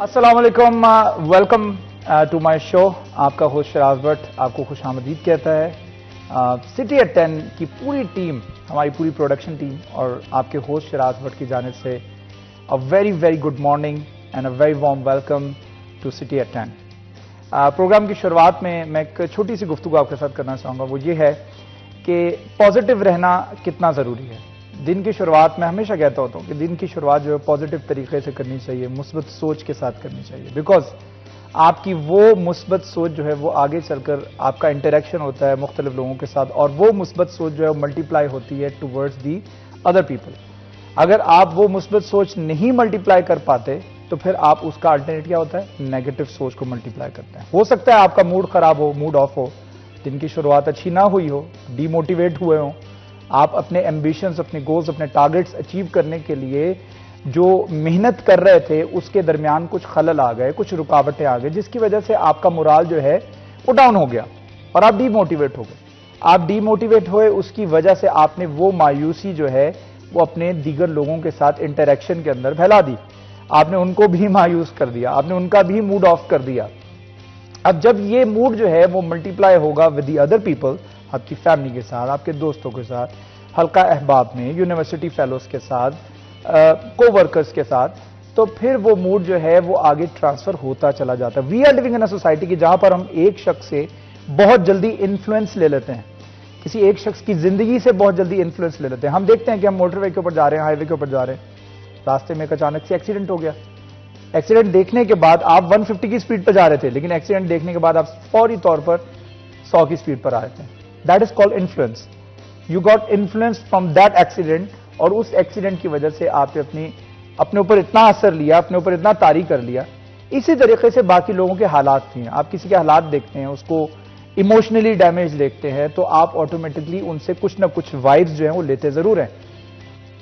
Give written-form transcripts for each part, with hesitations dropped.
अस्सलाम वालेकुम, welcome to my show. आपका होस्ट शराज भट्ट आपको खुश आमदीद कहता है। सिटी एट 10 की पूरी टीम, हमारी पूरी प्रोडक्शन टीम और आपके होस्ट शराज भट्ट की जानिब से a very very good morning and a very warm welcome to city at 10। Programme की शुरुआत में मैं एक छोटी सी गुफ्तगू आपके साथ करना चाहूँगा। वो ये है कि पॉजिटिव रहना कितना ज़रूरी है। दिन की शुरुआत में हमेशा कहता होता हूँ कि दिन की शुरुआत जो है पॉजिटिव तरीके से करनी चाहिए, मुस्बत सोच के साथ करनी चाहिए। बिकॉज आपकी वो मुस्बत सोच जो है वो आगे चलकर आपका इंटरेक्शन होता है मुख्तलिफ लोगों के साथ, और वो मुस्बत सोच जो है मल्टीप्लाई होती है टूवर्ड्स दी अदर पीपल। अगर आप वो मुस्बत सोच नहीं मल्टीप्लाई कर पाते तो फिर आप उसका अल्टरनेट क्या होता है, नेगेटिव सोच को मल्टीप्लाई करते हैं। हो सकता है आपका मूड खराब हो, मूड ऑफ हो, दिन की शुरुआत अच्छी ना हुई हो, डीमोटिवेट हुए हो, आप अपने एम्बिशंस, अपने गोल्स, अपने टारगेट्स अचीव करने के लिए जो मेहनत कर रहे थे उसके दरमियान कुछ खलल आ गए, कुछ रुकावटें आ गई, जिसकी वजह से आपका मोराल जो है वो डाउन हो गया और आप डीमोटिवेट हो गए। आप डीमोटिवेट हुए, उसकी वजह से आपने वो मायूसी जो है वो अपने दीगर लोगों के साथ इंटरेक्शन के अंदर फैला दी। आपने उनको भी मायूस कर दिया, आपने उनका भी मूड ऑफ कर दिया। अब जब ये मूड जो है वो मल्टीप्लाई होगा विद दी अदर पीपल, आपकी फैमिली के साथ, आपके दोस्तों के साथ, हल्का अहबाब में, यूनिवर्सिटी फेलोज के साथ, कोवर्कर्स के साथ, तो फिर वो मूड जो है वो आगे ट्रांसफर होता चला जाता है। We are living in a society की जहां पर हम एक शख्स से बहुत जल्दी इन्फ्लुएंस ले लेते हैं, किसी एक शख्स की जिंदगी से बहुत जल्दी इन्फ्लुएंस ले लेते हैं। हम देखते हैं कि हम मोटरवे के ऊपर जा रहे हैं, हाईवे के ऊपर जा रहे हैं, रास्ते में एक अचानक से एक्सीडेंट हो गया। एक्सीडेंट देखने के बाद आप 150 की स्पीड पर जा रहे थे, लेकिन एक्सीडेंट देखने के बाद आप फौरी तौर पर 100 की स्पीड पर आ रहे थे। That is called influence. You got influence from that accident, और उस एक्सीडेंट की वजह से आपने अपने ऊपर इतना असर लिया, अपने ऊपर इतना तारी कर लिया। इसी तरीके से बाकी लोगों के हालात भी हैं। आप किसी के हालात देखते हैं, उसको इमोशनली डैमेज देखते हैं, तो आप ऑटोमेटिकली उनसे कुछ ना कुछ वाइब्स जो हैं वो लेते जरूर हैं।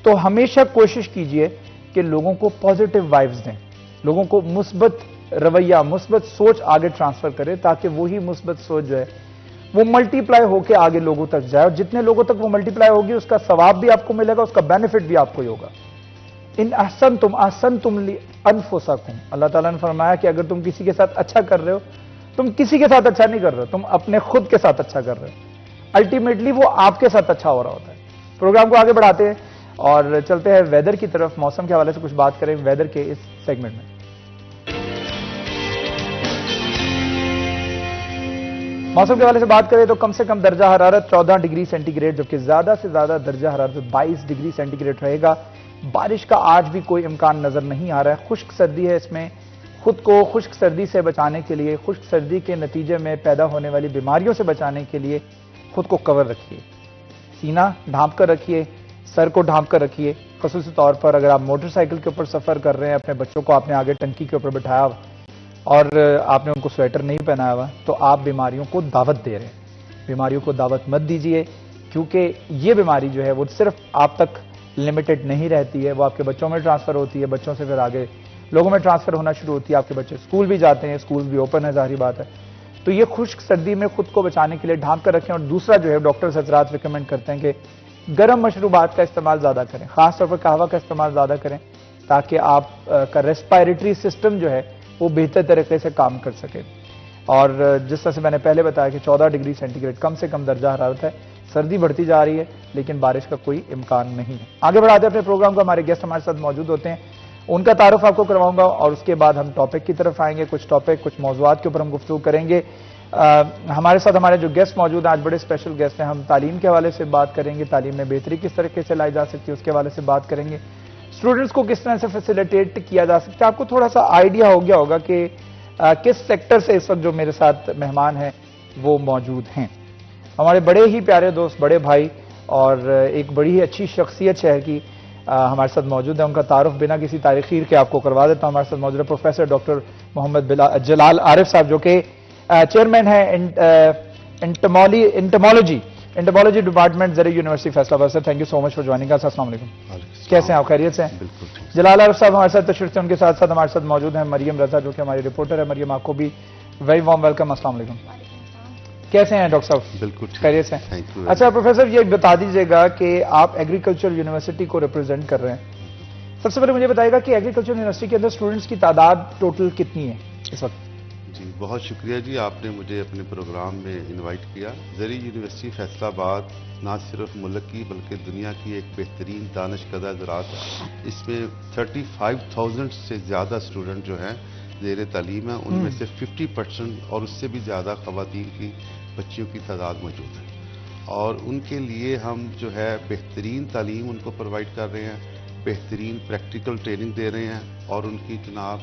तो हमेशा कोशिश कीजिए कि लोगों को पॉजिटिव वाइब्स दें, लोगों को मुस्बत रवैया, मुस्बत सोच आगे ट्रांसफर करें, ताकि वही मुस्बत सोच जो है वो मल्टीप्लाई होकर आगे लोगों तक जाए, और जितने लोगों तक वो मल्टीप्लाई होगी उसका सवाब भी आपको मिलेगा, उसका बेनिफिट भी आपको ही होगा। इन अहसन तुम ली अनफुसकुम, अल्लाह ताला ने फरमाया कि अगर तुम किसी के साथ अच्छा कर रहे हो, तुम किसी के साथ अच्छा नहीं कर रहे हो, तुम अपने खुद के साथ अच्छा कर रहे हो। अल्टीमेटली वो आपके साथ अच्छा हो रहा होता है। प्रोग्राम को आगे बढ़ाते हैं और चलते हैं वेदर की तरफ। मौसम के हवाले से कुछ बात करें वेदर के इस सेगमेंट में। मौसम के हवाले से बात करें तो कम से कम दर्जा हरारत 14 डिग्री सेंटीग्रेड, जबकि ज्यादा से ज्यादा दर्जा हरारत 22 डिग्री सेंटीग्रेड रहेगा। बारिश का आज भी कोई इम्कान नजर नहीं आ रहा है। खुश्क सर्दी है, इसमें खुद को खुश्क सर्दी से बचाने के लिए, खुश्क सर्दी के नतीजे में पैदा होने वाली बीमारियों से बचाने के लिए खुद को कवर रखिए, सीना ढांप कर रखिए, सर को ढांप कर रखिए। खसूसी तौर पर अगर आप मोटरसाइकिल के ऊपर सफर कर रहे हैं, अपने बच्चों को आपने आगे टंकी के ऊपर बिठाया हुआ और आपने उनको स्वेटर नहीं पहनाया हुआ, तो आप बीमारियों को दावत दे रहे हैं। बीमारियों को दावत मत दीजिए, क्योंकि ये बीमारी जो है वो सिर्फ आप तक लिमिटेड नहीं रहती है, वो आपके बच्चों में ट्रांसफर होती है, बच्चों से फिर आगे लोगों में ट्रांसफर होना शुरू होती है। आपके बच्चे स्कूल भी जाते हैं, स्कूल भी ओपन है, जाहिर बात है। तो ये खुश्क सर्दी में खुद को बचाने के लिए ढांप कर रखें। और दूसरा जो है, डॉक्टर्स हजरात रिकमेंड करते हैं कि गर्म मशरूबात का इस्तेमाल ज्यादा करें, खासतौर पर कहवा का इस्तेमाल ज्यादा करें, ताकि आप का रेस्पिरेटरी सिस्टम जो है वो बेहतर तरीके से काम कर सके। और जिस तरह से मैंने पहले बताया कि 14 डिग्री सेंटीग्रेड कम से कम दर्जा हरारत है। सर्दी बढ़ती जा रही है, लेकिन बारिश का कोई इम्कान नहीं है। आगे बढ़ाते हैं अपने प्रोग्राम को। हमारे गेस्ट हमारे साथ मौजूद होते हैं, उनका तारुफ आपको करवाऊंगा और उसके बाद हम टॉपिक की तरफ आएंगे। कुछ टॉपिक, कुछ मौजूआत के ऊपर हम गुफ्तगू करेंगे। हमारे साथ हमारे जो गेस्ट मौजूद हैं आज बड़े स्पेशल गेस्ट हैं। हम तालीम के हवाले से बात करेंगे, तालीम में बेहतरी किस तरीके से लाई जा सकती है उसके हवाले से बात करेंगे। स्टूडेंट्स को किस तरह से फैसिलिटेट किया जा सकता है। आपको थोड़ा सा आइडिया हो गया होगा कि किस सेक्टर से इस वक्त जो मेरे साथ मेहमान हैं वो मौजूद हैं। हमारे बड़े ही प्यारे दोस्त, बड़े भाई और एक बड़ी ही अच्छी शख्सियत शहर की हमारे साथ मौजूद है। उनका तारुफ बिना किसी तारीखीर के आपको करवा देता हूं। हमारे साथ मौजूद है प्रोफेसर डॉक्टर मोहम्मद जलाल आरिफ साहब, जो कि चेयरमैन है इंटमोलॉजी डिपार्टमेंट ज़रिए यूनिवर्सिटी फैसलाबाद से। Thank you so much for joining us. अस्सलाम वालेकुम, कैसे हैं आप, खैरियत से हैं? जलाल आरिफ साहब हमारे साथ तशरीफ से, उनके साथ साथ हमारे साथ मौजूद हैं मरियम रजा, जो कि हमारी रिपोर्टर है। मरियम, आपको भी वेरी वार्म वेलकम। अस्सलाम वालेकुम, कैसे हैं डॉक्टर साहब? बिल्कुल खैरियत से हैं? अच्छा प्रोफेसर, ये बता दीजिएगा कि आप एग्रीकल्चर यूनिवर्सिटी को रिप्रेजेंट कर रहे हैं, सबसे पहले मुझे बताइएगा कि एग्रीकल्चर यूनिवर्सिटी के अंदर स्टूडेंट्स की तादाद टोटल कितनी है इस वक्त? जी, बहुत शुक्रिया जी, आपने मुझे अपने प्रोग्राम में इनवाइट किया। ज़री यूनिवर्सिटी फैसलाबाद ना सिर्फ मुल्क की बल्कि दुनिया की एक बेहतरीन दानिशकदा ज़राअत है। इसमें 35,000 से ज़्यादा स्टूडेंट जो हैं ज़ेर तालीम है, उनमें से 50% और उससे भी ज़्यादा ख़वातीन की बच्चियों की तादाद मौजूद है। और उनके लिए हम जो है बेहतरीन तालीम उनको प्रोवाइड कर रहे हैं, बेहतरीन प्रैक्टिकल ट्रेनिंग दे रहे हैं और उनकी जनाब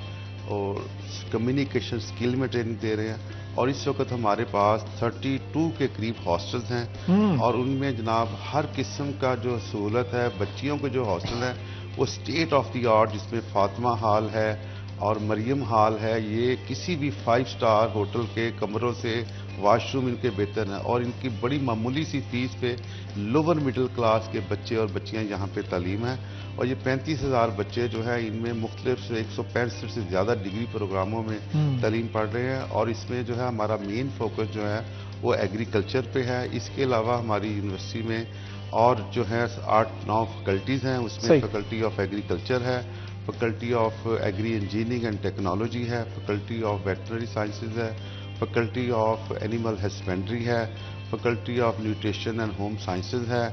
और कम्युनिकेशन स्किल में ट्रेनिंग दे रहे हैं। और इस वक्त हमारे पास 32 के करीब हॉस्टल्स हैं और उनमें जनाब हर किस्म का जो सहूलत है। बच्चियों के जो हॉस्टल है वो स्टेट ऑफ द आर्ट, जिसमें फातिमा हॉल है और मरियम हॉल है, ये किसी भी 5 स्टार होटल के कमरों से वाशरूम इनके बेहतर हैं। और इनकी बड़ी मामूली सी फीस पे लोअर मिडिल क्लास के बच्चे और बच्चियां यहाँ पे तालीम है। और ये 35,000 बच्चे जो है इनमें मुख्तलिफ से 165 से ज़्यादा डिग्री प्रोग्रामों में तालीम पढ़ रहे हैं। और इसमें जो है हमारा मेन फोकस जो है वो एग्रीकल्चर पे है। इसके अलावा हमारी यूनिवर्सिटी में और जो है 8-9 फैकल्टीज़ हैं, उसमें फैकल्टी ऑफ एग्रीकल्चर है, faculty of agri engineering and technology है, फैकल्टी ऑफ वेटनरी साइंसेज है, फैकल्टी ऑफ एनिमल हस्बेंड्री है, faculty of nutrition and home sciences है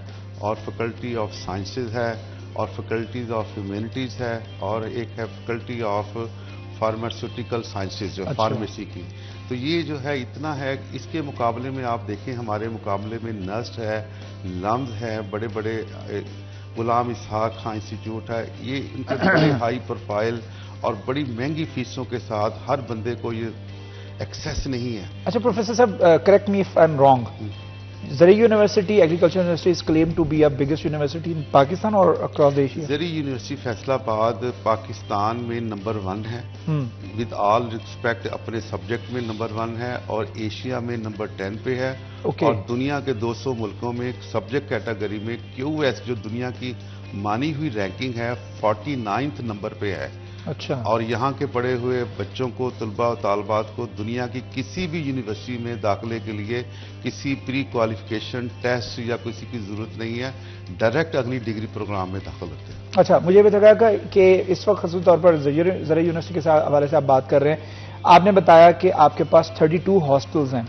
और फैकल्टी ऑफ साइंसेज है और फैकल्टीज ऑफ ह्यूमैनिटीज़ है और एक है फैकल्टी ऑफ फार्मास्यूटिकल साइंसेज जो फार्मेसी की। तो ये जो है इतना है। इसके मुकाबले में आप देखें हमारे मुकाबले में नस्ट है, लम्स है, बड़े बड़े गुलाम इसहाक खां इंस्टीट्यूट है, ये इनके बड़े हाई प्रोफाइल और बड़ी महंगी फीसों के साथ हर बंदे को ये एक्सेस नहीं है। अच्छा प्रोफेसर साहब, correct me if I am wrong, Zarai university agriculture university is claim to be a biggest university in Pakistan और across Asia? Zarai university Faisalabad Pakistan में नंबर 1 है, विद ऑल रिस्पेक्ट अपने सब्जेक्ट में नंबर 1 है और एशिया में नंबर 10 पे है। और दुनिया के 200 मुल्कों में सब्जेक्ट कैटेगरी में QS जो दुनिया की मानी हुई रैंकिंग है 49th नंबर पे है। अच्छा। और यहाँ के पढ़े हुए बच्चों को, तलबा और तालबात को दुनिया की किसी भी यूनिवर्सिटी में दाखिले के लिए किसी प्री क्वालिफिकेशन टेस्ट या किसी की जरूरत नहीं है, डायरेक्ट अगली डिग्री प्रोग्राम में दाखिल होते हैं। अच्छा, मुझे बताया कि इस वक्त खास तौर पर ज़री यूनिवर्सिटी के हवाले से आप बात कर रहे हैं। आपने बताया कि आपके पास 32 हॉस्टल्स हैं।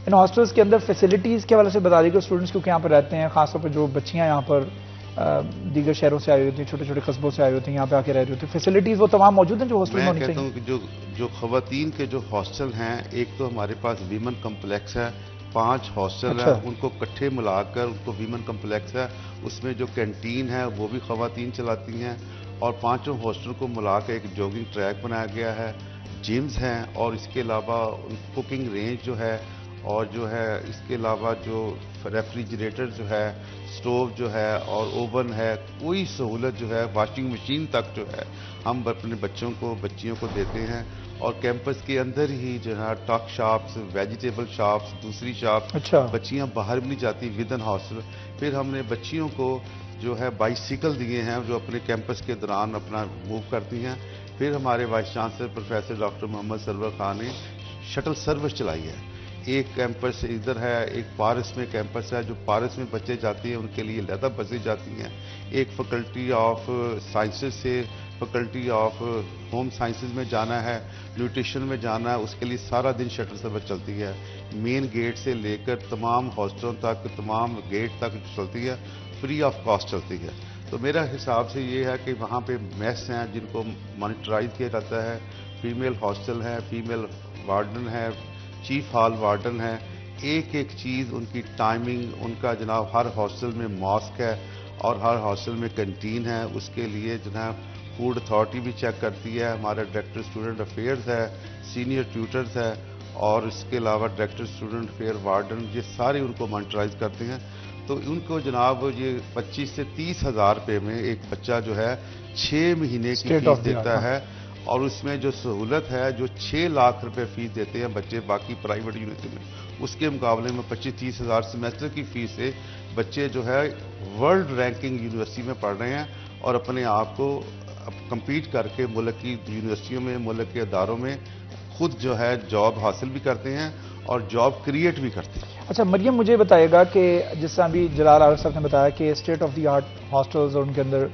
इन हॉस्टल्स के अंदर फैसिलिटीज़ के हवाले से बता दीजिए, स्टूडेंट्स क्योंकि यहाँ पर रहते हैं, खासतौर पर जो बच्चियाँ यहाँ पर दीगर शहरों से आई होती हैं, छोटे छोटे कस्बों से आई होती हैं, यहाँ पे आके रह रही होती है, फैसिलिटीज वो तमाम मौजूद हैं जो हॉस्टल में होनी चाहिए? मैं कहता हूँ कि जो खवातीन के जो हॉस्टल हैं, एक तो हमारे पास वीमन कम्प्लेक्स है, 5 हॉस्टल है, उनको इकट्ठे मिलाकर उनको वीमन कम्प्लेक्स है। उसमें जो कैंटीन है वो भी खवातीन चलाती हैं और 5 हॉस्टल को मिलाकर एक जॉगिंग ट्रैक बनाया गया है, जिम्स हैं और इसके अलावा कुकिंग रेंज जो है और जो है इसके अलावा जो रेफ्रिजरेटर जो है, स्टोव जो है और ओवन है, कोई सहूलत जो है वॉशिंग मशीन तक जो है हम अपने बच्चों को, बच्चियों को देते हैं। और कैंपस के अंदर ही जो है टॉक शॉप्स, वेजिटेबल शॉप्स, दूसरी शॉप्स। अच्छा। बच्चियां बाहर भी नहीं जाती विद इन हॉस्टल। फिर हमने बच्चियों को जो है बाइसिकल दिए हैं जो अपने कैंपस के दौरान अपना मूव करती हैं। फिर हमारे vice chancellor professor doctor Mohammad Sarwar Khan ने शटल सर्विस चलाई है। एक कैंपस इधर है, एक पारस में कैंपस है, जो पारस में बच्चे जाते हैं उनके लिए लहदा बसें जाती हैं। एक फैकल्टी ऑफ साइंसेज से फैकल्टी ऑफ होम साइंसेज में जाना है, न्यूट्रिशन में जाना है, उसके लिए सारा दिन शटल सर्विस चलती है। मेन गेट से लेकर तमाम हॉस्टलों तक, तमाम गेट तक चलती है, फ्री ऑफ कॉस्ट चलती है। तो मेरा हिसाब से ये है कि वहाँ पे मेस हैं जिनको मॉनिटराइज किया जाता है, फीमेल हॉस्टल है, फीमेल वार्डन है, चीफ हॉल वार्डन है, एक एक चीज़ उनकी टाइमिंग, उनका जनाब हर हॉस्टल में मॉस्क है और हर हॉस्टल में कैंटीन है। उसके लिए जनाब फूड अथॉरिटी भी चेक करती है, हमारा डायरेक्टर स्टूडेंट अफेयर्स है, सीनियर ट्यूटर्स है और इसके अलावा डायरेक्टर स्टूडेंट अफेयर वार्डन, ये सारे उनको मॉनिटराइज करते हैं। तो उनको जनाब ये 25 से 30 हज़ार रुपये में एक बच्चा जो है 6 महीने की फीस देता है। और उसमें जो सहूलत है, जो 6 लाख रुपए फीस देते हैं बच्चे बाकी प्राइवेट यूनिवर्सिटी में, उसके मुकाबले में 25-30 हज़ार सेमेस्टर की फीस से बच्चे जो है वर्ल्ड रैंकिंग यूनिवर्सिटी में पढ़ रहे हैं और अपने आप को कम्पीट करके मुल्क की यूनिवर्सिटियों में, मुल्क के अदारों में खुद जो है जॉब हासिल भी करते हैं और जॉब क्रिएट भी करते हैं। अच्छा मरियम, मुझे बताएगा कि जिस तरह अभी जलाल आरिफ साहब ने बताया कि state of the art hostels और उनके अंदर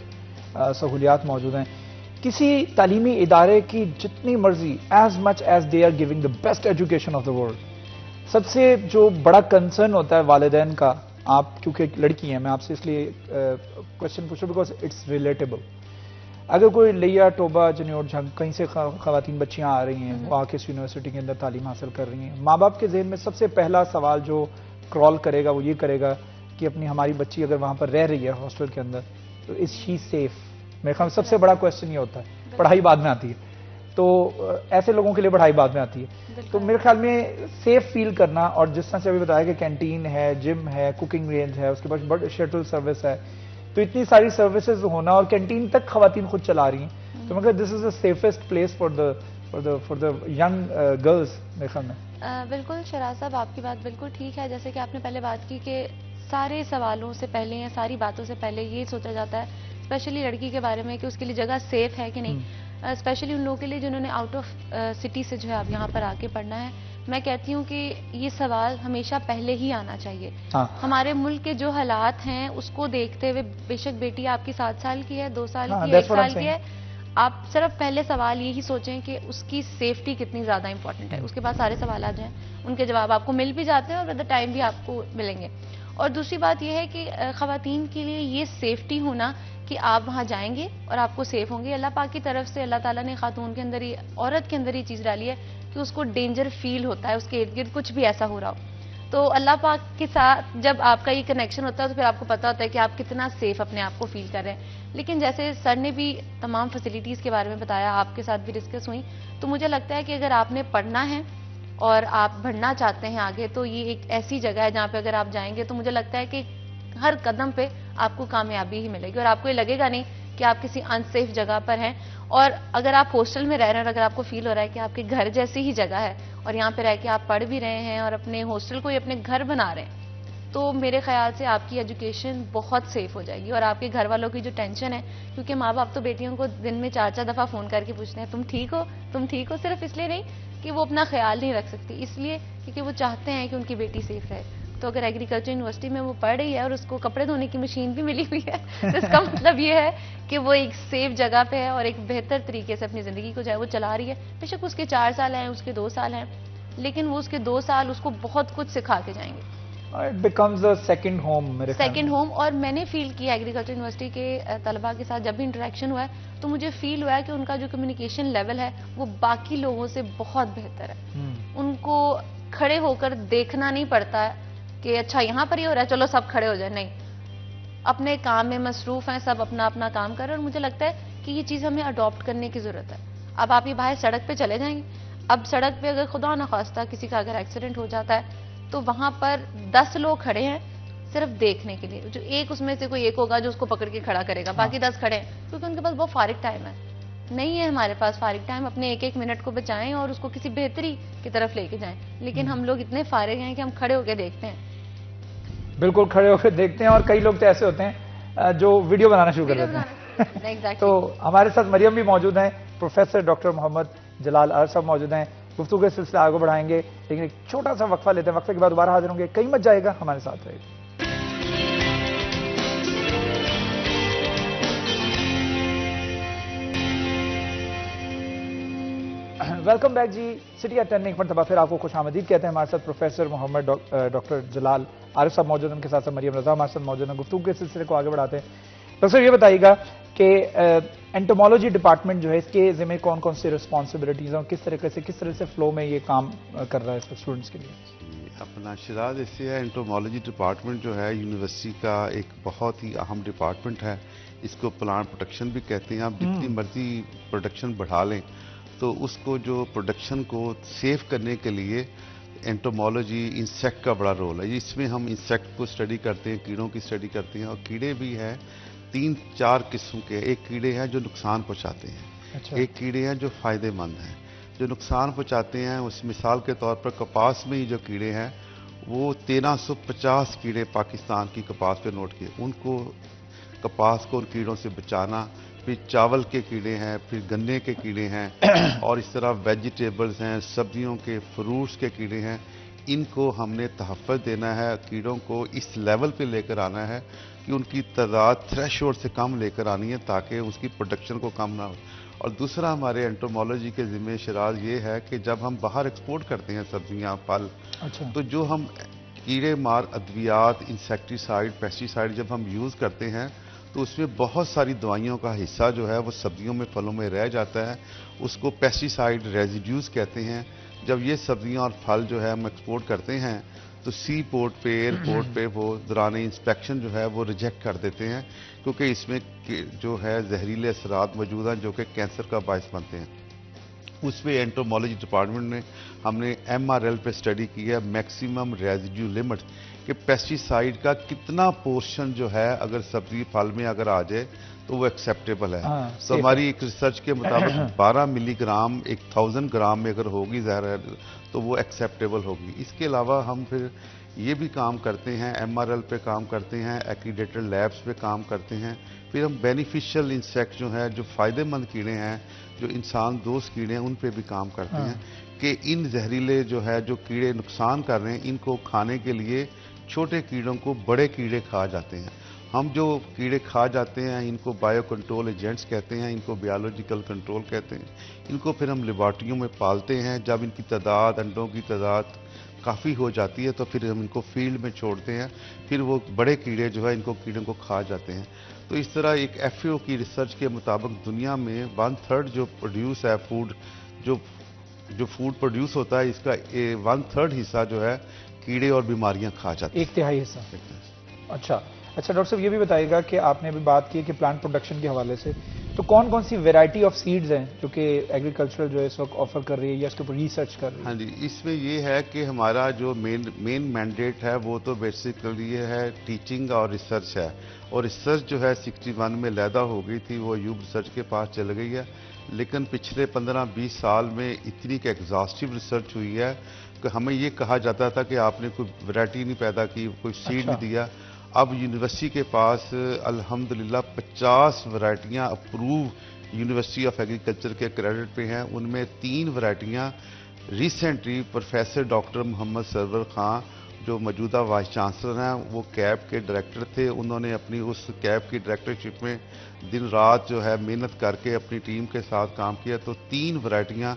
सहूलियात मौजूद हैं। किसी तालीमी इदारे की जितनी मर्जी, as much as they are giving the best education of the world, सबसे जो बड़ा कंसर्न होता है वालिदैन का, आप क्योंकि एक लड़की हैं, मैं आपसे इसलिए क्वेश्चन पूछ रहा हूं बिकॉज इट्स रिलेटेबल। अगर कोई लिया टोबा जनियोर झंग कहीं से खवातीन बच्चियां आ रही हैं, वो आके इस यूनिवर्सिटी के अंदर तालीम हासिल कर रही हैं, माँ बाप के जहन में सबसे पहला सवाल जो क्रॉल करेगा वो ये करेगा कि अपनी हमारी बच्ची अगर वहां पर रह रही है हॉस्टल के अंदर तो इज शी सेफ। मेरे ख्याल में सबसे बड़ा क्वेश्चन ये होता है, पढ़ाई बाद में आती है, तो ऐसे लोगों के लिए पढ़ाई बाद में आती है। तो मेरे ख्याल में सेफ फील करना, और जिस तरह से अभी बताया कि कैंटीन है, जिम है, कुकिंग रेंज है, उसके बाद बर्ड शटल सर्विस है, तो इतनी सारी सर्विसेज होना और कैंटीन तक खवातीन खुद चला रही हैं, तो मतलब this is the safest place for the young girls मेरे ख्याल में। बिल्कुल शराज साहब, आपकी बात बिल्कुल ठीक है। जैसे कि आपने पहले बात की कि सारे सवालों से पहले या सारी बातों से पहले ये सोचा जाता है स्पेशली लड़की के बारे में कि उसके लिए जगह सेफ है कि नहीं, स्पेशली उन लोगों के लिए जिन्होंने आउट ऑफ सिटी से जो है अब यहाँ पर आके पढ़ना है। मैं कहती हूँ कि ये सवाल हमेशा पहले ही आना चाहिए। हमारे मुल्क के जो हालात हैं उसको देखते हुए, बेशक बेटी आपकी 7 साल की है, 2 साल की है, 1 साल की है, आप सिर्फ पहले सवाल यही सोचें कि उसकी सेफ्टी कितनी ज़्यादा इंपॉर्टेंट है। उसके बाद सारे सवाल आ जाएं, उनके जवाब आपको मिल भी जाते हैं और विद द टाइम भी आपको मिलेंगे। और दूसरी बात यह है कि ख़वातीन के लिए ये सेफ्टी होना कि आप वहाँ जाएंगे और आपको सेफ होंगे। अल्लाह पाक की तरफ से अल्लाह ताला ने खातून के अंदर, औरत के अंदर ये चीज़ डाली है कि उसको डेंजर फील होता है, उसके इर्द गिर्द कुछ भी ऐसा हो रहा हो तो अल्लाह पाक के साथ जब आपका ये कनेक्शन होता है तो फिर आपको पता होता है कि आप कितना सेफ अपने आप को फील कर रहे हैं। लेकिन जैसे सर ने भी तमाम फैसिलिटीज़ के बारे में बताया, आपके साथ भी डिस्कस हुई, तो मुझे लगता है कि अगर आपने पढ़ना है और आप बढ़ना चाहते हैं आगे, तो ये एक ऐसी जगह है जहाँ पे अगर आप जाएंगे तो मुझे लगता है कि हर कदम पे आपको कामयाबी ही मिलेगी और आपको ये लगेगा नहीं कि आप किसी अनसेफ जगह पर हैं। और अगर आप हॉस्टल में रह रहे हैं और अगर आपको फील हो रहा है कि आपके घर जैसी ही जगह है और यहाँ पे रह के आप पढ़ भी रहे हैं और अपने हॉस्टल को ही अपने घर बना रहे हैं, तो मेरे ख्याल से आपकी एजुकेशन बहुत सेफ हो जाएगी। और आपके घर वालों की जो टेंशन है, क्योंकि माँ बाप तो बेटियों को दिन में 4-4 दफ़ा फ़ोन करके पूछते हैं तुम ठीक हो, तुम ठीक हो, सिर्फ इसलिए नहीं कि वो अपना ख्याल नहीं रख सकती, इसलिए क्योंकि वो चाहते हैं कि उनकी बेटी सेफ रहे। तो अगर एग्रीकल्चर यूनिवर्सिटी में वो पढ़ रही है और उसको कपड़े धोने की मशीन भी मिली हुई है तो इसका मतलब ये है कि वो एक सेफ जगह पे है और एक बेहतर तरीके से अपनी ज़िंदगी को जो है वो चला रही है। बेशक उसके 4 साल हैं, उसके 2 साल हैं, लेकिन वो उसके 2 साल उसको बहुत कुछ सिखा के जाएंगे। It becomes a second home, मेरे सेकंड होम। और मैंने फील किया एग्रीकल्चर यूनिवर्सिटी के तलबा के साथ जब भी इंटरेक्शन हुआ है तो मुझे फील हुआ है कि उनका जो कम्युनिकेशन लेवल है वो बाकी लोगों से बहुत बेहतर है। उनको खड़े होकर देखना नहीं पड़ता है कि अच्छा यहाँ पर ही हो रहा है चलो सब खड़े हो जाए, नहीं, अपने काम में मसरूफ हैं, सब अपना अपना काम कर रहे हैं। और मुझे लगता है कि ये चीज़ हमें अडॉप्ट करने की ज़रूरत है। अब आप ये बाहर सड़क पे चले जाएंगे, अब सड़क पे अगर खुदा न खास्ता किसी का अगर एक्सीडेंट हो जाता है तो वहाँ पर 10 लोग खड़े हैं सिर्फ देखने के लिए, जो एक उसमें से कोई एक होगा जो उसको पकड़ के खड़ा करेगा, बाकी 10 खड़े हैं क्योंकि उनके पास बहुत फारिग टाइम है। नहीं है हमारे पास फारिग टाइम, अपने एक एक मिनट को बचाएं और उसको किसी बेहतरी की तरफ लेके जाएं। लेकिन हम लोग इतने फारिग हैं कि हम खड़े होकर देखते हैं, बिल्कुल खड़े होकर देखते हैं। और कई लोग तो ऐसे होते हैं जो वीडियो बनाना शुरू कर देते हैं। तो हमारे साथ मरियम भी मौजूद हैं, प्रोफेसर डॉक्टर मोहम्मद जलाल आर साहब मौजूद हैं। गुफ्तगू का सिलसिला आगे बढ़ाएंगे, लेकिन एक छोटा सा वक्फा लेते हैं, वक्फे के बाद दोबारा हाजिर होंगे। कहीं मत जाएगा, हमारे साथ रहेगा। Welcome back ji, city at 10 एक मरतबा फिर आपको खुश आमदीद कहते हैं। हमारे साथ प्रोफेसर मोहम्मद डॉक्टर जलाल आरिफ साहब मौजूद हैं, उनके साथ मरियम रजा हमारे साथ मौजूद हैं। गुफ्तगू के सिलसिले को आगे बढ़ाते हैं। डॉक्टर ये बताइएगा कि एंटोमोलॉजी डिपार्टमेंट जो है इसके जिम्मे कौन कौन सी रिस्पॉन्सिबिलिटीज हैं और किस तरह से फ्लो में ये काम कर रहा है स्टूडेंट्स के लिए? अपना शिराज ऐसे है, एंटोमोलॉजी डिपार्टमेंट जो है यूनिवर्सिटी का एक बहुत ही अहम डिपार्टमेंट है। इसको प्लांट प्रोटेक्शन भी कहते हैं। आप जितनी मर्जी प्रोडक्शन बढ़ा लें तो उसको जो प्रोडक्शन को सेव करने के लिए एंटोमोलॉजी इंसेक्ट का बड़ा रोल है। इसमें हम इंसेक्ट को स्टडी करते हैं, कीड़ों की स्टडी करते हैं। और कीड़े भी हैं 3-4 किस्म के। एक कीड़े हैं जो नुकसान पहुंचाते हैं, अच्छा। एक कीड़े हैं जो फायदेमंद हैं। जो नुकसान पहुंचाते हैं उस मिसाल के तौर पर कपास में ही जो कीड़े हैं वो 1350 कीड़े पाकिस्तान की कपास पे नोट किए। उनको कपास को उन कीड़ों से बचाना। फिर चावल के कीड़े हैं, फिर गन्ने के कीड़े हैं और इस तरह वेजिटेबल्स हैं, सब्जियों के, फ्रूट्स के कीड़े हैं। इनको हमने तहफ़्फ़ुज़ देना है, कीड़ों को इस लेवल पे लेकर आना है कि उनकी तादाद थ्रेशोल्ड से कम लेकर आनी है ताकि उसकी प्रोडक्शन को कम ना हो। और दूसरा हमारे एंटोमोलॉजी के ज़िम्मे शराज ये है कि जब हम बाहर एक्सपोर्ट करते हैं सब्जियां, फल, अच्छा। तो जो हम कीड़े मार अद्वियात, इंसेक्टिसाइड, पेस्टिसाइड जब हम यूज़ करते हैं तो उसमें बहुत सारी दवाइयों का हिस्सा जो है वो सब्जियों में, फलों में रह जाता है। उसको पेस्टिसाइड रेजिड्यूज कहते हैं। जब ये सब्जियां और फल जो है हम एक्सपोर्ट करते हैं तो सी पोर्ट पे, एयरपोर्ट पे वो दौरान इंस्पेक्शन जो है वो रिजेक्ट कर देते हैं क्योंकि इसमें जो है जहरीले असरात मौजूद हैं जो कि कैंसर का बायस बनते हैं। उस पे एंटोमोलॉजी डिपार्टमेंट ने हमने MRL पे स्टडी की है, मैक्सिमम रेजिड्यू लिमिट, कि पेस्टिसाइड का कितना पोर्शन जो है अगर सब्जी फल में अगर आ जाए तो वो एक्सेप्टेबल है। तो हमारी एक रिसर्च के मुताबिक 12 मिलीग्राम 1000 ग्राम में अगर होगी जहर तो वो एक्सेप्टेबल होगी। इसके अलावा हम फिर ये भी काम करते हैं, MRL पे काम करते हैं, एक्रीडेटेड लैब्स पे काम करते हैं। फिर हम बेनिफिशियल इंसेक्ट जो है, जो फ़ायदेमंद कीड़े हैं, जो इंसान दोस्त कीड़े हैं, उन पे भी काम करते हैं कि इन जहरीले जो है जो कीड़े नुकसान कर रहे हैं इनको खाने के लिए छोटे कीड़ों को बड़े कीड़े खा जाते हैं। हम जो कीड़े खा जाते हैं इनको बायो कंट्रोल एजेंट्स कहते हैं, इनको बायोलॉजिकल कंट्रोल कहते हैं। इनको फिर हम लेबॉर्ट्रियों में पालते हैं। जब इनकी तादाद, अंडों की तादाद काफ़ी हो जाती है तो फिर हम इनको फील्ड में छोड़ते हैं। फिर वो बड़े कीड़े जो है इनको कीड़ों को खा जाते हैं। तो इस तरह एक FAO की रिसर्च के मुताबिक दुनिया में 1/3 जो प्रोड्यूस है फूड, जो फूड प्रोड्यूस होता है इसका 1/3 हिस्सा जो है कीड़े और बीमारियां खा जाती हैं। 1/3 हिस्सा। अच्छा डॉक्टर साहब, ये भी बताइएगा कि आपने अभी बात की है कि प्लांट प्रोडक्शन के हवाले से तो कौन कौन सी वैरायटी ऑफ सीड्स हैं जो कि एग्रीकल्चरल जो है इस वक्त ऑफर कर रही है या इसके ऊपर रिसर्च कर रही है? हाँ जी, इसमें ये है कि हमारा जो मेन मैंडेट है वो तो बेसिकली ये है टीचिंग और रिसर्च है। और रिसर्च जो है 61 में लैदा हो गई थी, वो यूब रिसर्च के पास चल गई है। लेकिन पिछले 15-20 साल में इतनी एग्जॉस्टिव रिसर्च हुई है कि हमें ये कहा जाता था कि आपने कोई वैरायटी नहीं पैदा की, कोई सीड नहीं दिया। अब यूनिवर्सिटी के पास अल्हम्दुलिल्लाह 50 वैरायटियाँ अप्रूव यूनिवर्सिटी ऑफ एग्रीकल्चर के क्रेडिट पे हैं। उनमें 3 वैरायटियाँ recently professor doctor Mohammad Sarwar Khan जो मौजूदा वाइस चांसलर हैं, वो कैब के डायरेक्टर थे। उन्होंने अपनी उस कैब की डायरेक्टरशिप में दिन रात जो है मेहनत करके अपनी टीम के साथ काम किया। तो 3 वैरायटियां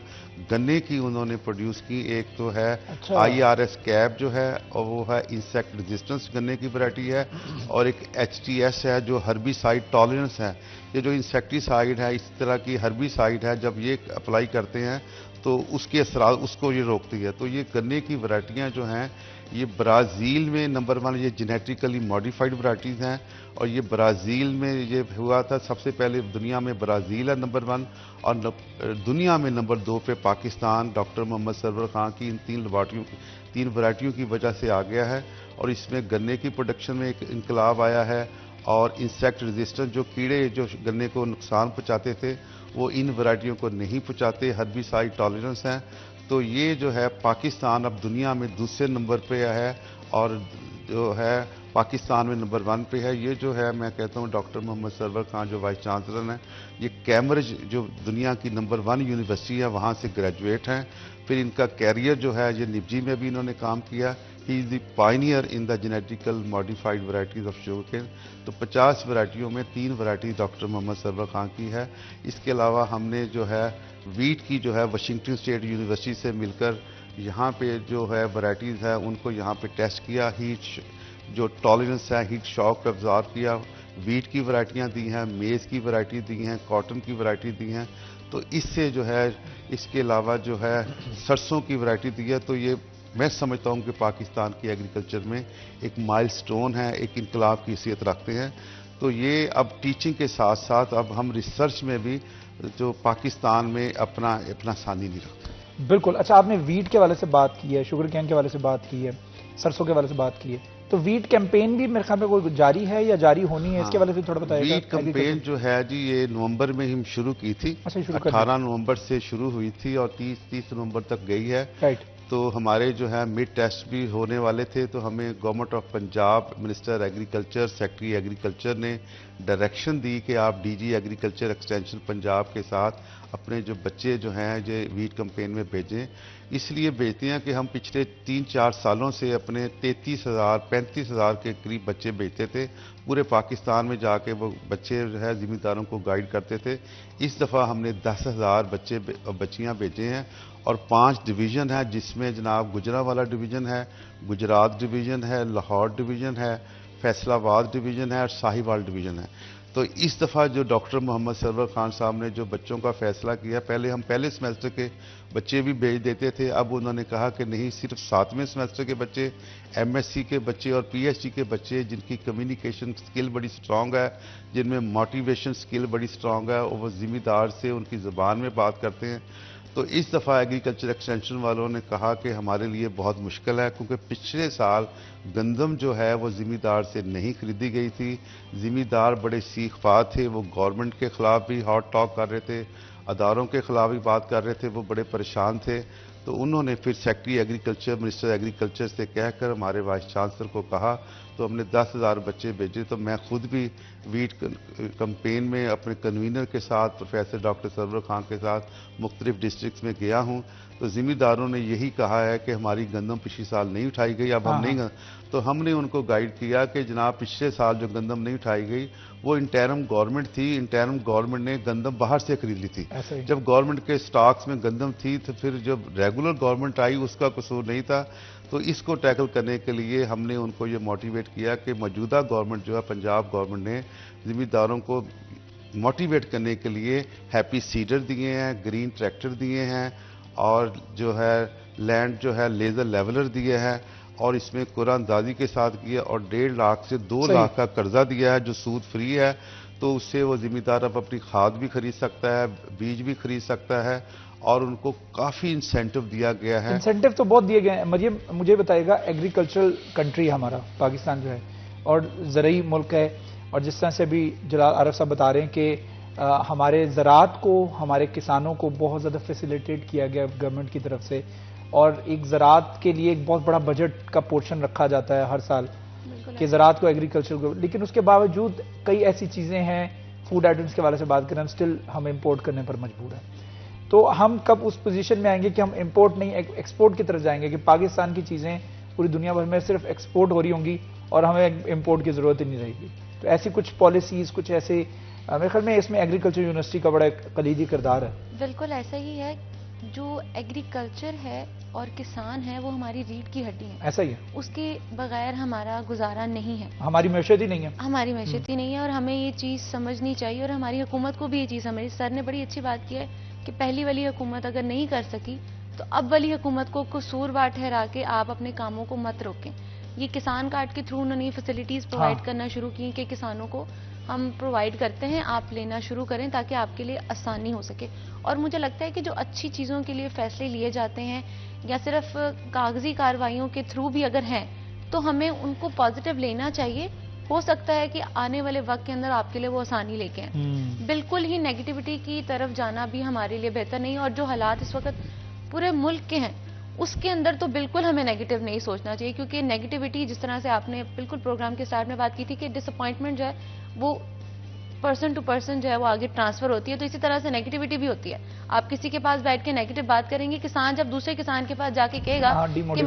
गन्ने की उन्होंने प्रोड्यूस की। एक तो है IRS कैब जो है और वो है इंसेक्ट रेजिस्टेंस गन्ने की वैरायटी है, और एक HTS है जो हर्बिसाइड टॉलरेंस है। ये जो इंसेक्टिसाइड है, इस तरह की हर्बिसाइड है, जब ये अप्लाई करते हैं तो उसके असरात उसको ये रोकती है। तो ये गन्ने की वैरायटियां जो हैं ये ब्राज़ील में नंबर 1, ये जेनेटिकली मॉडिफाइड वैरायटीज़ हैं। और ये ब्राज़ील में ये हुआ था सबसे पहले, दुनिया में ब्राज़ील है नंबर 1 और दुनिया में नंबर 2 पे पाकिस्तान डॉक्टर मोहम्मद सरवर खां की इन 3 वैरायटियों की वजह से आ गया है। और इसमें गन्ने की प्रोडक्शन में एक इनकलाब आया है और इंसेक्ट रेजिस्टेंस जो कीड़े जो गन्ने को नुकसान पहुँचाते थे वो इन वैरायटियों को नहीं पहुँचाते, हर्बिसाइड टॉलरेंस हैं। तो ये जो है पाकिस्तान अब दुनिया में दूसरे नंबर पे है और जो है पाकिस्तान में नंबर 1 पे है। ये जो है मैं कहता हूँ डॉक्टर मोहम्मद सरवर खां जो वाइस चांसलर हैं, ये कैम्ब्रिज जो दुनिया की नंबर 1 यूनिवर्सिटी है वहाँ से ग्रेजुएट हैं। फिर इनका कैरियर जो है ये निपजी में भी इन्होंने काम किया। He is the Pioneer in the genetical modified varieties of sugarcane. तो 50 वैरायटियों में 3 वैरायटी डॉक्टर मोहम्मद सरवर खां की है। इसके अलावा हमने जो है वीट की जो है वाशिंगटन स्टेट यूनिवर्सिटी से मिलकर यहाँ पे जो है वैरायटीज़ है उनको यहाँ पे टेस्ट किया। हीट जो टॉलरेंस है, हीट शॉक पे ऑब्जर्व किया। वीट की वैरायटियाँ दी हैं, मेज़ की वैरायटी दी हैं, कॉटन की वैरायटी दी हैं। तो इससे जो है इसके अलावा जो है सरसों की वैरायटी दी है। तो ये मैं समझता हूँ कि पाकिस्तान की एग्रीकल्चर में एक माइलस्टोन है, एक इनकलाब की हैसियत रखते हैं। तो ये अब टीचिंग के साथ साथ अब हम रिसर्च में भी जो पाकिस्तान में अपना सानी नहीं रखते। बिल्कुल। अच्छा, आपने वीट के हवाले से बात की है, शुगर कैन के हवाले से बात की है, सरसों के हवाले से बात की है, तो वीट कैंपेन भी मेरे ख्याल में कोई जारी है या जारी होनी है? इसके हवाले से थोड़ा बताइएगा। वीट कैंपेन जो है जी ये नवंबर में हम शुरू की थी। 18 नवंबर से शुरू हुई थी और 30 नवंबर तक गई है। राइट। तो हमारे जो है मिड टेस्ट भी होने वाले थे, तो हमें government of Punjab, minister agriculture, secretary agriculture ने डायरेक्शन दी कि आप डीजी एग्रीकल्चर एक्सटेंशन पंजाब के साथ अपने जो बच्चे जो हैं जो वीट कैंपेन में भेजें। इसलिए भेजते हैं कि हम पिछले 3-4 सालों से अपने 33,000-35,000 के करीब बच्चे भेजते थे। पूरे पाकिस्तान में जाके वो बच्चे जो है ज़िम्मेदारों को गाइड करते थे। इस दफ़ा हमने 10,000 बच्चियाँ भेजे हैं और 5 डिवीज़न है, जिसमें जनाब गुजरांवाला डिवीज़न है, गुजरात डिवीज़न है, लाहौर डिवीज़न है, फैसलाबाद डिवीज़न है और साहिवाल डिवीज़न है। तो इस दफ़ा जो डॉक्टर मोहम्मद सरवर खान साहब ने जो बच्चों का फैसला किया, पहले हम पहले सेमेस्टर के बच्चे भी भेज देते थे, अब उन्होंने कहा कि नहीं, सिर्फ 7वें सेमेस्टर के बच्चे, एमएससी के बच्चे और पीएचडी के बच्चे जिनकी कम्युनिकेशन स्किल बड़ी स्ट्रांग है, जिनमें मोटिवेशन स्किल बड़ी स्ट्रांग है और वो ज़िम्मेदार से उनकी ज़बान में बात करते हैं। तो इस दफ़ा एग्रीकल्चर एक्सटेंशन वालों ने कहा कि हमारे लिए बहुत मुश्किल है, क्योंकि पिछले साल गंदम जो है वो ज़िम्मेदार से नहीं खरीदी गई थी। ज़िम्मेदार बड़े सीखफा थे, वो गवर्नमेंट के ख़िलाफ़ भी हॉट टॉक कर रहे थे, अदारों के ख़िलाफ़ भी बात कर रहे थे, वो बड़े परेशान थे। तो उन्होंने फिर सेक्रेटरी एग्रीकल्चर, मिनिस्टर एग्रीकल्चर से कहकर हमारे वाइस चांसलर को कहा, तो हमने 10,000 बच्चे भेजे। तो मैं खुद भी वीट कैंपेन में अपने कन्वीनर के साथ, प्रोफेसर डॉक्टर सरवर खान के साथ मुख्तलिफ डिस्ट्रिक्ट्स में गया हूँ। तो ज़िम्मेदारों ने यही कहा है कि हमारी गंदम पिछले साल नहीं उठाई गई, अब हम नहीं। तो हमने उनको गाइड किया कि जनाब पिछले साल जो गंदम नहीं उठाई गई वो इंटरिम गवर्नमेंट थी, इंटरिम गवर्नमेंट ने गंदम बाहर से खरीद ली थी। जब गवर्नमेंट के स्टॉक्स में गंदम थी तो फिर जब रेगुलर गवर्नमेंट आई उसका कसूर नहीं था। तो इसको टैकल करने के लिए हमने उनको ये मोटिवेट किया कि मौजूदा गवर्नमेंट जो है, पंजाब गवर्नमेंट ने ज़िम्मेदारों को मोटिवेट करने के लिए हैप्पी सीडर दिए हैं, ग्रीन ट्रैक्टर दिए हैं और जो है लैंड जो है लेज़र लेवलर दिए हैं और इसमें कुरानदाजी के साथ किया और 1.5 लाख से 2 लाख का कर्जा दिया है जो सूद फ्री है। तो उससे वो ज़िम्मेदार अब अपनी खाद भी खरीद सकता है, बीज भी खरीद सकता है और उनको काफ़ी इंसेंटिव दिया गया है। इंसेंटिव तो बहुत दिए गए हैं। मरियम, मुझे बताइएगा, एग्रीकल्चरल कंट्री हमारा पाकिस्तान जो है और ज़रई मुल्क है, और जिस तरह से अभी जलाल आरफ साहब बता रहे हैं कि हमारे ज़राअत को, हमारे किसानों को बहुत ज़्यादा फैसिलिटेट किया गया गवर्नमेंट की तरफ से, और एक ज़राअत के लिए एक बहुत बड़ा बजट का पोर्शन रखा जाता है हर साल कि ज़राअत को, एग्रीकल्चर को। लेकिन उसके बावजूद कई ऐसी चीज़ें हैं, फूड आइटम्स के वाले से बात करें, हम स्टिल हम इम्पोर्ट करने पर मजबूर हैं। तो हम कब उस पोजीशन में आएंगे कि हम इंपोर्ट नहीं एक्सपोर्ट की तरफ जाएंगे, कि पाकिस्तान की चीज़ें पूरी दुनिया भर में सिर्फ एक्सपोर्ट हो रही होंगी और हमें इंपोर्ट की ज़रूरत ही नहीं रहेगी? तो ऐसी कुछ पॉलिसीज़, कुछ ऐसे, मेरे ख्याल में इसमें एग्रीकल्चर यूनिवर्सिटी का बड़ा कलीदी किरदार है। बिल्कुल ऐसा ही है। जो एग्रीकल्चर है और किसान है वो हमारी रीढ़ की हड्डी है। ऐसा ही है, उसके बगैर हमारा गुजारा नहीं है, हमारी मैशत ही नहीं है, हमारी मैशत ही नहीं है। और हमें ये चीज़ समझनी चाहिए और हमारी हुकूमत को भी ये चीज़ समझ। सर ने बड़ी अच्छी बात की है कि पहली वाली हुकूमत अगर नहीं कर सकी तो अब वाली हुकूमत को कसूरवार ठहरा के आप अपने कामों को मत रोकें। ये किसान कार्ड के थ्रू उन्होंने फैसिलिटीज़ प्रोवाइड करना शुरू की कि किसानों को हम प्रोवाइड करते हैं, आप लेना शुरू करें ताकि आपके लिए आसानी हो सके। और मुझे लगता है कि जो अच्छी चीज़ों के लिए फैसले लिए जाते हैं या सिर्फ कागजी कार्रवाइयों के थ्रू भी अगर हैं तो हमें उनको पॉजिटिव लेना चाहिए। हो सकता है कि आने वाले वक्त के अंदर आपके लिए वो आसानी लेके आएं। बिल्कुल ही नेगेटिविटी की तरफ जाना भी हमारे लिए बेहतर नहीं है। और जो हालात इस वक्त पूरे मुल्क के हैं उसके अंदर तो बिल्कुल हमें नेगेटिव नहीं सोचना चाहिए, क्योंकि नेगेटिविटी, जिस तरह से आपने बिल्कुल प्रोग्राम के स्टार्ट में बात की थी कि डिसअपॉइंटमेंट जो है वो पर्सन टू पर्सन जो है वो आगे ट्रांसफर होती है, तो इसी तरह से नेगेटिविटी भी होती है। आप किसी के पास बैठ के नेगेटिव बात करेंगे, किसान जब दूसरे किसान के पास जाके कहेगा कि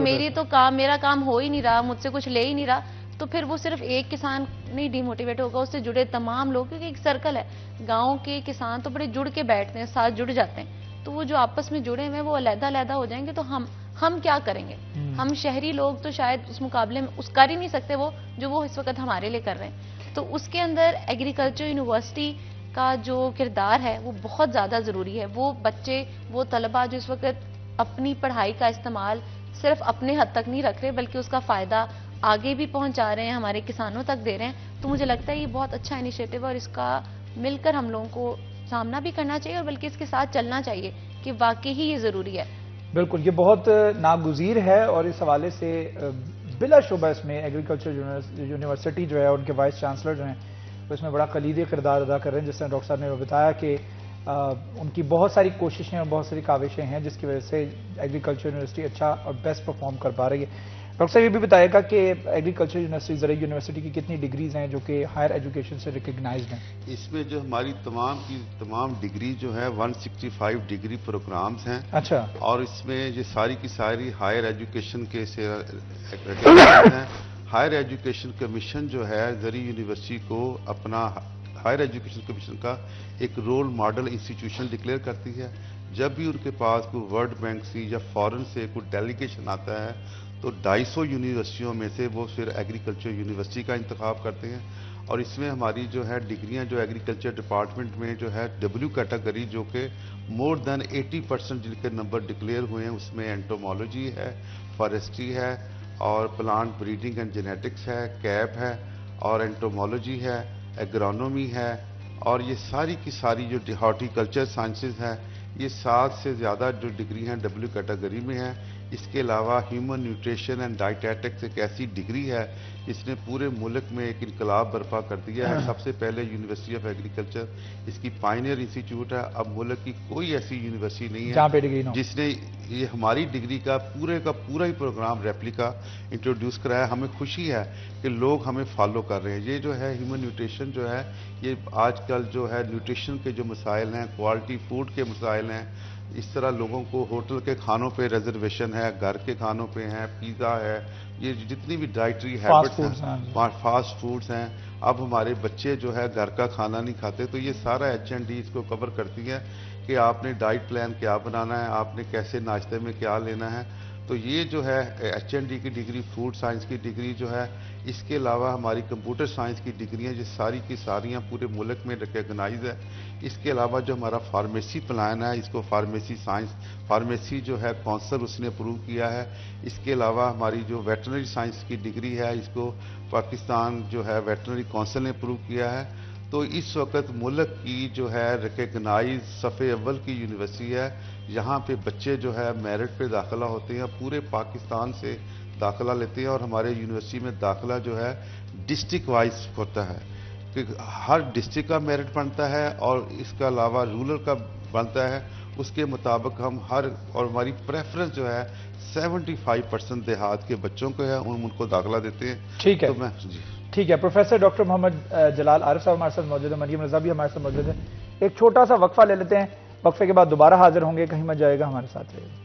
मेरा काम हो ही नहीं रहा, मुझसे कुछ ले ही नहीं रहा, तो फिर वो सिर्फ एक किसान नहीं डिमोटिवेट होगा, उससे जुड़े तमाम लोग, क्योंकि एक सर्कल है। गाँव के किसान तो बड़े जुड़ के बैठते हैं, साथ जुड़ जाते हैं, तो वो जो आपस में जुड़े हुए वो अलग-अलग हो जाएंगे। तो हम क्या करेंगे? हम शहरी लोग तो शायद उस मुकाबले में उस कर ही नहीं सकते वो जो वो इस वक्त हमारे लिए कर रहे हैं। तो उसके अंदर एग्रीकल्चर यूनिवर्सिटी का जो किरदार है वो बहुत ज़्यादा ज़रूरी है। वो बच्चे, वो तलबा जो इस वक्त अपनी पढ़ाई का इस्तेमाल सिर्फ अपने हद तक नहीं रख रहे बल्कि उसका फ़ायदा आगे भी पहुंचा रहे हैं, हमारे किसानों तक दे रहे हैं, तो मुझे लगता है ये बहुत अच्छा इनिशिएटिव है और इसका मिलकर हम लोगों को सामना भी करना चाहिए और बल्कि इसके साथ चलना चाहिए कि वाकई ही ये ज़रूरी है। बिल्कुल, ये बहुत नागुज़ीर है और इस हवाले से बिलाशुबा इसमें एग्रीकल्चर यूनिवर्सिटी जो है, उनके वाइस चांसलर जो हैं, तो इसमें बड़ा कलीदी किरदार अदा कर रहे हैं। जिस तरह डॉक्टर साहब ने बताया कि उनकी बहुत सारी कोशिशें और बहुत सारी काविशें हैं जिसकी वजह से एग्रीकल्चर यूनिवर्सिटी अच्छा और बेस्ट परफॉर्म कर पा रही है। डॉक्टर साहब ये भी बताएगा कि एग्रीकल्चर यूनिवर्सिटी ज़राई यूनिवर्सिटी की कितनी डिग्रीज हैं जो कि हायर एजुकेशन से रिकग्नाइज्ड हैं? इसमें जो हमारी तमाम की तमाम डिग्री जो है 165 डिग्री प्रोग्राम्स हैं। अच्छा। और इसमें ये सारी की सारी हायर एजुकेशन के से हैं। हायर एजुकेशन कमीशन जो है ज़री यूनिवर्सिटी को अपना हायर एजुकेशन कमीशन का एक रोल मॉडल इंस्टीट्यूशन डिक्लेयर करती है। जब भी उनके पास कोई वर्ल्ड बैंक से या फॉरेन से कोई डेलीगेशन आता है तो 250 यूनिवर्सिटियों में से वो फिर एग्रीकल्चर यूनिवर्सिटी का इंतखाब करते हैं। और इसमें हमारी जो है डिग्रियां जो एग्रीकल्चर डिपार्टमेंट में जो है W कैटेगरी जो कि मोर देन 80% जिनके नंबर डिक्लेयर हुए हैं उसमें एंटोमोलॉजी है, फॉरेस्ट्री है और प्लांट ब्रीडिंग एंड जेनेटिक्स है, कैप है और एंटोमोलॉजी है, एग्रोनॉमी है और ये सारी की सारी जो हॉर्टिकल्चर साइंसेज है ये 7 से ज़्यादा जो डिग्री हैं W कैटेगरी में है। इसके अलावा ह्यूमन न्यूट्रिशन एंड डाइटेटिक्स एक ऐसी डिग्री है इसने पूरे मुल्क में एक इनकलाब बर्पा कर दिया है। सबसे पहले यूनिवर्सिटी ऑफ एग्रीकल्चर इसकी पायनियर इंस्टीट्यूट है। अब मुल्क की कोई ऐसी यूनिवर्सिटी नहीं जहाँ पे डिग्री है जिसने ये हमारी डिग्री का पूरा ही प्रोग्राम रेप्लिका इंट्रोड्यूस कराया। हमें खुशी है कि लोग हमें फॉलो कर रहे हैं। ये जो है ह्यूमन न्यूट्रिशन जो है ये आजकल जो है न्यूट्रिशन के जो मसाइल हैं, क्वालिटी फूड के मसाइल हैं, इस तरह लोगों को होटल के खानों पे रिजर्वेशन है, घर के खानों पे है, पिज़्ज़ा है, ये जितनी भी डाइटरी हैबिट्स हैं, फास्ट फूड्स हैं। अब हमारे बच्चे जो है घर का खाना नहीं खाते तो ये सारा H&D इसको कवर करती है कि आपने डाइट प्लान क्या बनाना है, आपने कैसे नाश्ते में क्या लेना है। तो ये जो है H&D की डिग्री, फूड साइंस की डिग्री जो है, इसके अलावा हमारी कंप्यूटर साइंस की डिग्रियां जो सारी की सारियां पूरे मुल्क में रिकग्नाइज है। इसके अलावा जो हमारा फार्मेसी प्लान है इसको फार्मेसी साइंस, फार्मेसी जो है कौंसल उसने अप्रूव किया है। इसके अलावा हमारी जो वेटरनरी साइंस की डिग्री है इसको पाकिस्तान जो है वेटरनरी कौंसिल ने अप्रूव किया है। तो इस वक्त मुल्क की जो है रिकग्नाइज सफ़े अव्वल की यूनिवर्सिटी है। यहाँ पे बच्चे जो है मेरिट पे दाखिला होते हैं, पूरे पाकिस्तान से दाखिला लेते हैं और हमारे यूनिवर्सिटी में दाखिला जो है डिस्ट्रिक्ट वाइज होता है कि हर डिस्ट्रिक्ट का मेरिट बनता है और इसके अलावा रूरल का बनता है। उसके मुताबिक हम और हमारी प्रेफरेंस जो है 75% देहात के बच्चों को है, उनको दाखिला देते हैं। ठीक है, तो मैं जी ठीक है। प्रोफेसर डॉक्टर मोहम्मद जलाल आरिफ साहब हमारे साथ मौजूद है, मरियम रजा भी हमारे साथ मौजूद है। एक छोटा सा वक्फा ले लेते हैं, वक्फे के बाद दोबारा हाजिर होंगे, कहीं मत जाएगा, हमारे साथ रहिएगा।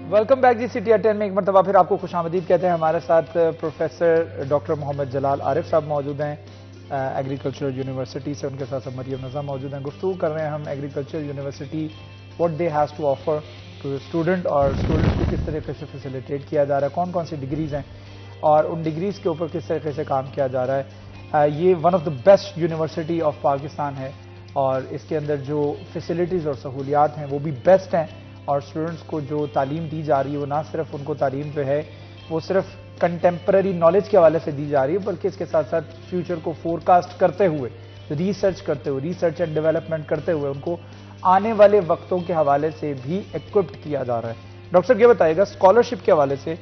वेलकम बैक जी। सिटी 10 में एक मरतबा फिर आपको खुशामदीद कहते हैं। हमारे साथ प्रोफेसर डॉक्टर मोहम्मद जलाल आरिफ साहब मौजूद हैं एग्रीकल्चर यूनिवर्सिटी से, उनके साथ मरियम रजा मौजूद हैं। गुफ्तगू कर रहे हैं हम agriculture university what they has to offer to student और स्टूडेंट्स को किस तरीके से फैसिलिटेट किया जा रहा है, कौन कौन सी डिग्रीज़ हैं और उन डिग्रीज़ के ऊपर किस तरीके से काम किया जा रहा है। ये one of the best university of Pakistan है और इसके अंदर जो फैसिलिटीज़ और सहूलियात हैं वो भी बेस्ट हैं और स्टूडेंट्स को जो तालीम दी जा रही है वो ना सिर्फ उनको तालीम जो है वो सिर्फ कंटेम्प्रेरी नॉलेज के हवाले से दी जा रही है बल्कि इसके साथ साथ फ्यूचर को फोरकास्ट करते हुए, रिसर्च एंड डेवलपमेंट करते हुए उनको आने वाले वक्तों के हवाले से भी इक्विप्ड किया जा रहा है। डॉक्टर साहब ये बताइएगा स्कॉलरशिप के हवाले से,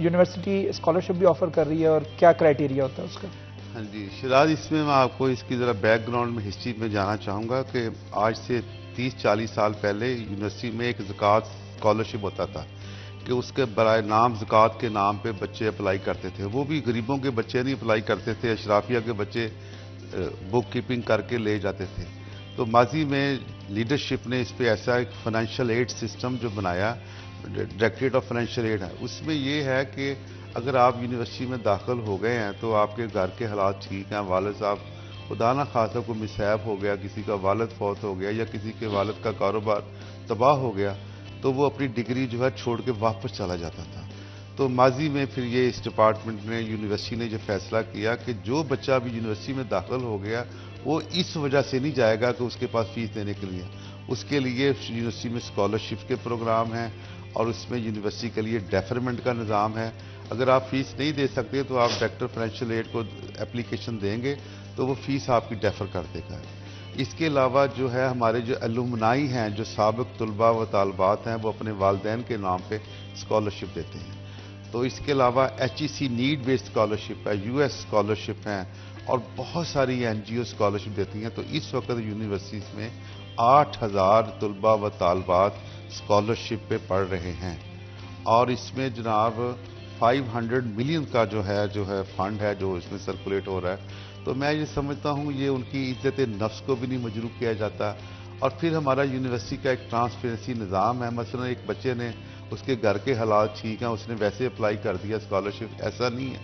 यूनिवर्सिटी स्कॉलरशिप भी ऑफर कर रही है और क्या क्राइटेरिया होता है उसका? हाँ जी शिराज, इसमें मैं आपको इसकी ज़रा बैकग्राउंड में हिस्ट्री में जाना चाहूँगा कि आज से 30-40 साल पहले यूनिवर्सिटी में एक ज़कात स्कॉलरशिप होता था कि उसके बराए नाम ज़कात के नाम पे बच्चे अप्लाई करते थे। वो भी गरीबों के बच्चे नहीं अप्लाई करते थे, अशराफिया के बच्चे बुक कीपिंग करके ले जाते थे। तो माजी में लीडरशिप ने इस पर ऐसा एक फाइनेंशियल एड सिस्टम जो बनाया, डायरेक्टरेट ऑफ फाइनेंशियल एड है, उसमें ये है कि अगर आप यूनिवर्सिटी में दाखिल हो गए हैं तो आपके घर के हालात ठीक हैं, वालिद साहब खुदा ना खासा को मिसहैब हो गया, किसी का वालिद फौत हो गया या किसी के वालिद का कारोबार तबाह हो गया तो वो अपनी डिग्री जो है छोड़ के वापस चला जाता था। तो माजी में फिर ये इस डिपार्टमेंट ने, यूनिवर्सिटी ने जो फैसला किया कि जो बच्चा अभी यूनिवर्सिटी में दाखिल हो गया वो इस वजह से नहीं जाएगा कि उसके पास फीस देने के लिए, उसके लिए यूनिवर्सिटी में स्कॉलरशिप के प्रोग्राम हैं और उसमें यूनिवर्सिटी के लिए डेफरमेंट का निज़ाम है। अगर आप फीस नहीं दे सकते तो आप डायरेक्टर फाइनेंशियल एड को एप्लीकेशन देंगे तो वो फीस आपकी डेफर कर देगा। इसके अलावा जो है हमारे जो अलुमनाई हैं, जो साबिक तलबा व तालबात हैं, वो अपने वालदैन के नाम पे स्कॉलरशिप देते हैं। तो इसके अलावा HEC नीड बेस्ड स्कॉलरशिप है, US स्कॉलरशिप है और बहुत सारी NGO स्कॉलरशिप देती हैं। तो इस वक्त यूनिवर्सिटीज़ में 8000 तलबा व तालबात स्कॉलरशिप पे पढ़ रहे हैं और इसमें जनाब 500 मिलियन का जो है फंड है जो इसमें सर्कुलेट हो रहा है। तो मैं ये समझता हूँ ये उनकी इज्जत नफ्स को भी नहीं मजरूह किया जाता। और फिर हमारा यूनिवर्सिटी का एक ट्रांसपेरेंसी निज़ाम है। मसलन एक बच्चे ने, उसके घर के हालात ठीक हैं, उसने वैसे अप्लाई कर दिया स्कॉलरशिप, ऐसा नहीं है।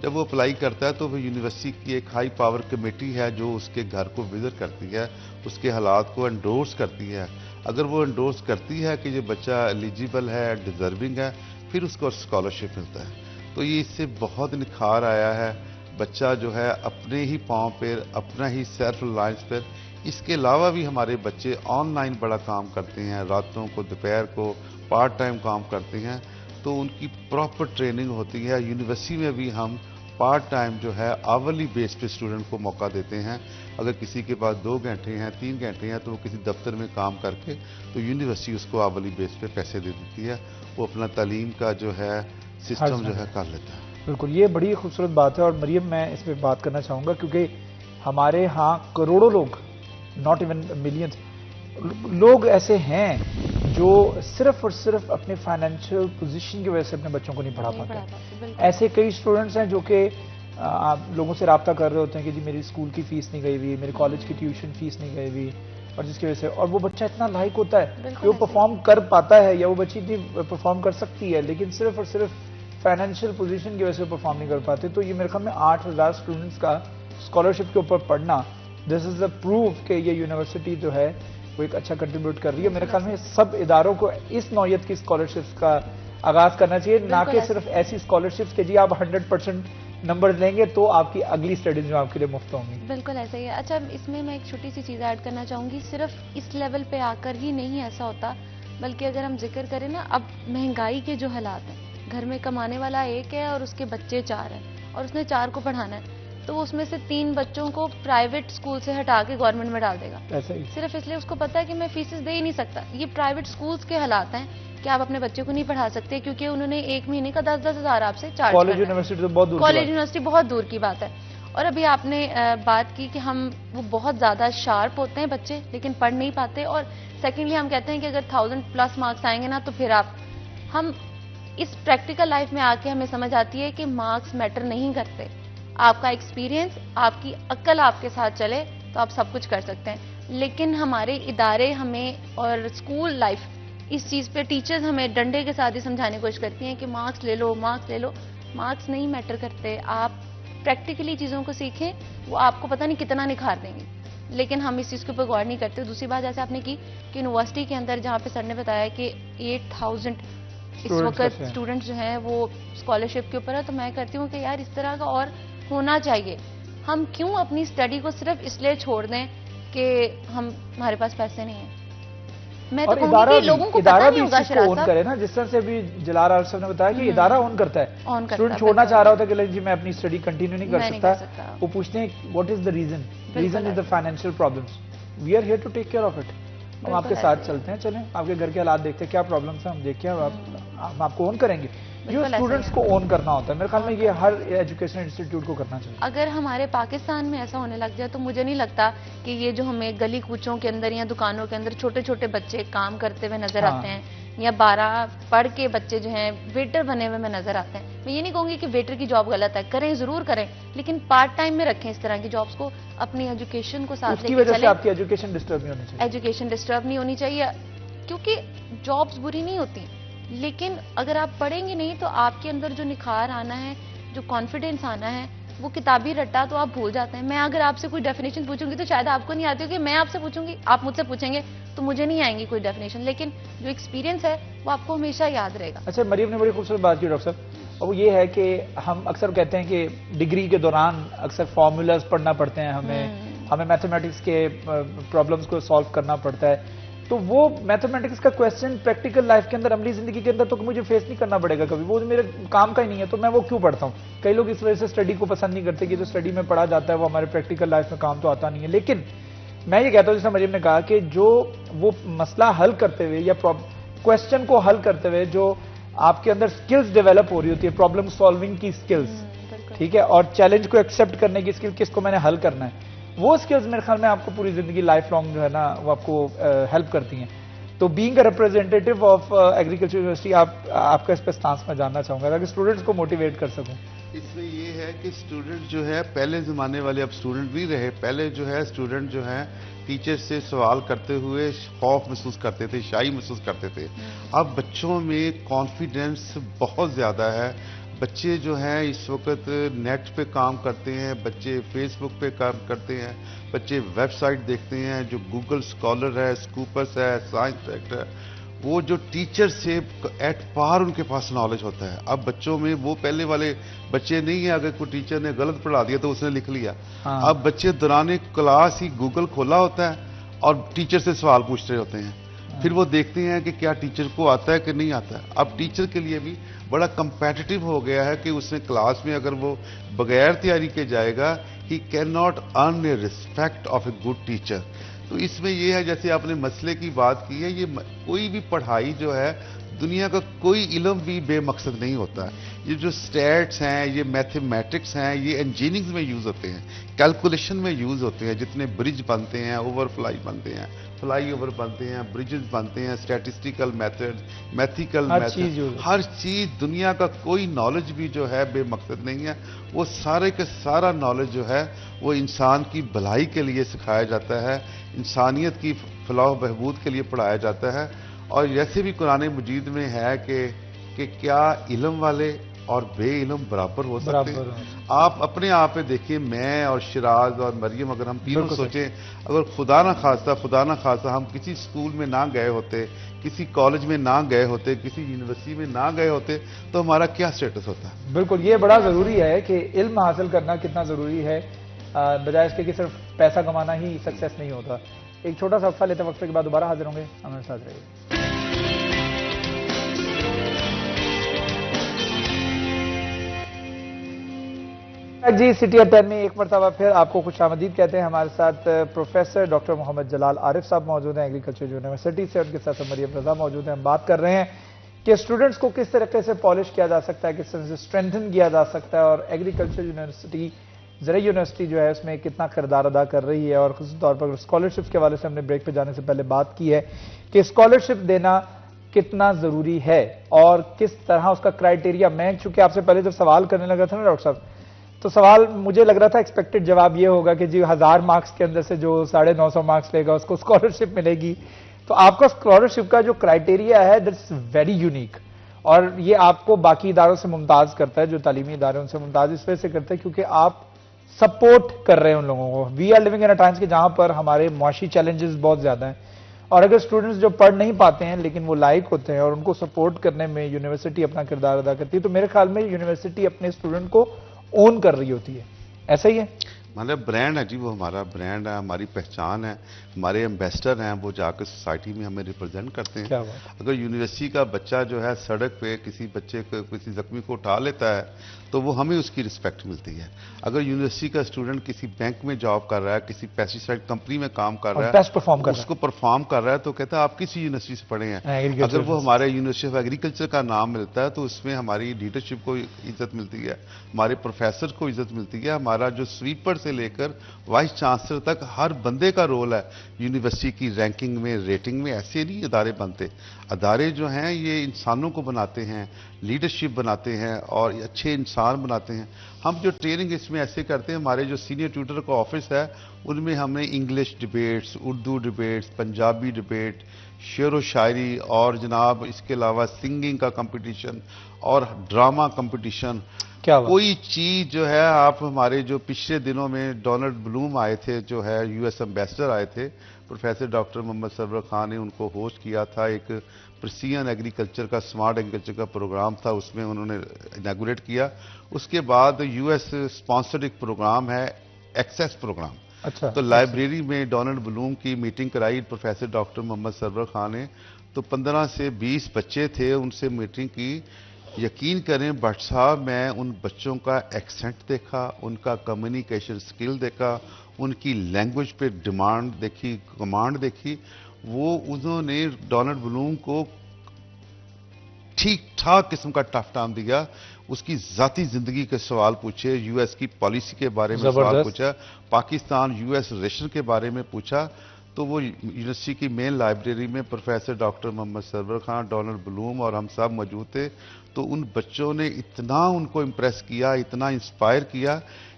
जब वो अप्लाई करता है तो वो यूनिवर्सिटी की एक हाई पावर कमेटी है जो उसके घर को विजिट करती है, उसके हालात को एंडोर्स करती है। अगर वो एंडोर्स करती है कि ये बच्चा एलिजिबल है, डिजर्विंग है, फिर उसको स्कॉलरशिप मिलता है। तो ये इससे बहुत निखार आया है। बच्चा जो है अपने ही पाँव पर, अपना ही सेल्फ रिलायंस पर। इसके अलावा भी हमारे बच्चे ऑनलाइन बड़ा काम करते हैं, रातों को, दोपहर को पार्ट टाइम काम करते हैं। तो उनकी प्रॉपर ट्रेनिंग होती है। यूनिवर्सिटी में भी हम पार्ट टाइम जो है आवरली बेस पे स्टूडेंट को मौका देते हैं। अगर किसी के पास 2 घंटे हैं, 3 घंटे हैं, तो वो किसी दफ्तर में काम करके तो यूनिवर्सिटी उसको आवरली बेस पे पैसे दे देती है। वो अपना तालीम का जो है सिस्टम जो है कर लेता है। बिल्कुल, ये बड़ी खूबसूरत बात है। और मरियम, मैं इस पर बात करना चाहूँगा क्योंकि हमारे यहाँ करोड़ों लोग, नॉट इवन मिलियंस लोग ऐसे हैं जो सिर्फ और सिर्फ अपने फाइनेंशियल पोजीशन की वजह से अपने बच्चों को नहीं पढ़ा पाते। ऐसे कई स्टूडेंट्स हैं जो कि लोगों से रब्ता कर रहे होते हैं कि जी मेरी स्कूल की फीस नहीं गई हुई, मेरी कॉलेज की ट्यूशन फीस नहीं गई हुई, और जिसकी वजह से, और वो बच्चा इतना लायक होता है कि वो परफॉर्म कर पाता है या वो बच्ची इतनी परफॉर्म कर सकती है, लेकिन सिर्फ और सिर्फ फाइनेंशियल पोजीशन की वजह से परफॉर्म नहीं कर पाते। तो ये मेरे ख्याल में 8000 स्टूडेंट्स का स्कॉलरशिप के ऊपर पढ़ना, दिस इज द प्रूफ कि ये यूनिवर्सिटी जो है वो एक अच्छा कंट्रीब्यूट कर रही है। मेरे ख्याल में सब इदारों को इस नौयत की स्कॉलरशिप्स का आगाज करना चाहिए, ना कि सिर्फ ऐसी स्कॉलरशिप्स के जी आप 100% नंबर लेंगे तो आपकी अगली स्टडीज में आपके लिए मुफ्त होंगी। बिल्कुल ऐसा ही है। अच्छा, इसमें मैं एक छोटी सी चीज़ ऐड करना चाहूँगी। सिर्फ इस लेवल पे आकर ही नहीं ऐसा होता, बल्कि अगर हम जिक्र करें ना, अब महंगाई के जो हालात हैं, घर में कमाने वाला एक है और उसके बच्चे 4 हैं और उसने 4 को पढ़ाना है, तो वो उसमें से 3 बच्चों को प्राइवेट स्कूल से हटा के गवर्नमेंट में डाल देगा। ऐसा ही सिर्फ इसलिए उसको पता है कि मैं फीसेस दे ही नहीं सकता। ये प्राइवेट स्कूल्स के हालात हैं कि आप अपने बच्चे को नहीं पढ़ा सकते क्योंकि उन्होंने 1 महीने का 10-10 हज़ार आपसे चार्ज। कॉलेज यूनिवर्सिटी तो बहुत दूर, कॉलेज यूनिवर्सिटी बहुत दूर की बात है। और अभी आपने बात की कि वो बहुत ज़्यादा शार्प होते हैं बच्चे लेकिन पढ़ नहीं पाते। और सेकेंडली हम कहते हैं कि अगर 1000+ मार्क्स आएंगे ना तो फिर हम इस प्रैक्टिकल लाइफ में आके हमें समझ आती है कि मार्क्स मैटर नहीं करते। आपका एक्सपीरियंस, आपकी अक्ल आपके साथ चले तो आप सब कुछ कर सकते हैं। लेकिन हमारे इदारे हमें, और स्कूल लाइफ, इस चीज़ पे टीचर्स हमें डंडे के साथ ही समझाने की कोशिश करती हैं कि मार्क्स ले लो, मार्क्स ले लो। मार्क्स नहीं मैटर करते। आप प्रैक्टिकली चीज़ों को सीखें, वो आपको पता नहीं कितना निखार देंगे। लेकिन हम इस चीज़ के ऊपर गौर नहीं करते। दूसरी बात जैसे आपने की कि यूनिवर्सिटी के अंदर, जहाँ पे सर ने बताया कि 8000 इस वक्त स्टूडेंट्स जो हैं वो स्कॉलरशिप के ऊपर है, तो मैं कहती हूँ कि यार इस तरह का और होना चाहिए। हम क्यों अपनी स्टडी को सिर्फ इसलिए छोड़ दें कि हमारे पास पैसे नहीं हैं। मैं तो कहूंगी कि लोगों को पता नहीं होगा शराब साहब करे ना, जिस तरह से अभी जलाल आरिफ साहब ने बताया कि इदारा ऑन करता है, स्टूडेंट छोड़ना चाह रहा होता है कि जी मैं अपनी स्टडी कंटिन्यू नहीं कर सकता, वो पूछते हैं what is the reason is the financial problems, we are here to take care of it. हम आपके साथ चलते हैं, चलें आपके घर के हालात देखते हैं, क्या प्रॉब्लम्स हैं हम देखते हैं, हम आपको ऑन करेंगे। जो स्टूडेंट्स को ऑन करना होता है, मेरे ख्याल में ये हर एजुकेशन इंस्टीट्यूट को करना चाहिए। अगर हमारे पाकिस्तान में ऐसा होने लग जाए तो मुझे नहीं लगता कि ये जो हमें गली कूचों के अंदर या दुकानों के अंदर छोटे छोटे बच्चे काम करते हुए नजर आते हैं, या 12 पढ़ के बच्चे जो हैं वेटर बने हुए में नजर आते हैं। मैं ये नहीं कहूंगी कि वेटर की जॉब गलत है, करें जरूर करें, लेकिन पार्ट टाइम में रखें इस तरह की जॉब्स को, अपनी एजुकेशन को साथ लेकर वजह से आपकी एजुकेशन डिस्टर्ब नहीं होनी चाहिए। एजुकेशन डिस्टर्ब नहीं होनी चाहिए, क्योंकि जॉब्स बुरी नहीं होती, लेकिन अगर आप पढ़ेंगे नहीं तो आपके अंदर जो निखार आना है, जो कॉन्फिडेंस आना है, वो किताबी रट्टा तो आप भूल जाते हैं। मैं अगर आपसे कोई डेफिनेशन पूछूंगी तो शायद आपको नहीं आती होगी, मैं आपसे पूछूंगी, आप मुझसे पूछेंगे तो मुझे नहीं आएंगी कोई डेफिनेशन, लेकिन जो एक्सपीरियंस है वो आपको हमेशा याद रहेगा। अच्छा, मरियम ने बड़ी खूबसूरत बात की डॉक्टर साहब, और वो ये है कि हम अक्सर कहते हैं कि डिग्री के दौरान अक्सर फॉर्मूलाज पढ़ना पड़ते हैं, हमें मैथमेटिक्स के प्रॉब्लम्स को सॉल्व करना पड़ता है। तो वो मैथमेटिक्स का क्वेश्चन प्रैक्टिकल लाइफ के अंदर, अमली जिंदगी के अंदर तो मुझे फेस नहीं करना पड़ेगा कभी, वो मेरे काम का ही नहीं है, तो मैं वो क्यों पढ़ता हूँ। कई लोग इस वजह से स्टडी को पसंद नहीं करते कि जो स्टडी में पढ़ा जाता है वो हमारे प्रैक्टिकल लाइफ में काम तो आता नहीं है। लेकिन मैं ये कहता हूँ, जैसे मरियम ने कहा कि जो वो मसला हल करते हुए या क्वेश्चन को हल करते हुए जो आपके अंदर स्किल्स डेवलप हो रही होती है, प्रॉब्लम सॉल्विंग की स्किल्स, बिल्कुल। ठीक है, और चैलेंज को एक्सेप्ट करने की स्किल, किसको मैंने हल करना है, वो स्किल्स मेरे ख्याल में आपको पूरी जिंदगी लाइफ लॉन्ग जो है ना वो आपको हेल्प करती हैं। तो being a representative of agriculture university, आपका इस पे स्टांस मैं जानना चाहूंगा ताकि स्टूडेंट्स को मोटिवेट कर सकूं। इसमें ये है कि स्टूडेंट जो है, पहले ज़माने वाले अब स्टूडेंट भी रहे, पहले जो है स्टूडेंट जो है टीचर से सवाल करते हुए खौफ महसूस करते थे, शाई महसूस करते थे। अब बच्चों में कॉन्फिडेंस बहुत ज़्यादा है। बच्चे जो हैं इस वक्त नेट पे काम करते हैं, बच्चे फेसबुक पे काम करते हैं, बच्चे वेबसाइट देखते हैं, जो गूगल स्कॉलर है, स्कूपर्स है, साइंस फैक्ट है, वो जो टीचर से एट पार उनके पास नॉलेज होता है। अब बच्चों में वो पहले वाले बच्चे नहीं है, अगर कोई टीचर ने गलत पढ़ा दिया तो उसने लिख लिया। हाँ। अब बच्चे दौरान क्लास ही गूगल खोला होता है और टीचर से सवाल पूछ रहे होते हैं, फिर वो देखते हैं कि क्या टीचर को आता है कि नहीं आता है। अब टीचर के लिए भी बड़ा कंपेटिटिव हो गया है कि उसने क्लास में अगर वो बगैर तैयारी के जाएगा, he can not earn A respect of a good teacher. तो इसमें ये है, जैसे आपने मसले की बात की है, ये कोई भी पढ़ाई जो है, दुनिया का कोई इल्म भी बेमकसद नहीं होता है। ये जो स्टैट्स हैं, ये मैथमेटिक्स हैं, ये इंजीनियरिंग में यूज होते हैं, कैलकुलेशन में यूज होते हैं। जितने ब्रिज बनते हैं, ओवरफ्लाई बनते हैं, फ्लाई ओवर बनते हैं, ब्रिजेस बनते हैं, स्टैटिस्टिकल मेथड, मैथिकल मेथड, हर चीज, दुनिया का कोई नॉलेज भी जो है बेमकसद नहीं है। वो सारे के सारा नॉलेज जो है वो इंसान की भलाई के लिए सिखाया जाता है, इंसानियत की फलाह बहबूद के लिए पढ़ाया जाता है। और जैसे भी कुरान मजीद में है कि क्या इल्म वाले और बे इल्म बराबर हो सकते हैं। आप अपने आप पे देखिए, मैं और शिराज और मरियम, अगर हम तीनों सोचें, अगर खुदा ना खास्ता हम किसी स्कूल में ना गए होते, किसी कॉलेज में ना गए होते, किसी यूनिवर्सिटी में ना गए होते, तो हमारा क्या स्टेटस होता है। बिल्कुल, ये बड़ा जरूरी है कि इल्म हासिल करना कितना जरूरी है, बजाय इसके कि सिर्फ पैसा कमाना ही सक्सेस नहीं होता। एक छोटा सा वक्फा लेते, वक्फे के बाद दोबारा हाजिर होंगे, हमारे साथ रहिए। जी सिटी 10 में एक मरतबा फिर आपको खुशामदीद कहते हैं। हमारे साथ प्रोफेसर डॉक्टर मोहम्मद जलाल आरिफ साहब मौजूद हैं एग्रीकल्चर यूनिवर्सिटी से, उनके साथ मरियम रजा मौजूद हैं। हम बात कर रहे हैं कि स्टूडेंट्स को किस तरीके से पॉलिश किया जा सकता है, किस तरह से स्ट्रेंथन किया जा सकता है, और एग्रीकल्चर यूनिवर्सिटी, ज़राई यूनिवर्सिटी जो है उसमें कितना किरदार अदा कर रही है। और खास तौर पर स्कॉलरशिप के हवाले से हमने ब्रेक पे जाने से पहले बात की है कि स्कॉलरशिप देना कितना जरूरी है और किस तरह उसका क्राइटेरिया। मैं चूंकि आपसे पहले जब सवाल करने लगा था ना डॉक्टर साहब, तो सवाल मुझे लग रहा था एक्सपेक्टेड जवाब ये होगा कि जी 1000 मार्क्स के अंदर से जो 950 मार्क्स लेगा उसको स्कॉलरशिप मिलेगी। तो आपका स्कॉलरशिप का जो क्राइटेरिया है दैट्स वेरी यूनिक, और ये आपको बाकी इदारों से मुमताज करता है, जो तालीमी इदारे उनसे मुमताज इस वजह से करता है क्योंकि आप सपोर्ट कर रहे हैं उन लोगों को। We are living in a times के जहां पर हमारे मुआशी चैलेंजेस बहुत ज्यादा हैं, और अगर स्टूडेंट्स जो पढ़ नहीं पाते हैं लेकिन वो लायक होते हैं और उनको सपोर्ट करने में यूनिवर्सिटी अपना किरदार अदा करती है, तो मेरे ख्याल में यूनिवर्सिटी अपने स्टूडेंट को ओन कर रही होती है। ऐसा ही है, मतलब ब्रांड है जी, वो हमारा ब्रांड है, हमारी पहचान है, हमारे एम्बेसडर हैं, वो जाकर सोसाइटी में हमें रिप्रेजेंट करते हैं। क्या बात। अगर यूनिवर्सिटी का बच्चा जो है सड़क पे किसी बच्चे को, किसी जख्मी को उठा लेता है, तो वो हमें उसकी रिस्पेक्ट मिलती है। अगर यूनिवर्सिटी का स्टूडेंट किसी बैंक में जॉब कर रहा है, किसी पेस्टिसाइड कंपनी में काम कर रहा है, बेस्ट परफॉर्म कर उसको परफॉर्म कर रहा है, तो कहता है आप किस यूनिवर्सिटी से पढ़े हैं। अगर वो हमारे यूनिवर्सिटी ऑफ एग्रीकल्चर का नाम मिलता है, तो उसमें हमारी लीडरशिप को इज्जत मिलती है, हमारे प्रोफेसर को इज्जत मिलती है, हमारा जो स्वीपर से लेकर वाइस चांसलर तक हर बंदे का रोल है यूनिवर्सिटी की रैंकिंग में, रेटिंग में। ऐसे नहीं अदारे बनते। अदारे जो हैं ये इंसानों को बनाते हैं, लीडरशिप बनाते हैं और अच्छे इंसान बनाते हैं। हम जो ट्रेनिंग इसमें ऐसे करते हैं, हमारे जो सीनियर ट्यूटर का ऑफिस है उनमें हमने English debates, Urdu debates, Punjabi debate, शेर व शायरी, और जनाब इसके अलावा सिंगिंग का कंपटीशन और ड्रामा कंपटीशन। क्या कोई चीज जो है, आप हमारे जो पिछले दिनों में डोनाल्ड ब्लूम आए थे, जो है यूएस एम्बेसडर आए थे, प्रोफेसर डॉक्टर मोहम्मद सरवर खान ने उनको होस्ट किया था। एक प्रिसीजन एग्रीकल्चर का, स्मार्ट एग्रीकल्चर का प्रोग्राम था, उसमें उन्होंने इनॉग्रेट किया। उसके बाद यूएस स्पॉन्सर्ड एक प्रोग्राम है, एक्सेस प्रोग्राम। अच्छा, तो लाइब्रेरी में डोनाल्ड ब्लूम की मीटिंग कराई प्रोफेसर डॉक्टर मोहम्मद सरवर खान ने। तो 15 से 20 बच्चे थे, उनसे मीटिंग की। यकीन करें भट्ट साहब, मैं उन बच्चों का एक्सेंट देखा, उनका कम्युनिकेशन स्किल देखा, उनकी लैंग्वेज पे डिमांड देखी, कमांड देखी। वो उन्होंने डोनाल्ड ब्लूम को ठीक ठाक किस्म का टफ टाइम दिया, उसकी जाती जिंदगी के सवाल पूछे, यूएस की पॉलिसी के बारे में सवाल पूछा, पाकिस्तान यूएस रिलेशन के बारे में पूछा। तो वो यूनिवर्सिटी की मेन लाइब्रेरी में professor doctor Mohammad Sarwar Khan, Donald Bloom और हम सब मौजूद थे। तो उन बच्चों ने इतना उनको इम्प्रेस किया, इतना इंस्पायर किया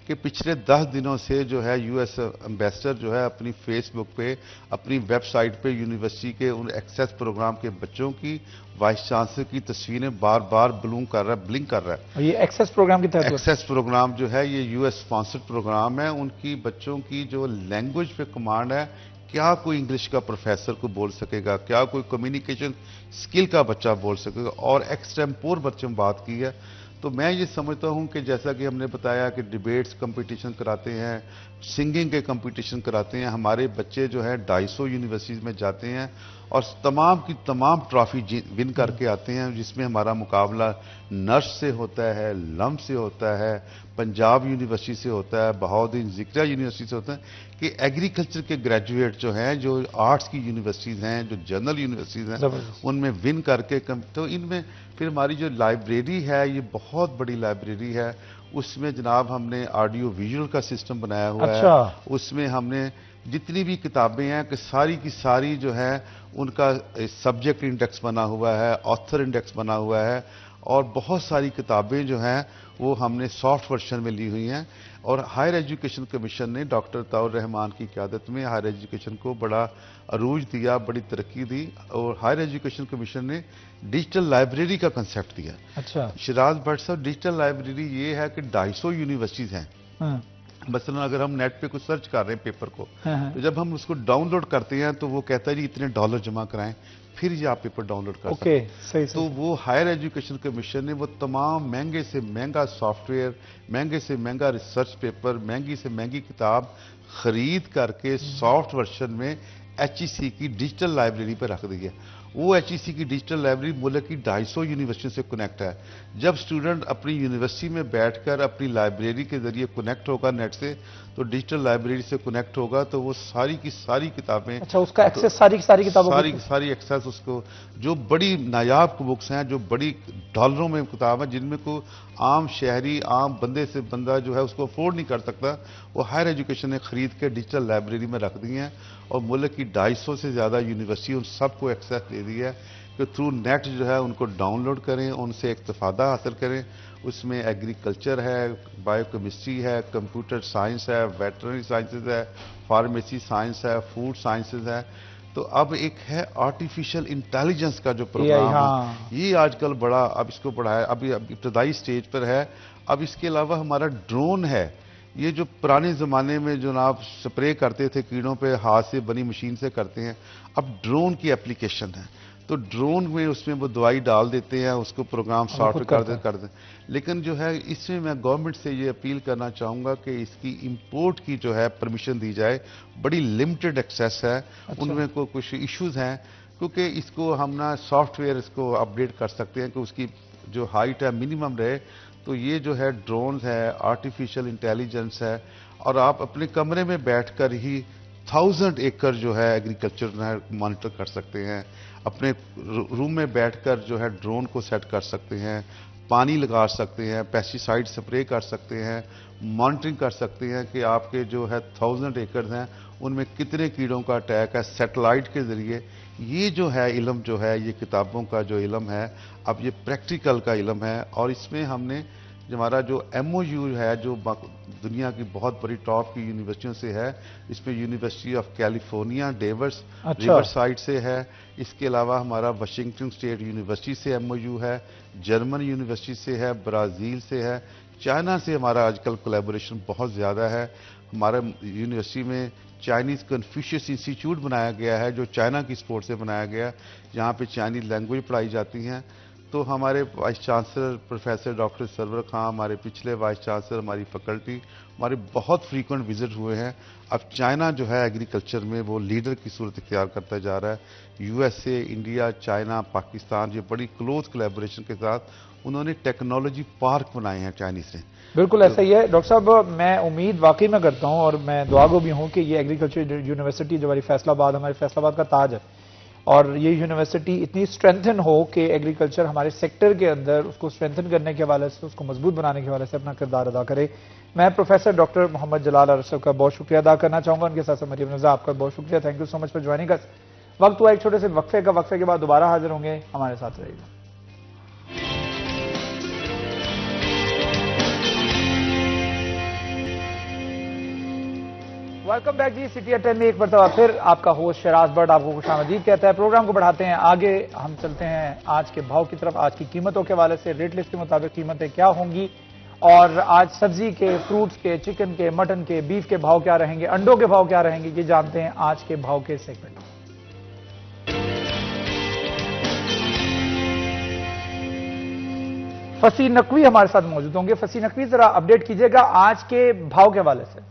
कि पिछले 10 दिनों से जो है यूएस एम्बेसडर जो है अपनी फेसबुक पे, अपनी वेबसाइट पे यूनिवर्सिटी के उन एक्सेस प्रोग्राम के बच्चों की, वाइस चांसलर की तस्वीरें बार बार ब्लिंक कर रहा है। ये एक्सेस प्रोग्राम के तहत, एक्सेस प्रोग्राम जो है ये यूएस स्पॉन्सर्ड प्रोग्राम है। उनकी बच्चों की जो लैंग्वेज पे कमांड है, क्या कोई इंग्लिश का प्रोफेसर को बोल सकेगा, क्या कोई कम्युनिकेशन स्किल का बच्चा बोल सकेगा, और एक्सटेम्पोर बच्चों में बात की है। तो मैं ये समझता हूं कि जैसा कि हमने बताया कि डिबेट्स कंपटीशन कराते हैं, सिंगिंग के कंपटीशन कराते हैं, हमारे बच्चे जो है 250 यूनिवर्सिटीज़ में जाते हैं और तमाम की तमाम ट्रॉफी विन करके आते हैं, जिसमें हमारा मुकाबला नर्स से होता है, लम से होता है, पंजाब यूनिवर्सिटी से होता है, बहाउद्दीन ज़िक्रिया यूनिवर्सिटी से होता है, कि एग्रीकल्चर के ग्रेजुएट जो हैं, जो आर्ट्स की यूनिवर्सिटीज़ हैं, जो जनरल यूनिवर्सिटीज़ हैं, उनमें विन करके तो इनमें फिर हमारी जो लाइब्रेरी है, ये बहुत बड़ी लाइब्रेरी है। उसमें जनाब हमने ऑडियो विजुअल का सिस्टम बनाया हुआ है। उसमें हमने जितनी भी किताबें हैं कि सारी की सारी जो है उनका सब्जेक्ट इंडेक्स बना हुआ है, ऑथर इंडेक्स बना हुआ है, और बहुत सारी किताबें जो हैं वो हमने सॉफ्ट वर्जन में ली हुई हैं। और हायर एजुकेशन कमीशन ने डॉक्टर ताउर रहमान की क़यादत में हायर एजुकेशन को बड़ा अरूज दिया, बड़ी तरक्की दी, और हायर एजुकेशन कमीशन ने डिजिटल लाइब्रेरी का कंसेप्ट दिया। अच्छा शिराज भट्ट साहब, डिजिटल लाइब्रेरी ये है कि 250 यूनिवर्सिटीज़ हैं। मसलन अगर हम नेट पे कुछ सर्च कर रहे हैं पेपर को, तो जब हम उसको डाउनलोड करते हैं तो वो कहता है जी इतने डॉलर जमा कराएं, फिर ये आप पेपर डाउनलोड कर सकते हैं। सही। तो वो हायर एजुकेशन कमीशन ने वो तमाम महंगे से महंगा सॉफ्टवेयर, महंगे से महंगा रिसर्च पेपर, महंगी से महंगी किताब खरीद करके सॉफ्ट वर्जन में HEC की डिजिटल लाइब्रेरी पर रख दी है। वो HEC की डिजिटल लाइब्रेरी मुल्क की 250 यूनिवर्सिटी से कनेक्ट है। जब स्टूडेंट अपनी यूनिवर्सिटी में बैठकर अपनी लाइब्रेरी के जरिए कनेक्ट होगा नेट से, तो डिजिटल लाइब्रेरी से कनेक्ट होगा, तो वो सारी की सारी किताबें, अच्छा उसका एक्सेस, सारी की सारी किताबों, सारी की सारी एक्सेस उसको, जो बड़ी नायाब बुक्स हैं, जो बड़ी डॉलरों में किताब है, जिनमें को आम शहरी, आम बंदे से बंदा जो है उसको अफोर्ड नहीं कर सकता, वो हायर एजुकेशन ने खरीद के डिजिटल लाइब्रेरी में रख दी हैं। और मुल्क की 250 से ज़्यादा यूनिवर्सिटी उन सबको एक्सेस दे दी है कि थ्रू नेट जो है उनको डाउनलोड करें, उनसे इस्तिफादा हासिल करें। उसमें एग्रीकल्चर है, बायोकेमिस्ट्री है, कंप्यूटर साइंस है, वेटरनरी साइंसेज है, फार्मेसी साइंस है, फूड साइंसेज है। तो अब एक है आर्टिफिशियल इंटेलिजेंस का जो प्रोग्राम है, ये आजकल बड़ा, अब इसको बढ़ाया, अभी इब्तदाई स्टेज पर है। अब इसके अलावा हमारा ड्रोन है। ये जो पुराने ज़माने में जो आप स्प्रे करते थे कीड़ों पे, हाथ से बनी मशीन से करते हैं, अब ड्रोन की एप्लीकेशन है। तो ड्रोन में उसमें वो दवाई डाल देते हैं, उसको प्रोग्राम सॉफ्टवेयर कर दे। लेकिन जो है इसमें मैं गवर्नमेंट से ये अपील करना चाहूँगा कि इसकी इंपोर्ट की जो है परमिशन दी जाए। बड़ी लिमिटेड एक्सेस है। अच्छा। उनमें को कुछ इश्यूज हैं, क्योंकि इसको हम ना सॉफ्टवेयर इसको अपडेट कर सकते हैं कि उसकी जो हाइट है मिनिमम रहे। तो ये जो है ड्रोन्स है, आर्टिफिशियल इंटेलिजेंस है, और आप अपने कमरे में बैठकर ही 1000 एकड़ जो है एग्रीकल्चर मॉनिटर कर सकते हैं। अपने रूम में बैठकर जो है ड्रोन को सेट कर सकते हैं, पानी लगा सकते हैं, पेस्टिसाइड स्प्रे कर सकते हैं, मॉनिटरिंग कर सकते हैं कि आपके जो है 1000 एकड़ हैं उनमें कितने कीड़ों का अटैक है सैटेलाइट के ज़रिए। ये जो है इल्म जो है, ये किताबों का जो इल्म है, अब ये प्रैक्टिकल का इल्म है। और इसमें हमने हमारा जो MOU है, जो दुनिया की बहुत बड़ी टॉप की यूनिवर्सिटियों से है, इसमें यूनिवर्सिटी ऑफ कैलिफोर्निया डेवर्स रिवरसाइड से है। इसके अलावा हमारा वाशिंगटन स्टेट यूनिवर्सिटी से MOU है, जर्मन यूनिवर्सिटी से है, ब्राज़ील से है, चाइना से हमारा आजकल कोलैबोरेशन बहुत ज़्यादा है। हमारा यूनिवर्सिटी में चाइनीज़ कन्फ्यूशियस इंस्टीट्यूट बनाया गया है, जो चाइना की सपोर्ट से बनाया गया है, जहाँ पे चाइनीज़ लैंग्वेज पढ़ाई जाती हैं। तो हमारे vice chancellor professor doctor Sarwar Khan, हमारे पिछले वाइस चांसलर, हमारी फैकल्टी, हमारे बहुत फ्रीक्वेंट विजिट हुए हैं। अब चाइना जो है एग्रीकल्चर में वो लीडर की सूरत इख्तियार करता जा रहा है। USA, इंडिया, चाइना, पाकिस्तान, ये बड़ी क्लोज कोलैबोरेशन के साथ उन्होंने टेक्नोलॉजी पार्क बनाए हैं चाइनीज़ ने। बिल्कुल ऐसा ही है डॉक्टर साहब। मैं उम्मीद वाकई में करता हूँ और मैं दुआगो भी हूँ कि ये एग्रीकल्चर यूनिवर्सिटी जो हमारी फैसलाबाद, हमारे फैसलाबाद का ताज है, और ये यूनिवर्सिटी इतनी स्ट्रेंथन हो कि एग्रीकल्चर हमारे सेक्टर के अंदर उसको स्ट्रेंथन करने के हवाले से, उसको मजबूत बनाने के हवाले से अपना किरदार अदा करे। मैं प्रोफेसर डॉक्टर मोहम्मद जलाल अरशद का बहुत शुक्रिया अदा करना चाहूंगा। उनके साथ मरियम रजा आपका बहुत शुक्रिया, thank you so much for joining अस। वक्त हुआ एक छोटे से वक्फे का, वक्फे के बाद दोबारा हाजिर होंगे, हमारे साथ रहेगा। Welcome back ji. City at 10 में एक मरतबा फिर आपका होस्ट शराज बट आपको खुशामदीद कहता है। प्रोग्राम को बढ़ाते हैं आगे, हम चलते हैं आज के भाव की तरफ। आज की कीमतों के हवाले से रेट लिस्ट के मुताबिक कीमतें क्या होंगी और आज सब्जी के, फ्रूट्स के, चिकन के, मटन के, बीफ के भाव क्या रहेंगे, अंडों के भाव क्या रहेंगे, ये जानते हैं आज के भाव के सेगमेंट में। फसी नकवी हमारे साथ मौजूद होंगे। फसी नकवी, जरा अपडेट कीजिएगा आज के भाव के हवाले से।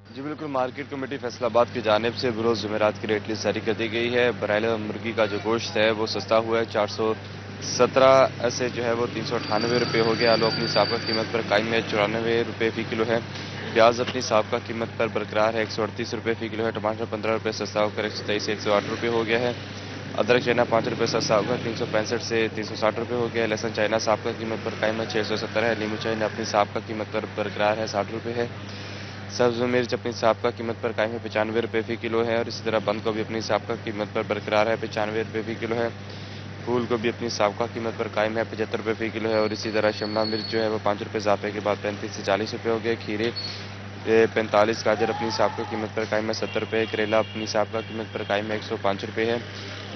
जी बिल्कुल, मार्केट कमेटी फैसलाबाद की जानिब से बरोज़ जुमेरात की रेट लिस्ट जारी कर दी गई है। बराइल मुर्गी का जो गोश्त है वो सस्ता हुआ है, 417 से जो है वो 398 रुपये हो गया। आलू अपनी साबका कीमत पर कायम है, 94 रुपये फी किलो है। प्याज अपनी साबका कीमत पर बरकरार है, 138 रुपये फी किलो है। टमाटर 15 रुपये सस्ता होकर 123 से 108 रुपये हो गया है। अदरक चाइना 5 रुपये सस्ता होकर 365 से 360 रुपये हो गया है। लहसुन चाइना साबका कीमत पर कायम है, 670 है। नींबू चाइना अपनी साबका कीमत पर बरकरार है, 60 रुपये है। सब्ज मिर्च अपनी साबका कीमत पर कायम है, 95 रुपये फी किलो है। और इसी तरह बंद गोभी अपनी साबका कीमत पर बरकरार है, 95 रुपये फी किलो है। फूल गोभी अपनी साबका कीमत पर कायम है, 75 रुपये फी किलो है। और इसी तरह शिमला मिर्च जो है वो 5 रुपये इजाफे के बाद 35 से 40 रुपये हो गए। खीरे 45, गाजर अपनी साबका कीमत पर कायम है, 70 रुपये। करेला अपनी साबका कीमत पर कायम है, 105 रुपये है।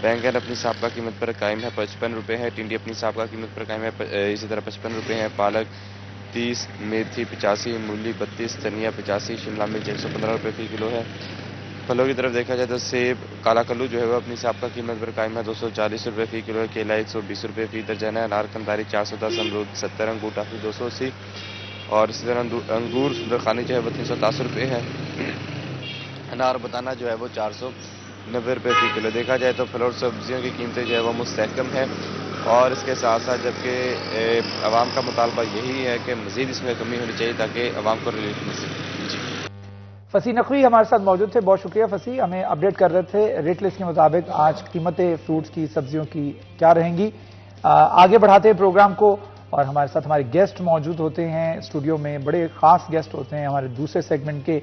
बैंगन अपनी साबका कीमत पर कायम है, 55 रुपये है। टिंडी अपनी साबका कीमत पर कायम है, इसी तरह 55 रुपये है। पालक 30, मेथी 85, मूली 32, धनिया 85, शिमला मिर्च 115 रुपये फी किलो है। फलों की तरफ देखा जाए तो सेब, काला कल्लू जो है वो अपनी साबका कीमत पर कायम है, 240 रुपये फी किलो है। केला 120 रुपये फी दर्जन है। अनार कंदारी 410, अमरूद 70, अंगूर टाफी 280 और इसी तरह अंगूर सुंदरखानी जो है वो 310 रुपये है। अनार बताना जो है वो 490 रुपये फी किलो। देखा जाए तो फल और सब्जियों की कीमतें जो है वो मुस्तहकम है और इसके साथ साथ जबकि अवाम का मुतालबा यही है कि मज़ीद इसमें कमी होनी चाहिए ताकि अवाम को रिलीफ मिल सके। जी फसी नकवी हमारे साथ मौजूद थे, बहुत शुक्रिया फसी, हमें अपडेट कर रहे थे रेट लिस्ट के मुताबिक आज कीमतें फ्रूट्स की, सब्जियों की क्या रहेंगी। आगे बढ़ाते हैं प्रोग्राम को और हमारे साथ हमारे गेस्ट मौजूद होते हैं स्टूडियो में, बड़े खास गेस्ट होते हैं हमारे दूसरे सेगमेंट के।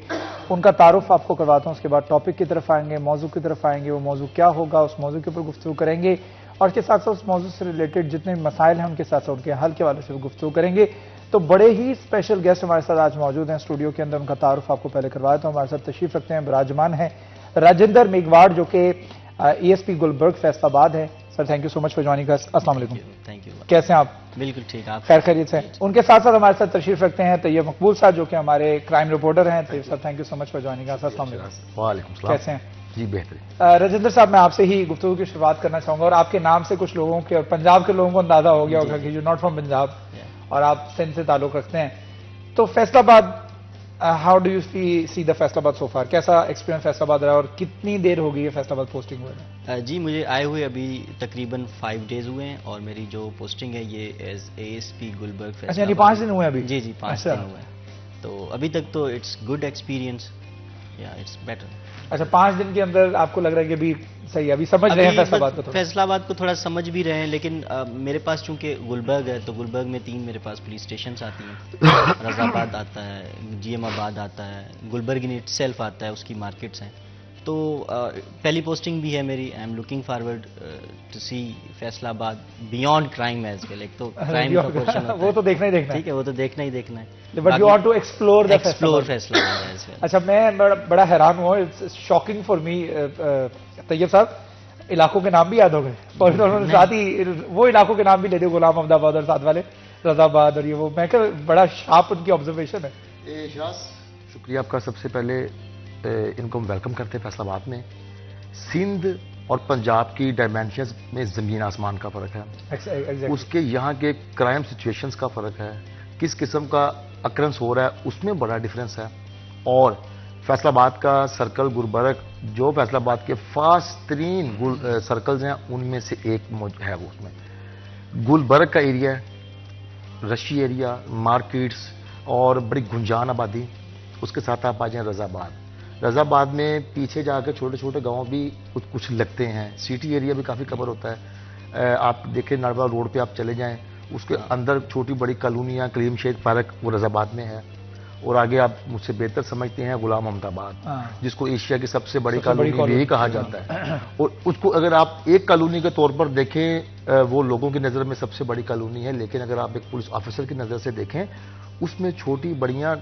उनका तारुफ आपको करवाता हूँ, उसके बाद टॉपिक की तरफ आएंगे, मौजू की तरफ आएंगे। वो मौजू क्या होगा, उस मौजू के ऊपर गुफ्तगू करेंगे और इसके साथ साथ उस मौजू से रिलेटेड जितने मसाइल हैं उनके साथ साथ उनके हल के वाले से भी गुफ्तगू करेंगे। तो बड़े ही स्पेशल गेस्ट हमारे साथ आज मौजूद हैं स्टूडियो के अंदर। उनका तारुफ आपको पहले करवाया तो हमारे साथ तशरीफ रखते हैं, विराजमान है राजेंद्र मेघवाड़ जो कि ESP गुलबर्ग फैसलाबाद है। Sir thank you so much for joining us. अस्सलाम वालेकुम। Thank you. कैसे हैं आप? बिल्कुल ठीक, आप खैर खैरियत से? उनके साथ साथ हमारे साथ तशरीफ रखते हैं तैयब मकबूल साहब जो कि हमारे क्राइम रिपोर्टर हैं। Tayyab sir thank you so much for joining us. अस्सलाम वालेकुम। वालेकुम सलाम। कैसे हैं? जी बेहतर। राजेंद्र साहब, मैं आपसे ही गुफ्तगू की शुरुआत करना चाहूंगा और आपके नाम से कुछ लोगों के और पंजाब के लोगों को अंदाजा हो गया होगा कि यू नॉट फ्रॉम पंजाब और आप सिंध से ताल्लुक रखते हैं। तो Faisalabad, how do you see the Faisalabad so far? कैसा एक्सपीरियंस फैसलाबाद रहा और कितनी देर हो गई है फैसलाबाद पोस्टिंग हुए? जी मुझे आए हुए अभी तकरीबन 5 डेज हुए हैं और मेरी जो पोस्टिंग है ये एज ASP गुलबर्ग। अच्छा, यानी 5 दिन हुए अभी? जी जी 5 दिन हुए हैं। तो अभी तक तो इट्स गुड एक्सपीरियंस, या इट्स बेटर। अच्छा, 5 दिन के अंदर आपको लग रहा है कि अभी सही है, अभी समझ रहे हैं फैसलाबाद को? फैसलाबाद को थोड़ा समझ भी रहे हैं, लेकिन मेरे पास चूंकि गुलबर्ग है तो गुलबर्ग में 3 मेरे पास पुलिस स्टेशन आती हैं। रजाबाद आता है, GM आबाद आता है, गुलबर्ग इन इटसेल्फ आता है, उसकी मार्केट्स हैं। तो पहली पोस्टिंग भी है मेरी। I am looking forward to see Faisalabad beyond crime as well. एक तो क्राइम का पोर्शन वो तो देखना ही देखना है, ठीक है, वो तो देखना ही देखना है, but you want to explore Faisalabad as well. अच्छा, मैं बड़ा हैरान हुआ, it's shocking for me Tayyab साहब, इलाकों के नाम भी याद हो गए और उन्होंने साथ ही वो इलाकों के नाम भी ले दिए, गुलाम अहमदाबाद और साथ वाले रजाबाद और ये वो। मैं क्या बड़ा शार्प उनकी ऑब्जर्वेशन है। शुक्रिया आपका। सबसे पहले इनको हम वेलकम करते हैं फैसलाबाद में। सिंध और पंजाब की डायमेंशंस में ज़मीन आसमान का फ़र्क है। Exactly. उसके यहाँ के क्राइम सिचुएशंस का फ़र्क है, किस किस्म का अक्रंस हो रहा है उसमें बड़ा डिफरेंस है। और फैसलाबाद का सर्कल गुलबर्ग जो फैसलाबाद के फास्ट तरीन सर्कल्स हैं उनमें से एक है। वो उसमें गुलबर्ग का एरिया है, रशी एरिया, मार्केट्स और बड़ी गुंजान आबादी। उसके साथ आप आ जाएँ रजाबाद। रजाबाद में पीछे जाकर छोटे छोटे गांव भी कुछ लगते हैं, सिटी एरिया भी काफ़ी कवर होता है। आप देखें नारवा रोड पे आप चले जाएं, उसके अंदर छोटी बड़ी कॉलोनियाँ, कलीम शेख पार्क वो रजाबाद में है। और आगे आप मुझसे बेहतर समझते हैं गुलाम अहमदाबाद, जिसको एशिया की सबसे बड़ी कॉलोनी भी कहा जाता है। और उसको अगर आप एक कॉलोनी के तौर पर देखें, वो लोगों की नज़र में सबसे बड़ी कॉलोनी है, लेकिन अगर आप एक पुलिस ऑफिसर की नज़र से देखें, उसमें छोटी बड़ियां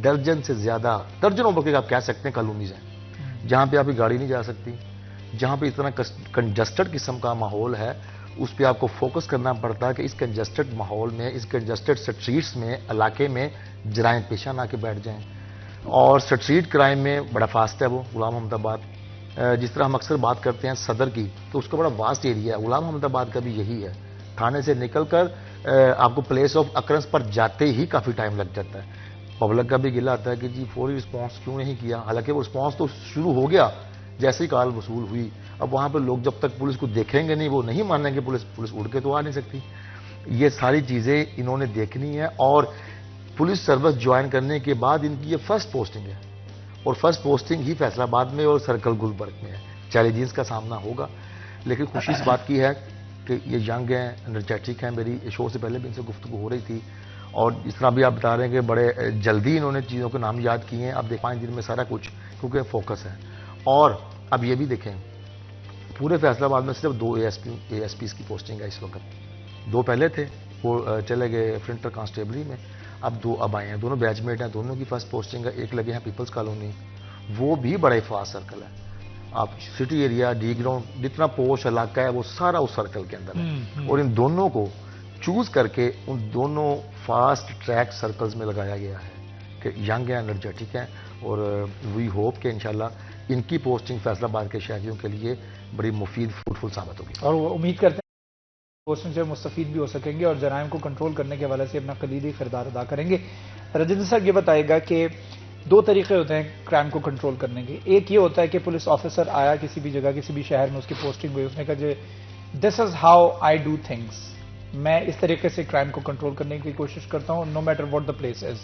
दर्जन से ज्यादा, दर्जनों बल्कि आप कह सकते हैं कॉलोनीज हैं, जहां पे आपकी गाड़ी नहीं जा सकती, जहां पे इतना कंजस्टेड किस्म का माहौल है। उस पर आपको फोकस करना पड़ता है कि इस कंजस्टेड माहौल में, इस कंजस्टेड स्ट्रीट्स में, इलाके में जराइम पेशा ना के बैठ जाएं। और स्ट्रीट क्राइम में बड़ा फास्ट है वो गुलाम अहमदाबाद। जिस तरह हम अक्सर बात करते हैं सदर की, तो उसका बड़ा वास्ट एरिया है। गुलाम अहमदाबाद का भी यही है, थाने से निकलकर आपको प्लेस ऑफ अकरेंस पर जाते ही काफ़ी टाइम लग जाता है। पब्लिक का भी गिला आता है कि जी फौरी रिस्पांस क्यों नहीं किया, हालांकि वो रिस्पांस तो शुरू हो गया जैसे ही कॉल वसूल हुई। अब वहाँ पर लोग जब तक पुलिस को देखेंगे नहीं, वो नहीं मानेंगे पुलिस उड़ के तो आ नहीं सकती। ये सारी चीज़ें इन्होंने देखनी है। और पुलिस सर्विस ज्वाइन करने के बाद इनकी ये फर्स्ट पोस्टिंग है, और फर्स्ट पोस्टिंग ही फैसलाबाद में और सर्कल गुलबर्ग में है। चैलेंजेस का सामना होगा, लेकिन खुशी इस बात की है कि ये यंग हैं, एनर्जेटिक हैं। मेरी शो से पहले भी इनसे गुफ्तगू हो रही थी, और जिस तरह भी आप बता रहे हैं कि बड़े जल्दी इन्होंने चीज़ों के नाम याद किए हैं। अब देख 5 दिन में सारा कुछ, क्योंकि फोकस है। और अब ये भी देखें, पूरे फैसलाबाद में सिर्फ 2 ASPs की पोस्टिंग है इस वक्त। 2 पहले थे, वो चले गए फ्रंटर कांस्टेबली में, अब 2 अब आए हैं। दोनों बैचमेट हैं, दोनों की फर्स्ट पोस्टिंग है। एक लगे हैं पीपल्स कॉलोनी, वो भी बड़ा ही फास्ट सर्कल है। आप सिटी एरिया, डी ग्राउंड, जितना पोश इलाका है वो सारा उस सर्कल के अंदर है। और इन दोनों को चूज करके उन दोनों फास्ट ट्रैक सर्कल्स में लगाया गया है कि यंग है, एनर्जेटिक हैं, और वी होप कि इंशाल्लाह इनकी पोस्टिंग फैसलाबाद के शहरियों के लिए बड़ी मुफीद, फ्रूटफुल साबित होगी। और उम्मीद करते हैं पोस्टिंग से मुस्तफीद भी हो सकेंगे और जराइम को कंट्रोल करने के हवाले से अपना कलीदी किरदार अदा करेंगे। राजेंद्र साहब ये बताएगा कि 2 तरीके होते हैं क्राइम को कंट्रोल करने के। एक ये होता है कि पुलिस ऑफिसर आया किसी भी जगह, किसी भी शहर में, उसकी पोस्टिंग हुई, उसने कहा this is how I do things, मैं इस तरीके से क्राइम को कंट्रोल करने की कोशिश करता हूं, no matter what the place is,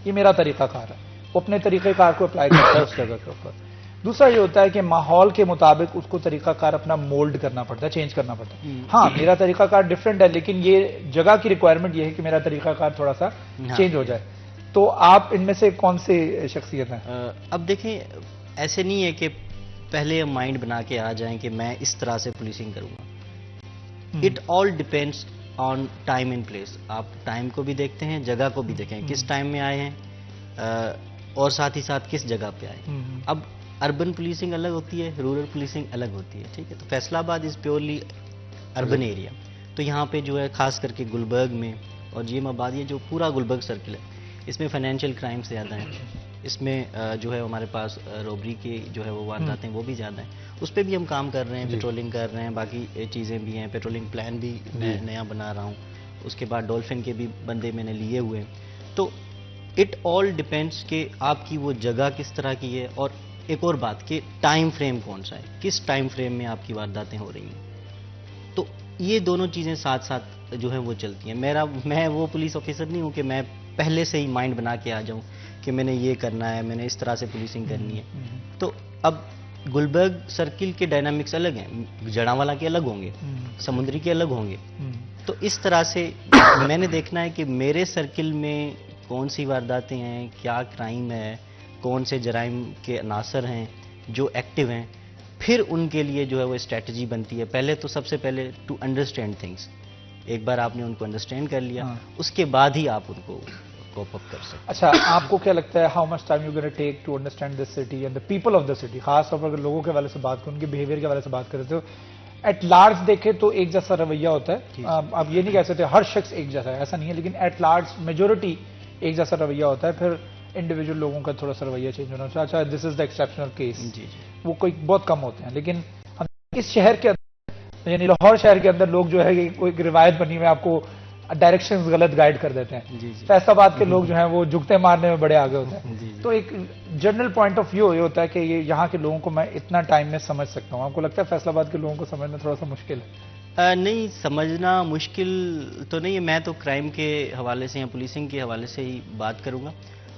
ये मेरा तरीकाकार है। वो अपने तरीकेकार को अप्लाई करता है उस जगह के ऊपर। दूसरा ये होता है कि माहौल के मुताबिक उसको तरीकाकार अपना मोल्ड करना पड़ता है, चेंज करना पड़ता है। हाँ, मेरा तरीकाकार डिफरेंट है, लेकिन ये जगह की रिक्वायरमेंट ये है कि मेरा तरीकाकार थोड़ा सा चेंज हो जाए। तो आप इनमें से कौन सी शख्सियत हैं? अब देखें, ऐसे नहीं है कि पहले हम माइंड बना के आ जाएं कि मैं इस तरह से पुलिसिंग करूंगा। It all depends on time and place. आप टाइम को भी देखते हैं, जगह को भी देखें, किस टाइम में आए हैं, और साथ ही साथ किस जगह पे आए। अब अर्बन पुलिसिंग अलग होती है, रूरल पुलिसिंग अलग होती है, ठीक है। तो Faisalabad is purely urban area, तो यहाँ पे जो है खास करके गुलबर्ग में और जीएमाबाद, ये जो पूरा गुलबर्ग सर्किल है, इसमें फाइनेंशियल क्राइम ज़्यादा हैं। इसमें जो है हमारे पास रॉबरी के जो है वो वारदातें वो भी ज़्यादा हैं। उस पर भी हम काम कर रहे हैं, पेट्रोलिंग कर रहे हैं, बाकी चीज़ें भी हैं। पेट्रोलिंग प्लान भी मैं नया बना रहा हूँ। उसके बाद डॉल्फिन के भी बंदे मैंने लिए हुए हैं। तो इट ऑल डिपेंड्स कि आपकी वो जगह किस तरह की है, और एक और बात कि टाइम फ्रेम कौन सा है, किस टाइम फ्रेम में आपकी वारदातें हो रही हैं। तो ये दोनों चीज़ें साथ साथ जो है वो चलती हैं। मैं वो पुलिस ऑफिसर नहीं हूँ कि मैं पहले से ही माइंड बना के आ जाऊँ कि मैंने ये करना है, मैंने इस तरह से पुलिसिंग करनी है। तो अब गुलबर्ग सर्किल के डायनामिक्स अलग हैं, जड़ावाला के अलग होंगे, समुद्री के अलग होंगे। तो इस तरह से मैंने देखना है कि मेरे सर्किल में कौन सी वारदातें हैं, क्या क्राइम है, कौन से जराइम के अनासर हैं जो एक्टिव हैं, फिर उनके लिए जो है वो स्ट्रेटजी बनती है। पहले तो सबसे पहले टू अंडरस्टैंड थिंग्स, एक बार आपने उनको अंडरस्टैंड कर लिया, उसके बाद ही आप उनको कोप अप कर सकते। अच्छा, आपको क्या लगता है how much time you gonna take to understand this city and the people of the city? खास तौर पर अगर लोगों के हवाले से बात करें, उनके बिहेवियर के हवाले से बात करें, तो एट लार्ज देखे तो एक जैसा रवैया होता है। अब ये नहीं कह सकते हर शख्स एक जैसा है, ऐसा नहीं है, लेकिन एट लार्ज मेजोरिटी एक जैसा रवैया होता है। फिर इंडिविजुअल लोगों का थोड़ा सा रवैया चेंज होना चाहिए। अच्छा, this is the exceptional case, वो कोई बहुत कम होते हैं। लेकिन हम इस शहर के अंदर, यानी लाहौर शहर के अंदर, लोग जो है कि कोई रिवायत बनी हुई, आपको डायरेक्शंस गलत गाइड कर देते हैं। फैसलाबाद के लोग जो हैं वो जुगते मारने में बड़े आगे होते हैं। तो एक जनरल पॉइंट ऑफ व्यू ये होता है कि ये यहाँ के लोगों को मैं इतना टाइम में समझ सकता हूँ। आपको लगता है फैसलाबाद के लोगों को समझना थोड़ा सा मुश्किल है? नहीं, समझना मुश्किल तो नहीं है। मैं तो क्राइम के हवाले से या पुलिसिंग के हवाले से ही बात करूंगा।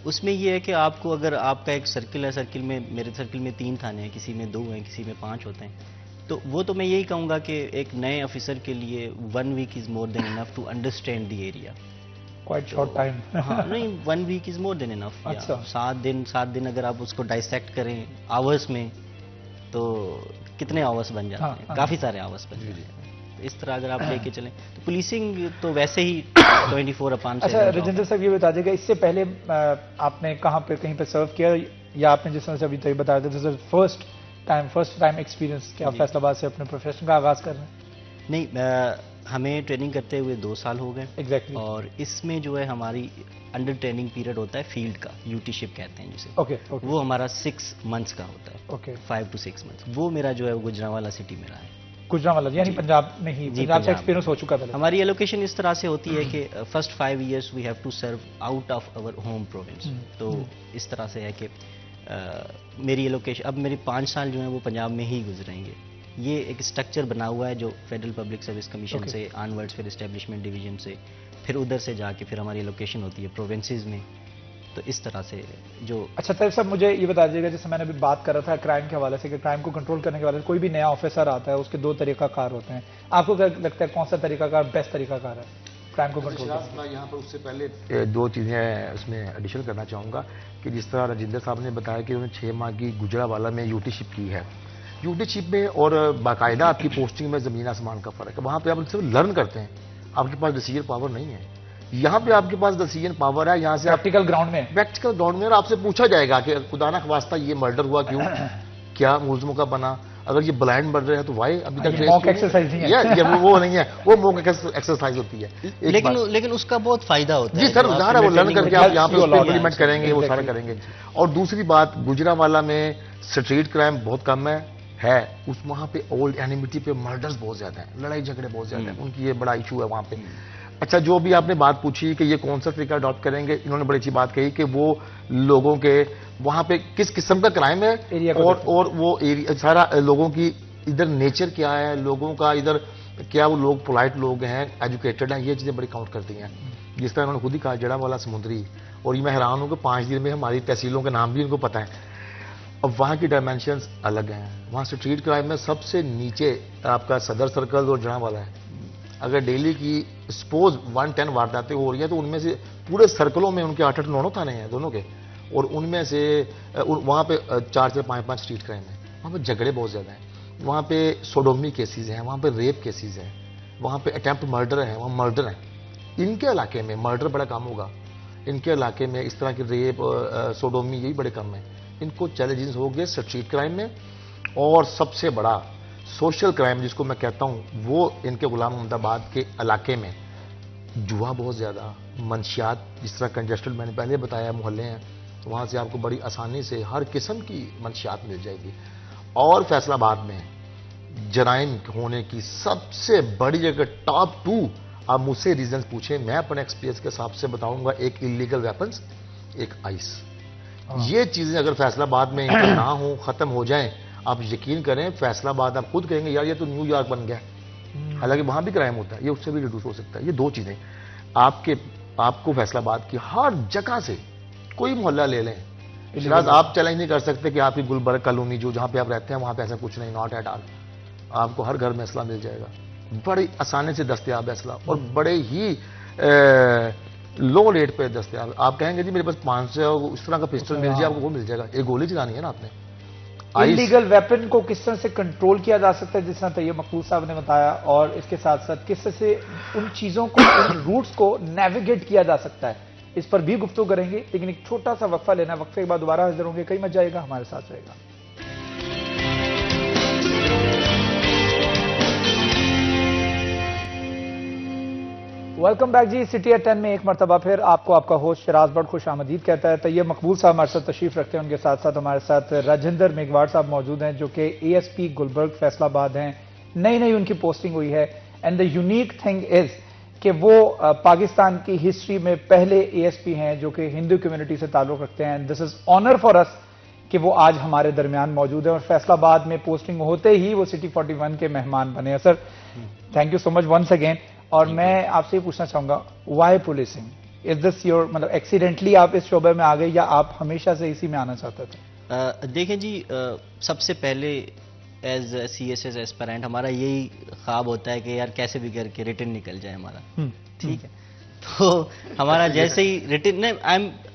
उसमें ये है कि आपको अगर आपका एक सर्किल है, सर्किल में मेरे सर्किल में 3 थाने हैं, किसी में 2 हैं, किसी में 5 होते हैं, तो वो तो मैं यही कहूँगा कि एक नए ऑफिसर के लिए 1 week is more than enough to understand the area. Quite short time. हाँ नहीं, 1 week is more than enough. अच्छा। 7 दिन अगर आप उसको डाइसेक्ट करें आवर्स में, तो कितने आवर्स बन जाते हैं? काफ़ी सारे आवर्स बन जाते हैं। तो इस तरह अगर आप लेके चलें तो पुलिसिंग तो वैसे ही 24/7। अच्छा राजेंद्र साहब, ये बता दीजिएगा, इससे पहले आपने कहाँ पे कहीं पे सर्व किया, या आपने जिस तरह से अभी तक बताया था, this is first time experience कि आप फैसलाबाद से अपने प्रोफेशन का आगाज कर रहे हैं? नहीं, हमें ट्रेनिंग करते हुए 2 साल हो गए। एग्जैक्टली। और इसमें जो है हमारी अंडर ट्रेनिंग पीरियड होता है फील्ड का, यूटीशिप कहते हैं जिसे। ओके। वो हमारा 6 मंथ्स का होता है। ओके। 5 to 6 months. वो मेरा जो है वो गुजरांवाला सिटी में रहा है। गुजरांवाला यानी पंजाब में ही? जी, पंजाब से पंजाब एक्सपीरियंस हो चुका है? हमारी एलोकेशन इस तरह से होती है कि first 5 years we have to serve out of our home province. तो इस तरह से है कि मेरी एलोकेशन, अब मेरे 5 साल जो है वो पंजाब में ही गुजरेंगे। ये एक स्ट्रक्चर बना हुआ है जो फेडरल पब्लिक सर्विस कमीशन से ऑनवर्ड्स, फिर एस्टेब्लिशमेंट डिवीजन से, फिर उधर से जाके फिर हमारी एलोकेशन होती है प्रोविंसेस में। तो इस तरह से जो। अच्छा तैयब साहब, मुझे ये बता दीजिएगा, जैसे मैंने अभी बात कर रहा था क्राइम के हवाले से, कि क्राइम को कंट्रोल करने के हवाले से कोई भी नया ऑफिसर आता है, उसके 2 तरीकाकार होते हैं। आपको क्या लगता है कौन सा तरीकाकार बेस्ट तरीकाकार है क्राइम को कंट्रोल करने का? मैं यहाँ पर उससे पहले 2 चीज़ें उसमें एडिशन करना चाहूँगा कि जिस तरह राजेंद्र साहब ने बताया कि उन्होंने 6 माह की गुजरांवाला में यूटीशिप की है। यूटीशिप में और बाकायदा आपकी पोस्टिंग में ज़मीन आसमान का फ़र्क है। वहाँ पे आप सिर्फ लर्न करते हैं, आपके पास डिसीजन पावर नहीं है। यहाँ पे आपके पास डिसीजन पावर है, यहाँ से प्रैक्टिकल ग्राउंड में। प्रैक्टिकल ग्राउंड में आपसे पूछा जाएगा कि खुदा ना ख्वास्ता ये मर्डर हुआ क्यों, क्या मुलजमों का बना, अगर ये ब्लाइंड मर्डर है तो वाई अभी तक मॉक एक्सरसाइज नहीं है। ये वो नहीं है, वो मॉक एक्सरसाइज होती है। लेकिन उसका बहुत फायदा होता है। जी सर, ज़ाहिर है वो लर्न करके आप यहाँ पे उसको इम्प्लीमेंट करेंगे, वो सारे करेंगे। और दूसरी बात, गुजरांवाला में स्ट्रीट क्राइम बहुत कम है उस वहाँ पे ओल्ड एनिमिटी पे मर्डर्स बहुत ज्यादा हैं, लड़ाई झगड़े बहुत ज्यादा हैं, उनकी ये बड़ा इशू है वहाँ पे। अच्छा, जो भी आपने बात पूछी कि ये कौन सा तरीका अडॉप्ट करेंगे, इन्होंने बड़ी अच्छी बात कही कि वो लोगों के वहाँ पे किस किस्म का क्राइम है और वो एरिया सारा लोगों की इधर नेचर क्या है, लोगों का इधर क्या, वो लोग पोलाइट लोग हैं, एजुकेटेड हैं, ये चीज़ें बड़ी काउंट करती हैं। जिस तरह उन्होंने खुद ही कहा जड़ांवाला समुद्री, और ये मैं हैरान हूँ कि 5 दिन में हमारी तहसीलों के नाम भी उनको पता है। अब वहाँ की डायमेंशंस अलग हैं। वहाँ स्ट्रीट क्राइम में सबसे नीचे आपका सदर सर्कल और जड़ांवाला है। अगर डेली की सपोज 110 वारदातें हो रही है तो उनमें से पूरे सर्कलों में उनके 8-8, 9-9 थाने हैं दोनों के, और उनमें से वहाँ पे 4 से 5 स्ट्रीट क्राइम है। वहाँ पे झगड़े बहुत ज़्यादा हैं, वहाँ पे सोडोमी केसेस हैं, वहाँ पे रेप केसेस हैं, वहाँ पे अटेम्प्ट मर्डर है, वहाँ मर्डर है। इनके इलाके में मर्डर बड़ा कम होगा, इनके इलाके में इस तरह के रेप सोडोमी यही बड़े कम है। इनको चैलेंजेस हो गए स्ट्रीट क्राइम में, और सबसे बड़ा सोशल क्राइम जिसको मैं कहता हूँ वो इनके गुलाम अहमदाबाद के इलाके में जुआ बहुत ज़्यादा, मंशियात जिस तरह कंजेस्टेड मैंने पहले बताया मोहल्ले हैं, वहाँ से आपको बड़ी आसानी से हर किस्म की मंशियात मिल जाएगी। और फैसलाबाद में जराइम होने की सबसे बड़ी जगह टॉप 2, आप मुझसे रीजन पूछें, मैं अपने एक्सपीरियंस के हिसाब से बताऊंगा, एक इलीगल वेपन्स, एक आइस। ये चीज़ें अगर फैसलाबाद में इनके ना हो, ख़त्म हो जाएं, आप यकीन करें फैसलाबाद आप खुद कहेंगे यार ये तो न्यूयॉर्क बन गया। हालांकि वहां भी क्राइम होता है, ये उससे भी रिड्यूस हो सकता है। ये 2 चीजें आपको फैसलाबाद की हर जगह से, कोई मोहल्ला ले लें, शिराज आप चैलेंज नहीं कर सकते कि आपकी गुलबर्ग कॉलोनी जो जहां पे आप रहते हैं वहां पे ऐसा कुछ नहीं, नॉट एट ऑल। आपको हर घर में असला मिल जाएगा, बड़ी आसानी से दस्तयाब है असला, और बड़े ही लो रेट पे दस्तयाब। आप कहेंगे जी मेरे पास 500 उस तरह का पिस्टल मिल जाए, आपको वो मिल जाएगा। एक गोली चलानी है ना आपने। इलीगल वेपन को किस तरह से कंट्रोल किया जा सकता है, जिस तरह तैयब मकबूल साहब ने बताया, और इसके साथ साथ किस तरह से उन चीजों को, उन रूट्स को नेविगेट किया जा सकता है, इस पर भी गुफ्तगू करेंगे। लेकिन एक छोटा सा वक्फा लेना, वक्फे के बाद दोबारा हाजिर होंगे। कहीं मत जाएगा, हमारे साथ रहेगा। Welcome back ji. City at 10 में एक मरतबा फिर आपको आपका होस्ट शिराज बट खुश आमदीद कहता है। तैयब मकबूल साहब हमारे साथ तशरीफ रखते हैं, उनके साथ साथ हमारे साथ राजेंद्र मेघवार साहब मौजूद हैं जो कि ASP गुलबर्ग फैसलाबाद हैं। नई उनकी पोस्टिंग हुई है, and the unique thing is कि वो पाकिस्तान की हिस्ट्री में पहले ASP हैं जो कि हिंदू कम्युनिटी से ताल्लुक रखते हैं। This is honour for us कि वो आज हमारे दरमियान मौजूद है, और फैसलाबाद में पोस्टिंग होते ही वो सिटी 41 के मेहमान बने हैं। Sir thank you so much once again. और मैं आपसे ये पूछना चाहूंगा, why policing? Is this your मतलब एक्सीडेंटली आप इस शोबे में आ गए या आप हमेशा से इसी में आना चाहते थे? देखें जी, सबसे पहले एज CSS एस्पिरेंट हमारा यही ख्वाब होता है कि यार कैसे भी करके रिटर्न निकल जाए हमारा, ठीक है। तो हमारा जैसे ही रिटर्न,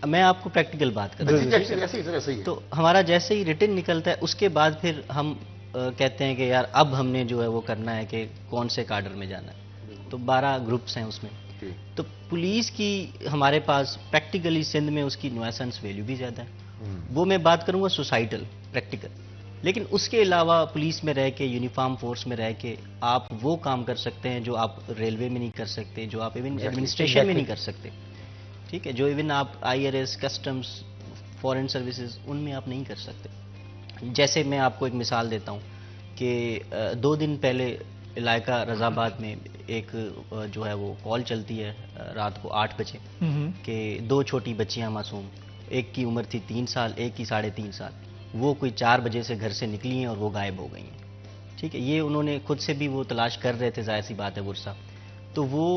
मैं आपको प्रैक्टिकल बात कर रहा हूँ, तो हमारा जैसे ही रिटर्न निकलता है उसके बाद फिर हम कहते हैं कि यार अब हमने जो है वो करना है कि कौन से काडर में जाना है। तो 12 ग्रुप्स हैं उसमें। तो पुलिस की हमारे पास प्रैक्टिकली सिंध में उसकी नुएसेंस वैल्यू भी ज़्यादा है। वो मैं बात करूँगा सोसाइटल प्रैक्टिकल, लेकिन उसके अलावा पुलिस में रह के, यूनिफॉर्म फोर्स में रह के आप वो काम कर सकते हैं जो आप रेलवे में नहीं कर सकते, जो आप इवन एडमिनिस्ट्रेशन में नहीं कर सकते, ठीक है, जो इवन आप IRS, कस्टम्स, फॉरेन सर्विसेज उनमें आप नहीं कर सकते। जैसे मैं आपको एक मिसाल देता हूँ कि 2 दिन पहले इलाका रजाबाद में एक जो है वो कॉल चलती है रात को 8 बजे कि 2 छोटी बच्चियां मासूम, एक की उम्र थी 3 साल, एक की 3.5 साल, वो कोई 4 बजे से घर से निकली हैं और वो गायब हो गई हैं, ठीक है। ये उन्होंने खुद से भी वो तलाश कर रहे थे, जाहिर सी बात है बुरसा। तो वो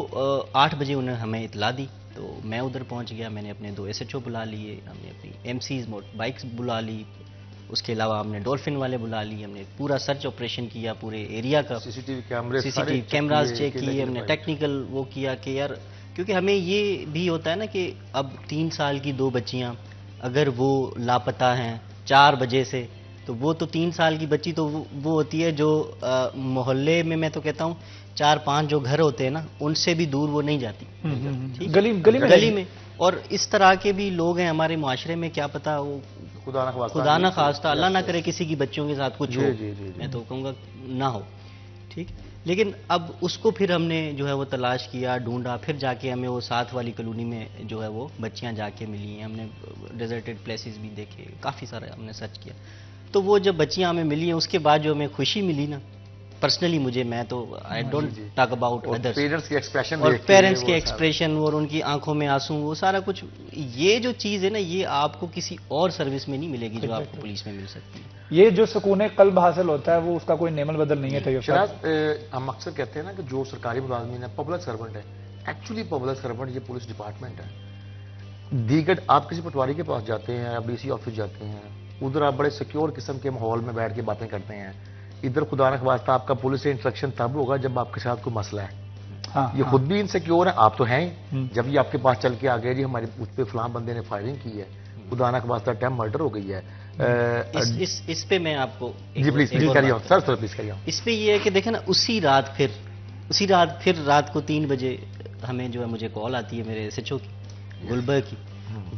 8 बजे उन्हें हमें इतला दी, तो मैं उधर पहुंच गया, मैंने अपने 2 SHO बुला लिए, हमने अपनी MCs बाइक्स बुला ली, उसके अलावा हमने डॉल्फिन वाले बुला लिए, हमने पूरा सर्च ऑपरेशन किया पूरे एरिया का, CCTV कैमराज चेक किए, हमने टेक्निकल वो किया कि यार, क्योंकि हमें ये भी होता है ना कि अब 3 साल की 2 बच्चियां अगर वो लापता हैं 4 बजे से, तो वो तो 3 साल की बच्ची तो वो होती है जो मोहल्ले में, मैं तो कहता हूँ 4-5 जो घर होते हैं ना, उनसे भी दूर वो नहीं जाती, ठीक? गली में। और इस तरह के भी लोग हैं हमारे मुआशरे में, क्या पता वो खुदा ना खास्ता, अल्लाह ना करे किसी की बच्चियों के साथ कुछ हो, मैं तो कहूँगा ना हो, ठीक। लेकिन अब उसको फिर हमने जो है वो तलाश किया, ढूंढा, फिर जाके हमें वो साथ वाली कॉलोनी में जो है वो बच्चियां जाके मिली हैं, हमने डेजर्टेड प्लेसेस भी देखे, काफ़ी सारा हमने सर्च किया। तो वो जब बच्चियां हमें मिली हैं उसके बाद जो हमें खुशी मिली ना, पर्सनली मुझे, मैं तो I don't talk about others, parents के एक्सप्रेशन और पेरेंट्स के एक्सप्रेशन और उनकी आंखों में आंसू, वो सारा कुछ, ये जो चीज़ है ना, ये आपको किसी और सर्विस में नहीं मिलेगी जो आपको पुलिस में मिल सकती है। ये जो सुकून कल्ब हासिल होता है वो उसका कोई नेमल बदल नहीं है। शराज, हम अक्सर कहते हैं ना कि जो सरकारी मुलाजमीन है पब्लिक सर्वेंट है, एक्चुअली पब्लिक सर्वेंट ये पुलिस डिपार्टमेंट है। दीगर आप किसी पटवारी के पास जाते हैं या BC ऑफिस जाते हैं, उधर आप बड़े सिक्योर किस्म के माहौल में बैठ के बातें करते हैं। इधर खुदा न खास्ता आपका पुलिस से इंस्ट्रक्शन तब होगा जब आपके साथ कोई मसला है। ये खुद भी इनसिक्योर है, आप तो हैं ही, जब ये आपके पास चल के आ गए जी हमारे उस पे फलां बंदे ने फायरिंग की है, खुदा न खास्ता अटेम्प्ट मर्डर हो गई है। इस पे मैं आपको जी प्लीज करिए सर, प्लीज करिए। इस पे ये है कि देखें ना, उसी रात फिर रात को 3 बजे हमें जो है मुझे कॉल आती है मेरे SHO की, गुलबर्ग की।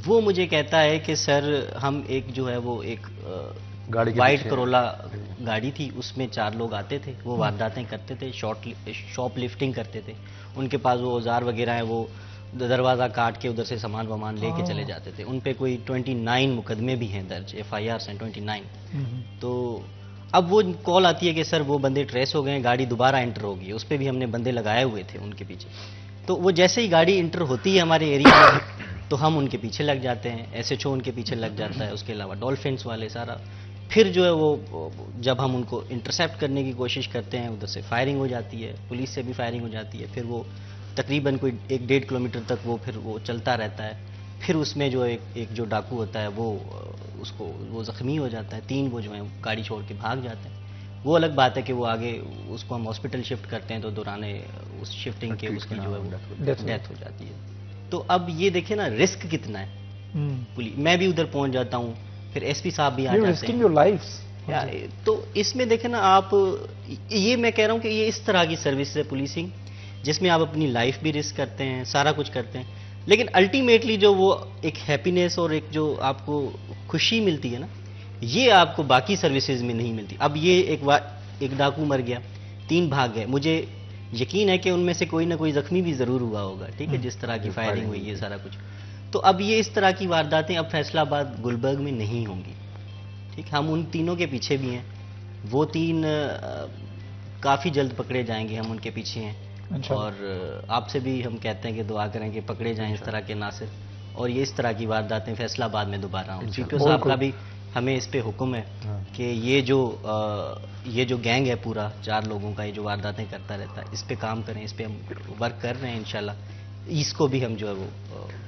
वो मुझे कहता है कि सर हम एक जो है वो एक वाइट करोला गाड़ी थी, उसमें 4 लोग आते थे, वो वारदातें करते थे, शॉप लिफ्टिंग करते थे, उनके पास वो औजार वगैरह है, वो दरवाज़ा काट के उधर से सामान वामान लेके चले जाते थे। उन पे कोई 29 मुकदमे भी हैं दर्ज, FIRs हैं 29। तो अब वो कॉल आती है कि सर वो बंदे ट्रेस हो गए हैं, गाड़ी दोबारा एंटर होगी, उस पर भी हमने बंदे लगाए हुए थे उनके पीछे। तो वो जैसे ही गाड़ी इंटर होती है हमारे एरिया में तो हम उनके पीछे लग जाते हैं, SHO उनके पीछे लग जाता है, उसके अलावा डॉल्फिन्स वाले सारा। फिर जो है वो जब हम उनको इंटरसेप्ट करने की कोशिश करते हैं, उधर से फायरिंग हो जाती है, पुलिस से भी फायरिंग हो जाती है। फिर वो तकरीबन कोई 1-1.5 किलोमीटर तक वो फिर वो चलता रहता है। फिर उसमें जो एक जो डाकू होता है वो ज़ख्मी हो जाता है, 3 वो जो है गाड़ी छोड़ के भाग जाते हैं। वो अलग बात है कि वो आगे उसको हम हॉस्पिटल शिफ्ट करते हैं, तो दौराने उस शिफ्टिंग के उसकी जो है वो डेथ हो जाती है। तो अब ये देखिए ना, रिस्क कितना है। पुलिस, मैं भी उधर पहुंच जाता हूँ, फिर SP साहब भी आ जाते हैं। तो इसमें देखें ना आप, ये मैं कह रहा हूँ कि ये इस तरह की सर्विस है पुलिसिंग, जिसमें आप अपनी लाइफ भी रिस्क करते हैं, सारा कुछ करते हैं, लेकिन अल्टीमेटली जो वो एक हैप्पीनेस और एक जो आपको खुशी मिलती है ना, ये आपको बाकी सर्विसेज में नहीं मिलती। अब ये एक डाकू मर गया, 3 भाग गए, मुझे यकीन है कि उनमें से कोई ना कोई जख्मी भी जरूर हुआ होगा, ठीक है, जिस तरह की फायरिंग हुई है सारा कुछ। तो अब ये इस तरह की वारदातें अब फैसलाबाद गुलबर्ग में नहीं होंगी, ठीक। हम उन तीनों के पीछे भी हैं, वो 3 काफ़ी जल्द पकड़े जाएंगे, हम उनके पीछे हैं। अच्छा। और आपसे भी हम कहते हैं कि दुआ करें कि पकड़े जाएं इस तरह के नासिर, और ये इस तरह की वारदातें फैसलाबाद में दोबारा हों। CTO साहब का भी हमें इस पे हुक्म है कि ये जो गैंग है पूरा 4 लोगों का, ये जो वारदातें करता रहता है, इस पे काम करें, इस पे हम वर्क कर रहे हैं इंशाल्लाह इसको भी हम जो है वो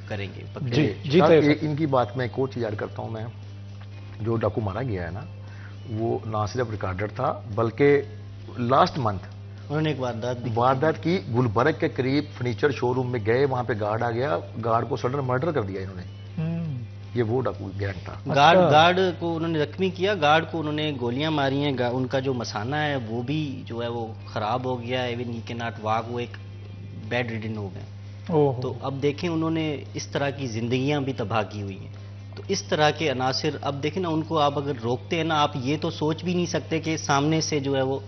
करेंगे, जी पकड़ेंगे। जी सर, तैयब इनकी बात में एक और चीज ऐड करता हूं मैं। जो डाकू मारा गया है ना, वो ना सिर्फ रिकॉर्डर था, बल्कि लास्ट मंथ उन्होंने एक वारदात भी की। वारदात की। गुलबर्ग के करीब फर्नीचर शोरूम में गए, वहां पे गार्ड आ गया, गार्ड को सडन मर्डर कर दिया इन्होंने। ये वो डाकू गैंग था। गार्ड को उन्होंने जख्मी किया, गार्ड को उन्होंने गोलियां मारी हैं, उनका जो मसाना है वो भी जो है वो खराब हो गया, इवन ही के नॉट वॉक, वो एक बेड रिडन हो गए। ओह तो अब देखें उन्होंने इस तरह की जिंदगियां भी तबाह की हुई हैं। तो इस तरह के अनासिर, अब देखें ना, उनको आप अगर रोकते हैं ना, आप ये तो सोच भी नहीं सकते कि सामने से जो है वो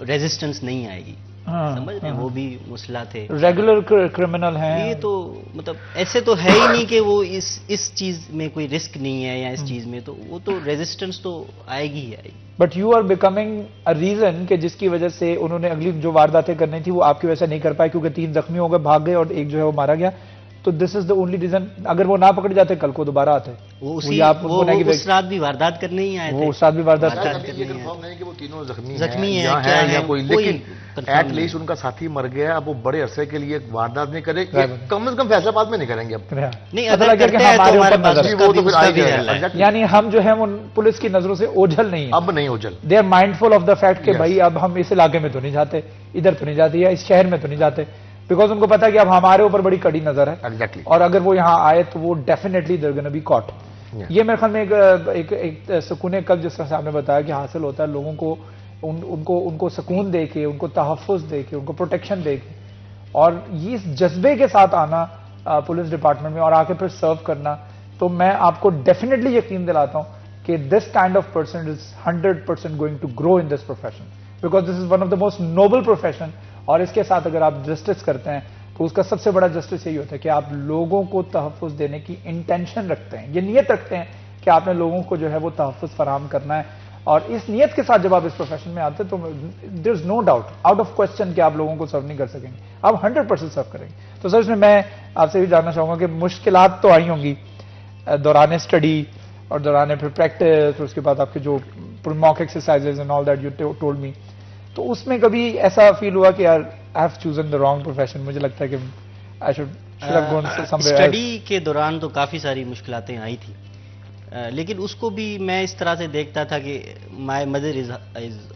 रेजिस्टेंस नहीं आएगी। समझ रहे हैं, वो भी मुसला थे, रेगुलर क्रिमिनल हैं। ये तो मतलब ऐसे तो है ही नहीं कि वो इस चीज में कोई रिस्क नहीं है या इस चीज में, तो वो तो रेजिस्टेंस तो आएगी ही आएगी। But you are becoming a reason कि जिसकी वजह से उन्होंने अगली जो वारदातें करनी थी वो आपकी वजह से नहीं कर पाए, क्योंकि 3 जख्मी हो गए, भाग गए और एक जो है वो मारा गया। तो this is the only reason. अगर वो ना पकड़े जाते कल को दोबारा आते, वो उस रात भी वारदात करने ही आए थे। वो उस रात भी वारदात शायद कर अभी ये कंफर्म नहीं कि वो तीनों जख्मी हैं हैं, क्या या है, कोई, कोई लेकिन confirm एट नहीं लीस्ट उनका साथी मर गया। अब वो बड़े अरसे के लिए वारदात नहीं करेंगे, कम से कम फैसलाबाद में नहीं करेंगे। अब नहीं, पता अगर लगे कि करते हैं तो हमारे हमारे ऊपर पास नजर जी, उसका वो भी तो फिर उसका आ भी जाएगा। हल है। Exactly। यानी हम जो है वो पुलिस की नजरों से ओझल नहीं है। अब नहीं ओझल। They are mindful of the fact कि Yes। भाई अब हम इस इलाके में तो नहीं जाते, इधर तो नहीं जाते, या इस शहर में तो नहीं जाते, बिकॉज उनको पता है कि अब हमारे ऊपर बड़ी कड़ी नजर है। एग्जैक्टली। और अगर वो यहाँ आए तो वो definitely they're gonna be caught. Yeah। ये मेरे ख्याल में एक सुकून कब, जिस तरह से आपने बताया कि हासिल होता है लोगों को, उनको सुकून दे के, उनको तहफ़्फ़ुज़ दे के, उनको प्रोटेक्शन दे के, और ये इस जज्बे के साथ आना पुलिस डिपार्टमेंट में और आके फिर सर्व करना। तो मैं आपको डेफिनेटली यकीन दिलाता हूं कि this kind of person is 100% going to grow in this profession, because this is one of the most noble profession. और इसके साथ अगर आप जस्टिस करते हैं तो उसका सबसे बड़ा जस्टिस यही होता है कि आप लोगों को तहफ़्फ़ुज़ देने की इंटेंशन रखते हैं, ये नीयत रखते हैं कि आपने लोगों को जो है वो तहफ़्फ़ुज़ फराहम करना है। और इस नीयत के साथ जब आप इस प्रोफेशन में आते हैं तो there is no doubt, out of question कि आप लोगों को सर्व नहीं कर सकेंगे, आप 100% सर्व करेंगे। तो सर, इसमें मैं आपसे भी जानना चाहूंगा कि मुश्किलात तो आई होंगी दौरान स्टडी और दौरान फिर प्रैक्टिस, और उसके बाद आपके जो mock exercises and all that you told me, तो उसमें कभी ऐसा फील हुआ कि यार I have chosen the wrong profession, मुझे लगता है कि I should have gone somewhere else? Study के दौरान तो काफ़ी सारी मुश्किलातें आई थी, लेकिन उसको भी मैं इस तरह से देखता था कि my mother is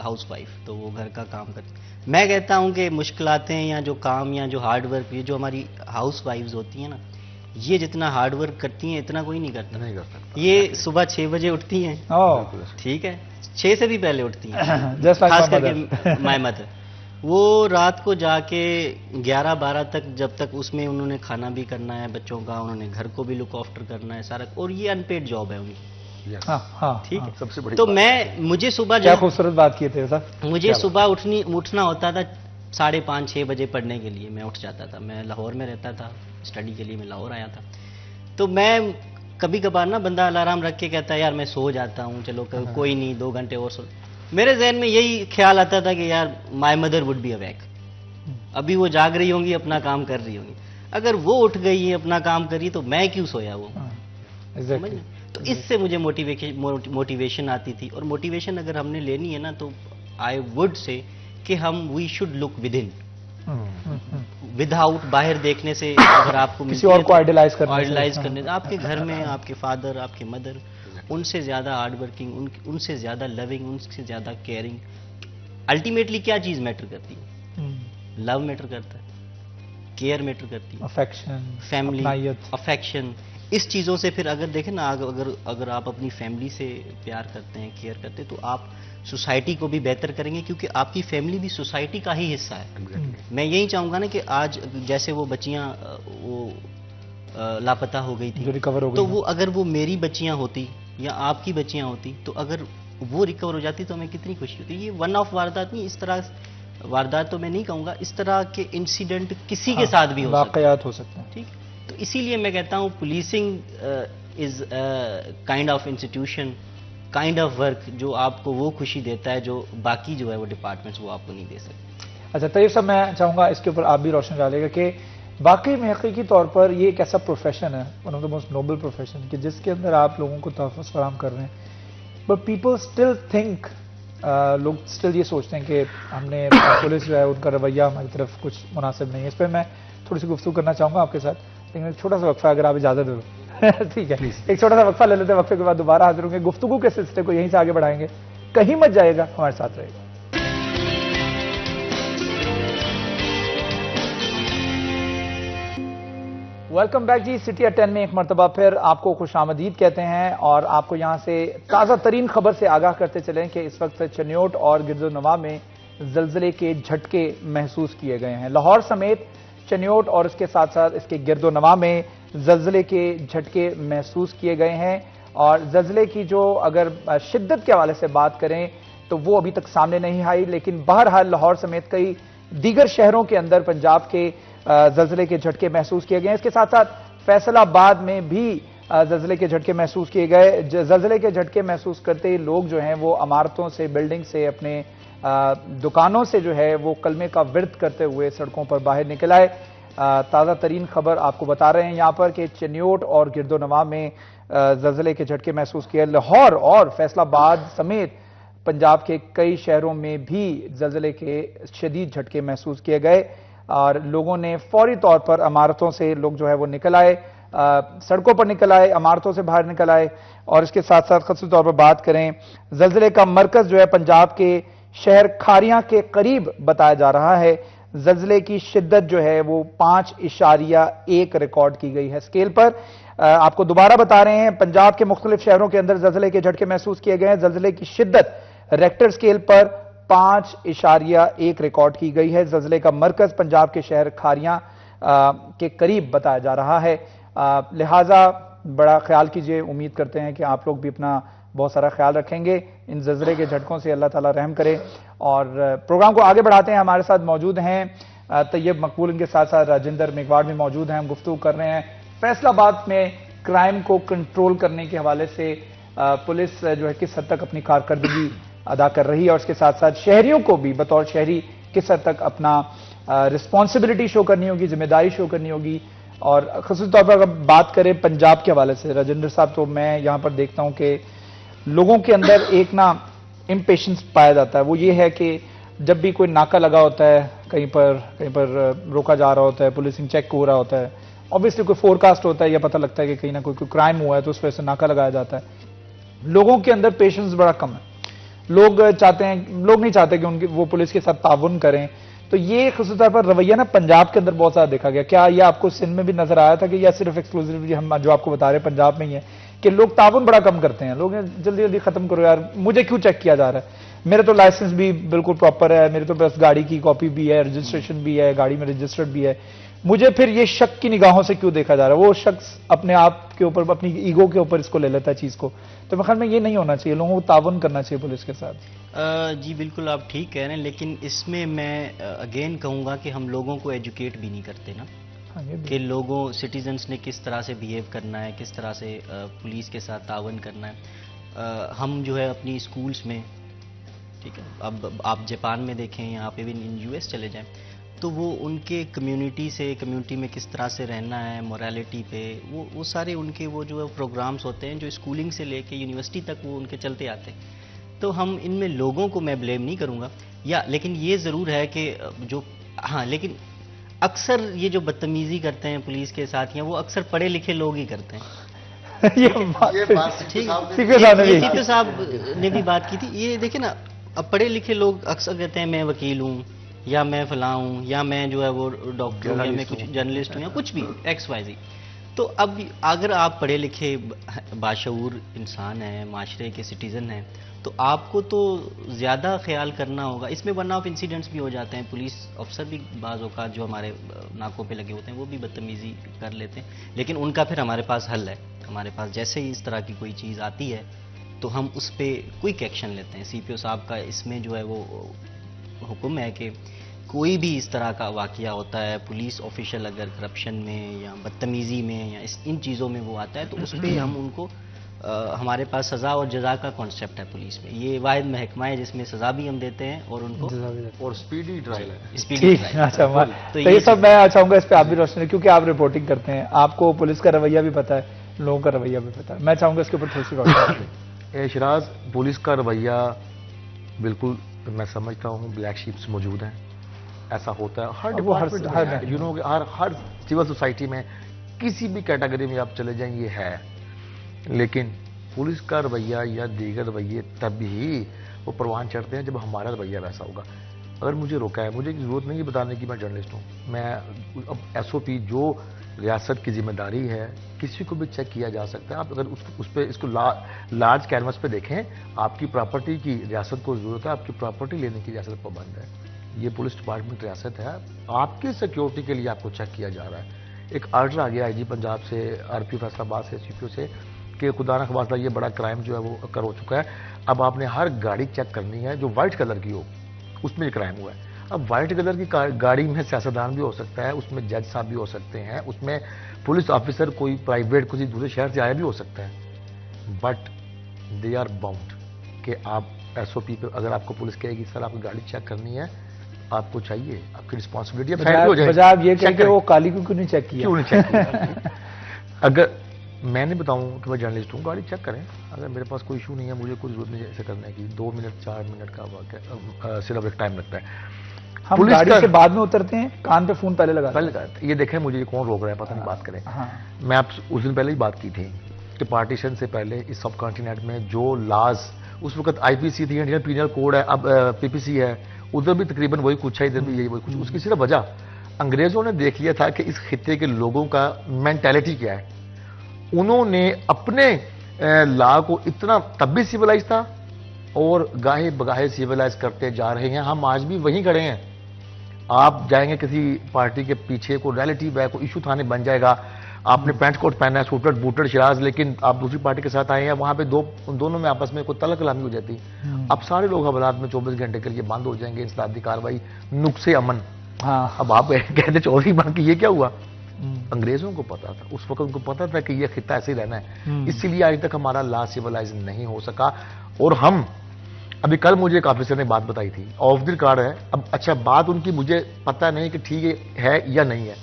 house wife, तो वो घर का काम करती। मैं कहता हूं कि मुश्किलातें या जो काम या जो हार्ड वर्क, ये जो हमारी हाउस वाइफ्स होती हैं ना, ये जितना हार्ड वर्क करती हैं इतना कोई नहीं करता। नहीं कर सकता। ये सुबह 6 बजे उठती हैं, ओह, ठीक है, 6 से भी पहले उठती हैं, जस्ट लाइक खास माय मदर। करके माय मदर। वो रात को जाके 11-12 तक, जब तक उसमें उन्होंने खाना भी करना है बच्चों का, उन्होंने घर को भी लुक आफ्टर करना है सारा, और ये अनपेड जॉब है उनकी, Yes। हाँ हाँ, ठीक है। सबसे बड़ी तो बात। मुझे सुबह क्या जब खूबसूरत बात की थे सर। मुझे सुबह उठना होता था 5:30-6 बजे पढ़ने के लिए, मैं उठ जाता था। मैं लाहौर में रहता था, स्टडी के लिए मैं लाहौर आया था। तो मैं कभी कभार ना, बंदा अलार्म रख के कहता है यार मैं सो जाता हूँ, चलो कोई नहीं 2 घंटे और सो। मेरे जहन में यही ख्याल आता था कि यार my mother would be awake, अभी वो जाग रही होंगी, अपना काम कर रही होंगी। अगर वो उठ गई है, अपना काम करी, तो मैं क्यों सोया वो? समझ रहे? तो इससे मुझे मोटिवेशन आती थी। और मोटिवेशन अगर हमने लेनी है ना, तो आई वुड से कि we should look within, without बाहर देखने से। अगर आपको किसी और को आइडलाइज करने से, आपके घर में आपके फादर, आपके मदर, उनसे ज्यादा हार्ड वर्किंग, उनसे ज्यादा लविंग, उनसे ज्यादा केयरिंग। अल्टीमेटली क्या चीज मैटर करती है? लव मैटर करता है, केयर मैटर करती है, अफेक्शन, फैमिली, अफेक्शन। इस चीज़ों से फिर अगर देखें ना, अगर आप अपनी फैमिली से प्यार करते हैं, केयर करते हैं, तो आप सोसाइटी को भी बेहतर करेंगे, क्योंकि आपकी फैमिली भी सोसाइटी का ही हिस्सा है। मैं यही चाहूँगा ना कि आज जैसे वो बच्चियाँ लापता हो गई थी, जो रिकवर हो गई, तो वो अगर वो मेरी बच्चियाँ होती या आपकी बच्चियाँ होती, तो अगर वो रिकवर हो जाती तो हमें कितनी खुशी होती। ये वन ऑफ वारदात नहीं, इस तरह वारदात तो मैं नहीं कहूँगा, इस तरह के इंसिडेंट किसी के साथ भी हो सकते हैं, वाकयात हो सकते हैं। ठीक। तो इसीलिए मैं कहता हूँ policing is kind of institution, kind of work जो आपको वो खुशी देता है जो बाकी जो है वो डिपार्टमेंट्स वो आपको नहीं दे सकते। अच्छा तैयब साहब, मैं चाहूंगा इसके ऊपर आप भी रोशन डालेगा कि वाकई में हकीकी तौर पर ये एक ऐसा प्रोफेशन है, one of the most noble profession, कि जिसके अंदर आप लोगों को तहफ़्फ़ुज़ फराहम कर रहे हैं, बट पीपल स्टिल थिंक, लोग स्टिल ये सोचते हैं कि हमने पुलिस जो है उनका रवैया हमारी तरफ कुछ मुनासिब नहीं है। इस पर मैं थोड़ी सी गुफ्तगू करना चाहूंगा आपके साथ, लेकिन एक छोटा सा वक्फा अगर आप इजाजत दे दो। ठीक है, एक छोटा सा वक्फा ले लेते हैं, वक्फे के बाद दोबारा हाजिर होंगे, गुफ्तगू के सिलसिले को यहीं से आगे बढ़ाएंगे, कहीं मत जाएगा, हमारे साथ रहेगा। Welcome back ji. City at 10 में एक मरतबा फिर आपको खुशामदीद कहते हैं और आपको यहां से ताज़ा तरीन खबर से आगाह करते चलें कि इस वक्त चन्योट और गिरदोनवा में जल्जले के झटके महसूस किए गए हैं। लाहौर समेत चन्योट और इसके साथ साथ इसके गिरदोनवा में जल्जले के झटके महसूस किए गए हैं और जल्जले की जो अगर शिद्दत के हवाले से बात करें तो वो अभी तक सामने नहीं आई, लेकिन बहरहाल लाहौर समेत कई दीगर शहरों के अंदर पंजाब के जल्जले के झटके महसूस किए गए। इसके साथ साथ फैसलाबाद में भी जल्जले के झटके महसूस किए गए। जल्जले के झटके महसूस करते ही लोग जो हैं वो इमारतों से, बिल्डिंग से, अपने दुकानों से जो है वो कलमे का विर्द करते हुए सड़कों पर बाहर निकल आए। ताज़ा तरीन खबर आपको बता रहे हैं यहाँ पर कि चन्योट और गिरदोनवा में जल्जले के झटके महसूस किए। लाहौर और फैसलाबाद समेत पंजाब के कई शहरों में भी जल्जले के शदीद झटके महसूस किए गए और लोगों ने फौरी तौर पर इमारतों से लोग जो है वो निकल आए, सड़कों पर निकल आए, इमारतों से बाहर निकल आए। और इसके साथ साथ खास तौर पर बात करें, जल्जले का मरकज जो है पंजाब के शहर खारियां के करीब बताया जा रहा है। जल्जले की शिद्दत जो है वो 5.1 रिकॉर्ड की गई है स्केल पर। आपको दोबारा बता रहे हैं, पंजाब के मुख्तलिफ शहरों के अंदर जल्जले के झटके महसूस किए गए हैं। जल्जले की शिद्दत रेक्टर स्केल पर 5.1 रिकॉर्ड की गई है। जल्जले का मरकज पंजाब के शहर खारियां के करीब बताया जा रहा है। लिहाजा बड़ा ख्याल कीजिए, उम्मीद करते हैं कि आप लोग भी अपना बहुत सारा ख्याल रखेंगे। इन जल्जले के झटकों से अल्लाह ताला रहम करे। और प्रोग्राम को आगे बढ़ाते हैं। हमारे साथ मौजूद हैं तैयब मकबूल, इनके साथ साथ राजेंद्र मेघवाड़ भी मौजूद हैं। हम गुफ्तगू कर रहे हैं फैसलाबाद में क्राइम को कंट्रोल करने के हवाले से पुलिस जो है किस हद तक अपनी कारकर्दगी अदा कर रही है और इसके साथ साथ शहरियों को भी बतौर शहरी किस हद तक अपना रिस्पॉन्सिबिलिटी शो करनी होगी, जिम्मेदारी शो करनी होगी। और खास तौर पर अगर बात करें पंजाब के हवाले से राजेंद्र साहब, तो मैं यहां पर देखता हूं कि लोगों के अंदर एक ना इम्पेशेंस पाया जाता है। वो ये है कि जब भी कोई नाका लगा होता है, कहीं पर रोका जा रहा होता है, पुलिसिंग चेक हो रहा होता है, ऑब्वियसली कोई फोरकास्ट होता है या पता लगता है कि कहीं ना कोई क्राइम हुआ है तो उस वजह से नाका लगाया जाता है। लोगों के अंदर पेशेंस बड़ा कम है। लोग नहीं चाहते कि उनके वो पुलिस के साथ ताउन करें। तो ये खासतौर पर रवैया ना पंजाब के अंदर बहुत सारा देखा गया। क्या ये आपको सिंध में भी नजर आया था कि या सिर्फ एक्सक्लूसिवली हम जो आपको बता रहे हैं पंजाब में ही है कि लोग ताउन बड़ा कम करते हैं? लोग जल्दी जल्दी खत्म करो यार, मुझे क्यों चेक किया जा रहा है, मेरा तो लाइसेंस भी बिल्कुल प्रॉपर है, मेरे तो बस गाड़ी की कॉपी भी है, रजिस्ट्रेशन भी है, गाड़ी में रजिस्टर्ड भी है, मुझे फिर ये शक की निगाहों से क्यों देखा जा रहा है? वो शख्स अपने आप के ऊपर, अपनी ईगो के ऊपर इसको ले लेता है चीज को। तो मेरे ख्याल में ये नहीं होना चाहिए, लोगों को ताउन करना चाहिए पुलिस के साथ। जी बिल्कुल आप ठीक कह रहे हैं, लेकिन इसमें मैं अगेन कहूँगा कि हम लोगों को एजुकेट भी नहीं करते ना, कि लोगों सिटीजन्स ने किस तरह से बिहेव करना है, किस तरह से पुलिस के साथ तावन करना है। हम जो है अपनी स्कूल्स में, ठीक है, अब आप जापान में देखें, यहाँ पे भी यूएस चले जाएं, तो वो उनके कम्युनिटी में किस तरह से रहना है, मोरालिटी पे वो सारे उनके वो जो प्रोग्राम्स होते हैं जो स्कूलिंग से लेके यूनिवर्सिटी तक वो उनके चलते आते हैं। तो हम इनमें लोगों को मैं ब्लेम नहीं करूँगा, लेकिन ये ज़रूर है कि जो लेकिन अक्सर ये जो बदतमीज़ी करते हैं पुलिस के साथ, या वो अक्सर पढ़े लिखे लोग ही करते हैं। ये बात सीपीओ साहब ने भी बात की थी। ये देखिए ना, अब पढ़े लिखे लोग अक्सर कहते हैं मैं वकील हूँ, या मैं फलां हूँ, या मैं जो है वो डॉक्टर हूँ, या मैं कुछ जर्नलिस्ट हूँ, या कुछ भी XYZ। तो अब अगर आप पढ़े लिखे बाशऊर इंसान हैं, माशरे के सिटीज़न हैं, तो आपको तो ज़्यादा ख्याल करना होगा इसमें, वरना ऑफ इंसिडेंट्स भी हो जाते हैं। पुलिस अफसर भी बाज़ औक़ात जो हमारे नाकों पे लगे होते हैं वो भी बदतमीज़ी कर लेते हैं, लेकिन उनका फिर हमारे पास हल है। हमारे पास जैसे ही इस तरह की कोई चीज़ आती है तो हम उस पर क्विक एक्शन लेते हैं। सीपीओ साहब का इसमें जो है वो हुक्म है कि कोई भी इस तरह का वाक़या होता है, पुलिस ऑफिशियल अगर करप्शन में या बदतमीज़ी में या इन चीज़ों में वो आता है, तो उस पर हम उनको हमारे पास सज़ा और जज़ा का कॉन्सेप्ट है पुलिस में। ये वाहिद महकमा है जिसमें सज़ा भी हम देते हैं और उनको और स्पीडी ट्रायल है। Speedy trial. अच्छा, तो ये सब मैं चाहूंगा इस पर आप भी रोशनी, क्योंकि आप रिपोर्टिंग करते हैं, आपको पुलिस का रवैया भी पता है, लोगों का रवैया भी पता है। मैं चाहूंगा इसके ऊपर थोड़ी सी रोशनी। शराज, पुलिस का रवैया बिल्कुल मैं समझता हूँ ब्लैक शीप्स मौजूद हैं, ऐसा होता है हर वो हर डिपार्टमेंट में, यू नो, हर सिविल सोसाइटी में किसी भी कैटेगरी में आप चले जाएं ये है। लेकिन पुलिस का रवैया या दीगर रवैये तब ही वो परवान चढ़ते हैं जब हमारा रवैया वैसा होगा। अगर मुझे रोका है, मुझे जरूरत नहीं है बताने की मैं जर्नलिस्ट हूँ। मैं अब एसओपी जो रियासत की जिम्मेदारी है, किसी को भी चेक किया जा सकता है। आप अगर उस पर इसको लार्ज कैनवस पे देखें, आपकी प्रॉपर्टी की रियासत को जरूरत है, आपकी प्रॉपर्टी लेने की रियासत पाबंद है। ये पुलिस डिपार्टमेंट रियासत है, आपकी सिक्योरिटी के लिए आपको चेक किया जा रहा है। एक आर्डर आ गया आईजी पंजाब से, आरपीओ फैसलाबाद से, सीपीओ से कि खुदा न खास्ता ये बड़ा क्राइम जो है वो अकर हो चुका है, अब आपने हर गाड़ी चेक करनी है जो व्हाइट कलर की हो, उसमें ये क्राइम हुआ है। अब व्हाइट कलर की गाड़ी में सियासतदान भी हो सकता है, उसमें जज साहब भी हो सकते हैं, उसमें पुलिस ऑफिसर कोई प्राइवेट किसी दूसरे शहर से आया भी हो सकता है, बट दे आर बाउंड कि आप एसओपी पे अगर आपको पुलिस कहेगी सर आपकी गाड़ी चेक करनी है, आपको चाहिए, आपकी रिस्पॉन्सिबिलिटी है, फाइन हो जाए। बजाय आप ये कहें वो काली को क्यों नहीं चेक किया, क्यों नहीं चेक किया? अगर मैंने बताऊं कि मैं जर्नलिस्ट हूँ, गाड़ी चेक करें, अगर मेरे पास कोई इशू नहीं है, मुझे कोई जरूरत नहीं है ऐसे करने की। 2 मिनट 4 मिनट का वाक़ सिर्फ एक टाइम लगता है। हम गाड़ी से बाद में उतरते हैं, कान पे फोन पहले लगाते हैं। ये देखें मुझे कौन रोक रहा है, पता नहीं, बात करें। हाँ। मैं आप उस दिन पहले ही बात की थी कि पार्टीशन से पहले इस सब कॉन्टिनेंट में जो लॉज, उस वक्त आईपीसी थी, इंडियन पीनल कोड है, अब पीपीसी है, उधर भी तकरीबन वही कुछ है, इधर भी यही वही कुछ। उसकी सिर्फ वजह अंग्रेजों ने देख लिया था कि इस खित्ते के लोगों का मेंटालिटी क्या है। उन्होंने अपने लॉ को इतना तब भी सिविलाइज था और गाहे बगाहे सिविलाइज करते जा रहे हैं। हम आज भी वहीं खड़े हैं। आप जाएंगे किसी पार्टी के पीछे, को रिलेटिव है, को इशू थाने बन जाएगा, आपने पैंट कोट पहना है, सूटेड बूटेड शिराज, लेकिन आप दूसरी पार्टी के साथ आए हैं, वहां पे दोनों में आपस में कोई तलक कलामी हो जाती। अब सारे लोग हवालात में 24 घंटे के लिए बंद हो जाएंगे, इंसदादी कार्रवाई, नुक्से अमन। हाँ। अब आप कहते 24 बंद की, ये क्या हुआ? अंग्रेजों को पता था, उस वक्त उनको पता था कि ये खित्ता ऐसे ही रहना है, इसीलिए आज तक हमारा लॉ सिविलाइज नहीं हो सका। और हम अभी कल मुझे एक ऑफिसर ने बात बताई थी, ऑफ द रिकॉर्ड है, अब अच्छा बात उनकी मुझे पता नहीं कि ठीक है या नहीं है।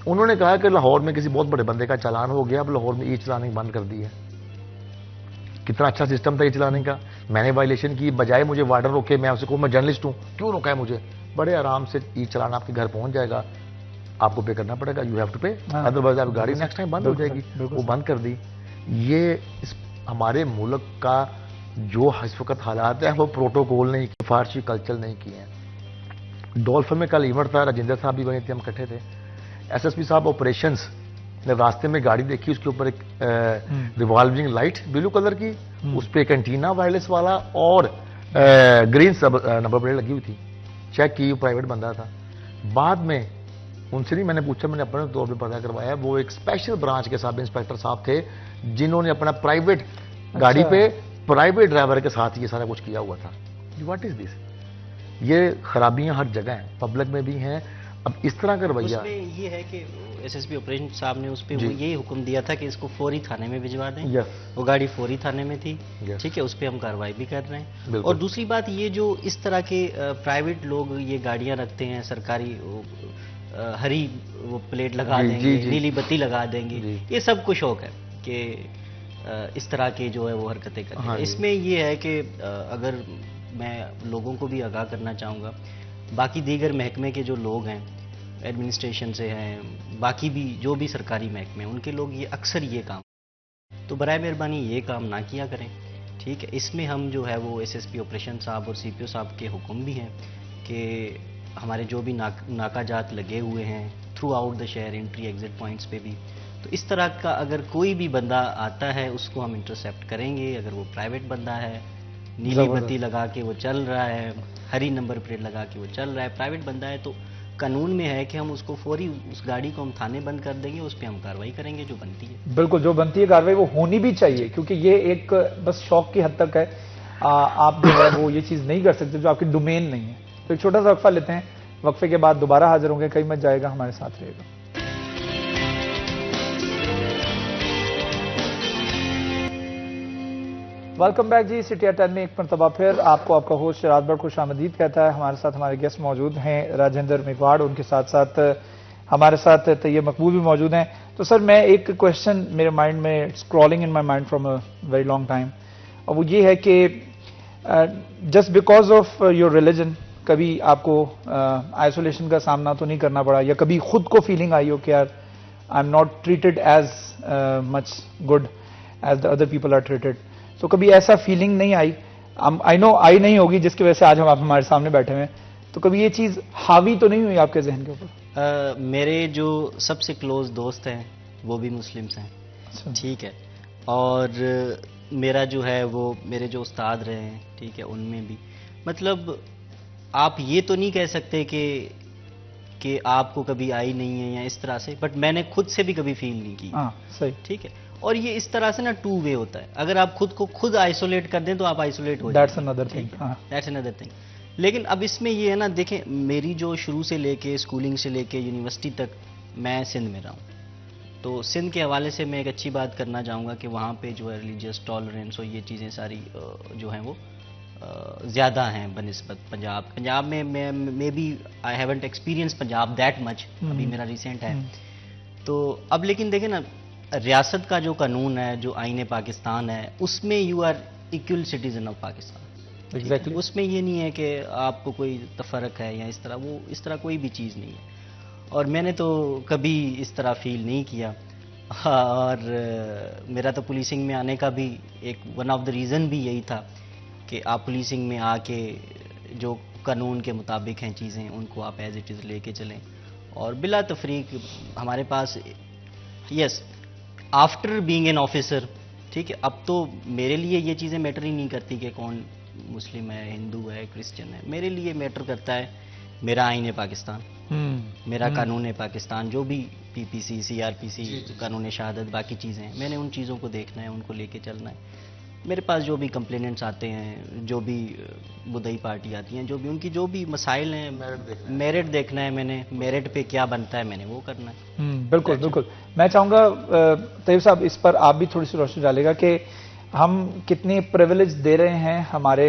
उन्होंने कहा कि लाहौर में किसी बहुत बड़े बंदे का चालान हो गया, अब लाहौर में ई चलाने बंद कर दी है। कितना अच्छा सिस्टम था ई चलाने का। मैंने वायलेशन की, बजाय मुझे वार्डन रोके, मैं उससे कहूँ मैं जर्नलिस्ट हूँ, क्यों रोका है मुझे? बड़े आराम से ई चलान आपके घर पहुंच जाएगा, आपको पे करना पड़ेगा, यू हैव टू पे, अदरवाइज आप गाड़ी नेक्स्ट टाइम बंद हो जाएगी। वो बंद कर दी। ये हमारे मुल्क का जो इस वक्त हालात है, वो प्रोटोकॉल नहीं किए, फारसी कल्चर नहीं किए हैं। डॉल्फिन में कल इवेंट था, राजेंद्र साहब भी वहीं थे, हम इकट्ठे थे। एसएसपी साहब ऑपरेशंस ने रास्ते में गाड़ी देखी, उसके ऊपर एक रिवॉल्विंग लाइट ब्लू कलर की, उस पर एक एंटीना वायरलेस वाला और ग्रीन नंबर प्लेट लगी हुई थी। चेक की, प्राइवेट बंदा था। बाद में उनसे नहीं मैंने पूछा, मैंने अपने तौर पर पता करवाया, वो एक स्पेशल ब्रांच के सब इंस्पेक्टर साहब थे जिन्होंने अपना प्राइवेट गाड़ी पे प्राइवेट ड्राइवर के साथ ये सारा कुछ किया हुआ था। What is this? ये खराबियां हर जगह हैं, पब्लिक में भी हैं। अब इस तरह का रवैया, उसमें ये है कि एसएसपी ऑपरेशन साहब ने उस पर यही हुक्म दिया था कि इसको फौरी थाने में भिजवा दें। वो गाड़ी फौरी थाने में थी, ठीक है, उस पर हम कार्रवाई भी कर रहे हैं। और दूसरी बात, ये जो इस तरह के प्राइवेट लोग ये गाड़ियां रखते हैं, सरकारी हरी वो प्लेट लगा देंगे, नीली बत्ती लगा देंगे, ये सब कुछ शौक है कि इस तरह के जो है वो हरकतें करते हैं। इसमें ये है कि अगर मैं लोगों को भी आगाह करना चाहूँगा, बाकी दीगर महकमे के जो लोग हैं, एडमिनिस्ट्रेशन से हैं, बाकी भी जो भी सरकारी महकमे, उनके लोग ये अक्सर ये काम, तो बराए मेहरबानी ये काम ना किया करें, ठीक है। इसमें हम जो है वो एसएसपी ऑपरेशन साहब और सीपीओ साहब के हुक्म भी हैं कि हमारे जो भी नाकाजात लगे हुए हैं थ्रू आउट द शहर, एंट्री एग्जिट पॉइंट्स पे भी, तो इस तरह का अगर कोई भी बंदा आता है उसको हम इंटरसेप्ट करेंगे। अगर वो प्राइवेट बंदा है, नीली बत्ती लगा के वो चल रहा है, हरी नंबर प्लेट लगा के वो चल रहा है, प्राइवेट बंदा है, तो कानून में है कि हम उसको फौरी उस गाड़ी को हम थाने बंद कर देंगे, उस पर हम कार्रवाई करेंगे जो बनती है। बिल्कुल, जो बनती है कार्रवाई वो होनी भी चाहिए, क्योंकि ये एक बस शौक की हद तक है। आप जो है वो ये चीज़ नहीं कर सकते जो आपकी डोमेन नहीं है। तो एक छोटा सा वक्फा लेते हैं, वक्फे के बाद दोबारा हाजिर होंगे। कहीं मत जाएगा, हमारे साथ रहेगा। Welcome back ji. City at 10 में एक मरतबा फिर आपको आपका होस्ट शराज भट्ट खुशामदीद कहता है। हमारे साथ हमारे गेस्ट मौजूद हैं राजेंद्र मेघवाड़, उनके साथ साथ हमारे साथ तैयब मकबूल भी मौजूद हैं। तो सर, मैं एक क्वेश्चन मेरे माइंड में scrolling in my mind from a very long time, और वो ये है कि just because of your religion कभी आपको आइसोलेशन का सामना तो नहीं करना पड़ा, या कभी खुद को फीलिंग आई हो कि यार I am not treated as much good as the other people are treated? तो कभी ऐसा फीलिंग नहीं आई? आई नो आई नहीं होगी जिसकी वजह से आज हम आप हमारे सामने बैठे हुए हैं, तो कभी ये चीज हावी तो नहीं हुई आपके जहन के ऊपर? मेरे जो सबसे क्लोज दोस्त हैं वो भी मुस्लिम्स हैं, अच्छा। ठीक है, और मेरा जो है वो मेरे जो उस्ताद रहे हैं, ठीक है, उनमें भी मतलब आप ये तो नहीं कह सकते कि आपको कभी आई नहीं है या इस तरह से, बट मैंने खुद से भी कभी फील नहीं की। हाँ सही। ठीक है, और ये इस तरह से ना टू वे होता है, अगर आप खुद को खुद आइसोलेट कर दें तो आप आइसोलेट हो दैट्स जाएंगे। Another thing. That's another thing. लेकिन अब इसमें ये है ना, देखें मेरी जो शुरू से लेके स्कूलिंग से लेके यूनिवर्सिटी तक मैं सिंध में रहा हूँ, तो सिंध के हवाले से मैं एक अच्छी बात करना चाहूँगा कि वहाँ पे जो है रिलीजियस टॉलरेंस और ये चीज़ें सारी जो हैं वो ज़्यादा हैं बनस्बत पंजाब में maybe I haven't experience Punjab that much, अभी मेरा रिसेंट है। तो अब लेकिन देखें ना, रियासत का जो कानून है, जो आईन पाकिस्तान है, उसमें you are equal citizen of Pakistan. Exactly. उसमें ये नहीं है कि आपको कोई तफरक है या इस तरह, वो इस तरह कोई भी चीज़ नहीं है, और मैंने तो कभी इस तरह फील नहीं किया। और मेरा तो पुलिसिंग में आने का भी एक वन ऑफ द रीज़न भी यही था कि आप पुलिसिंग में आके जो कानून के मुताबिक हैं चीज़ें, उनको आप एज इट इज़ लेके चलें, और बिला तफरीक हमारे पास yes after being an officer, ठीक है, अब तो मेरे लिए ये चीज़ें मैटर ही नहीं करती कि कौन मुस्लिम है, हिंदू है, क्रिश्चियन है। मेरे लिए मैटर करता है मेरा आईन पाकिस्तान, मेरा कानून पाकिस्तान, जो भी पीपीसी, सीआरपीसी, कानून शहादत, बाकी चीज़ें हैं, मैंने उन चीज़ों को देखना है, उनको लेके चलना है। मेरे पास जो भी कंप्लेनेंट्स आते हैं, जो भी बुदई पार्टी आती हैं, जो भी उनकी जो भी मसाइल हैं, मेरिट देखना है, मैंने मेरिट पे क्या बनता है मैंने वो करना है। बिल्कुल बिल्कुल। मैं चाहूँगा तैयब साहब इस पर आप भी थोड़ी सी रोशनी डालेगा कि हम कितनी प्रिविलेज दे रहे हैं हमारे,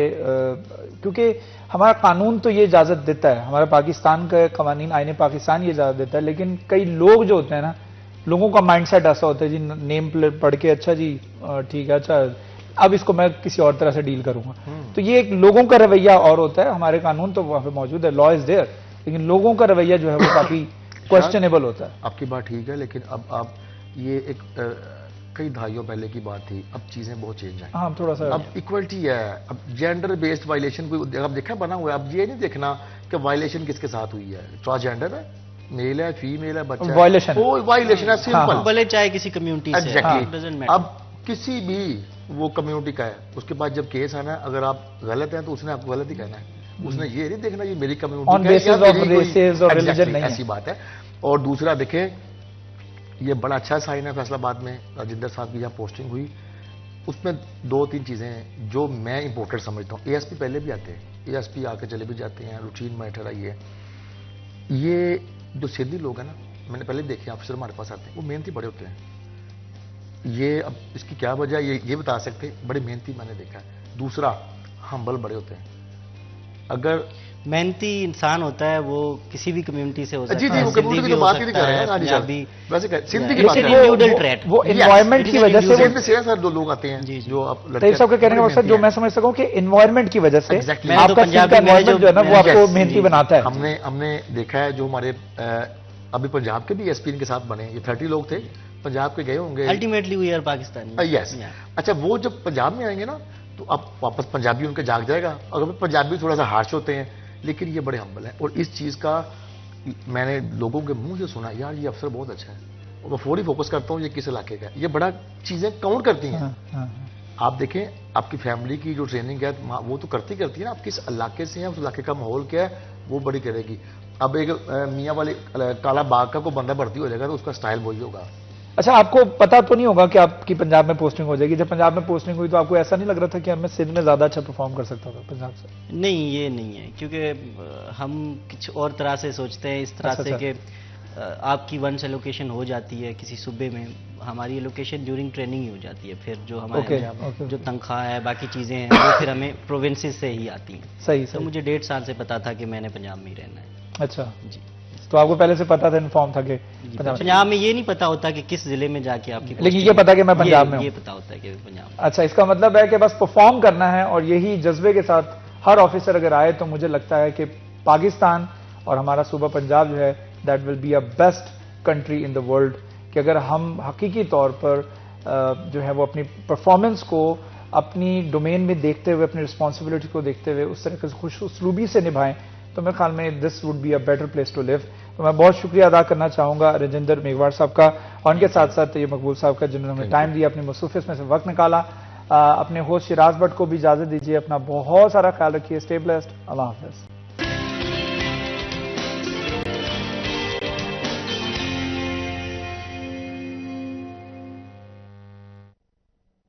क्योंकि हमारा कानून तो ये इजाज़त देता है, हमारा पाकिस्तान का कवानीन आईन पाकिस्तान ये इजाज़त देता है, लेकिन कई लोग जो होते हैं ना, लोगों का माइंडसेट ऐसा होता है जी, नेम प्लेट पढ़ के अच्छा जी ठीक है, अच्छा अब इसको मैं किसी और तरह से डील करूंगा। तो ये एक लोगों का रवैया और होता है। हमारे कानून तो वहाँ पे मौजूद है, लॉ इज देयर, लेकिन लोगों का रवैया जो है वो काफी क्वेश्चनेबल होता है। आपकी बात ठीक है, लेकिन अब आप ये एक कई दहाइयों पहले की बात थी, अब चीजें बहुत चेंज हैं। हाँ थोड़ा सा। अब इक्वलिटी है, अब जेंडर बेस्ड वायलेशन कोई अब देखा बना हुआ है। अब ये नहीं देखना कि वायलेशन किसके साथ हुई है, ट्रांसजेंडर है, मेल है, फीमेल है, बच्चा वायलेशन, वो वायलेशन है, सिंपल, भले चाहे किसी कम्युनिटी से। एग्जैक्टली। अब किसी भी वो कम्युनिटी का है, उसके पास जब केस आना है, अगर आप गलत हैं तो उसने आपको गलत ही कहना है, उसने ये नहीं देखना ये मेरी community on basis of races और रिलीजन नहीं है, ऐसी बात है। और दूसरा देखें, ये बड़ा अच्छा साइन है फैसलाबाद में, राजिंदर साहब की जहाँ पोस्टिंग हुई, उसमें 2-3 चीजें हैं जो मैं इंपॉर्टेंट समझता हूँ। एएसपी पहले भी आते हैं, एएसपी आके चले भी जाते हैं, रूटीन मैटर है ये जो सिंधी लोग हैं ना, मैंने पहले देखे ऑफिसर हमारे पास आते हैं, वो मेहनती बड़े होते हैं। ये अब इसकी क्या वजह ये बता सकते, बड़े मेहनती मैंने देखा है। दूसरा, हम्बल बड़े होते हैं। अगर मेहनती इंसान होता है वो किसी भी कम्युनिटी से हो सकता है। जी जी, वो कम्युनिटी की तो बात ही नहीं कर रहे हैं ना, वैसे सिंधी की बात कर रहे हैं। वो एनवायरमेंट की वजह से वो से सर 2 लोग आते हैं जो आप तैयब साहब का कहने का मकसद जो मैं समझ सकूं कि एनवायरनमेंट की वजह से Exactly. आपका सिंध का एनवायरनमेंट जो है ना वो आपको मेहनती बनाता है। हमने देखा है जो हमारे अभी पंजाब के भी एसपी इनके साथ बने, ये 30 लोग थे, पंजाब के गए होंगे। Ultimately we are Pakistani. Yes. अच्छा, वो जब पंजाब में आएंगे ना तो अब वापस पंजाबी उनके जाग जाएगा। अगर पंजाबी थोड़ा सा हार्श होते हैं, लेकिन ये बड़े हम्बल हैं। और इस चीज़ का मैंने लोगों के मुंह से सुना, यार ये अफसर बहुत अच्छा है, और मैं फौरी फोकस करता हूँ ये किस इलाके का है। ये बड़ा चीज़ें काउंट करती हैं। आप देखें, आपकी फैमिली की जो ट्रेनिंग है वो तो करती है ना, आप किस इलाके से हैं, उस इलाके का माहौल क्या है, वो बड़ी करेगी। अब एक मियाँ वाले काला बाग का कोई बंदा भर्ती हो जाएगा तो उसका स्टाइल वही होगा। अच्छा, आपको पता तो नहीं होगा कि आपकी पंजाब में पोस्टिंग हो जाएगी। जब पंजाब में पोस्टिंग हुई तो आपको ऐसा नहीं लग रहा था कि मैं सिंध में ज्यादा अच्छा परफॉर्म कर सकता था पंजाब से? नहीं, ये नहीं है, क्योंकि हम कुछ और तरह से सोचते हैं, इस तरह से कि आपकी वंस एलोकेशन हो जाती है किसी सूबे में, हमारी एलोकेशन ड्यूरिंग ट्रेनिंग ही हो जाती है, फिर जो हमारे जो तनख्वाह है, बाकी चीज़ें हैं, वो फिर हमें प्रोविंसेस से ही आती हैं। सही। तो मुझे 1.5 साल से पता था कि मैंने पंजाब में ही रहना है। अच्छा जी। तो आपको पहले से पता था, इन्फॉर्म था कि पंजाब में ये नहीं पता होता कि किस जिले में जाके आपकी, लेकिन ये पता कि मैं पंजाब में हूं। ये पता होता है कि पंजाब में। अच्छा, इसका मतलब है कि बस परफॉर्म करना है, और यही जज्बे के साथ हर ऑफिसर अगर आए तो मुझे लगता है कि पाकिस्तान और हमारा सूबा पंजाब जो है that will be a best country in the world, कि अगर हम हकीकी तौर पर जो है वो अपनी परफॉर्मेंस को अपनी डोमेन में देखते हुए, अपनी रिस्पॉन्सिबिलिटी को देखते हुए उस तरह से खुश उसलूबी से निभाएं, तो मेरे ख्याल में this would be a better place to live. तो मैं बहुत शुक्रिया अदा करना चाहूँगा राजेंद्र मेघवार साहब का और उनके साथ साथ ये मकबूल साहब का, जिन्होंने हमें टाइम दिया, अपनी मसरूफियत में से वक्त निकाला। अपने होस्ट शिराज भट्ट को भी इजाज़त दीजिए। अपना बहुत सारा ख्याल रखिए। Stay blessed. अल्लाह हाफ़िज़।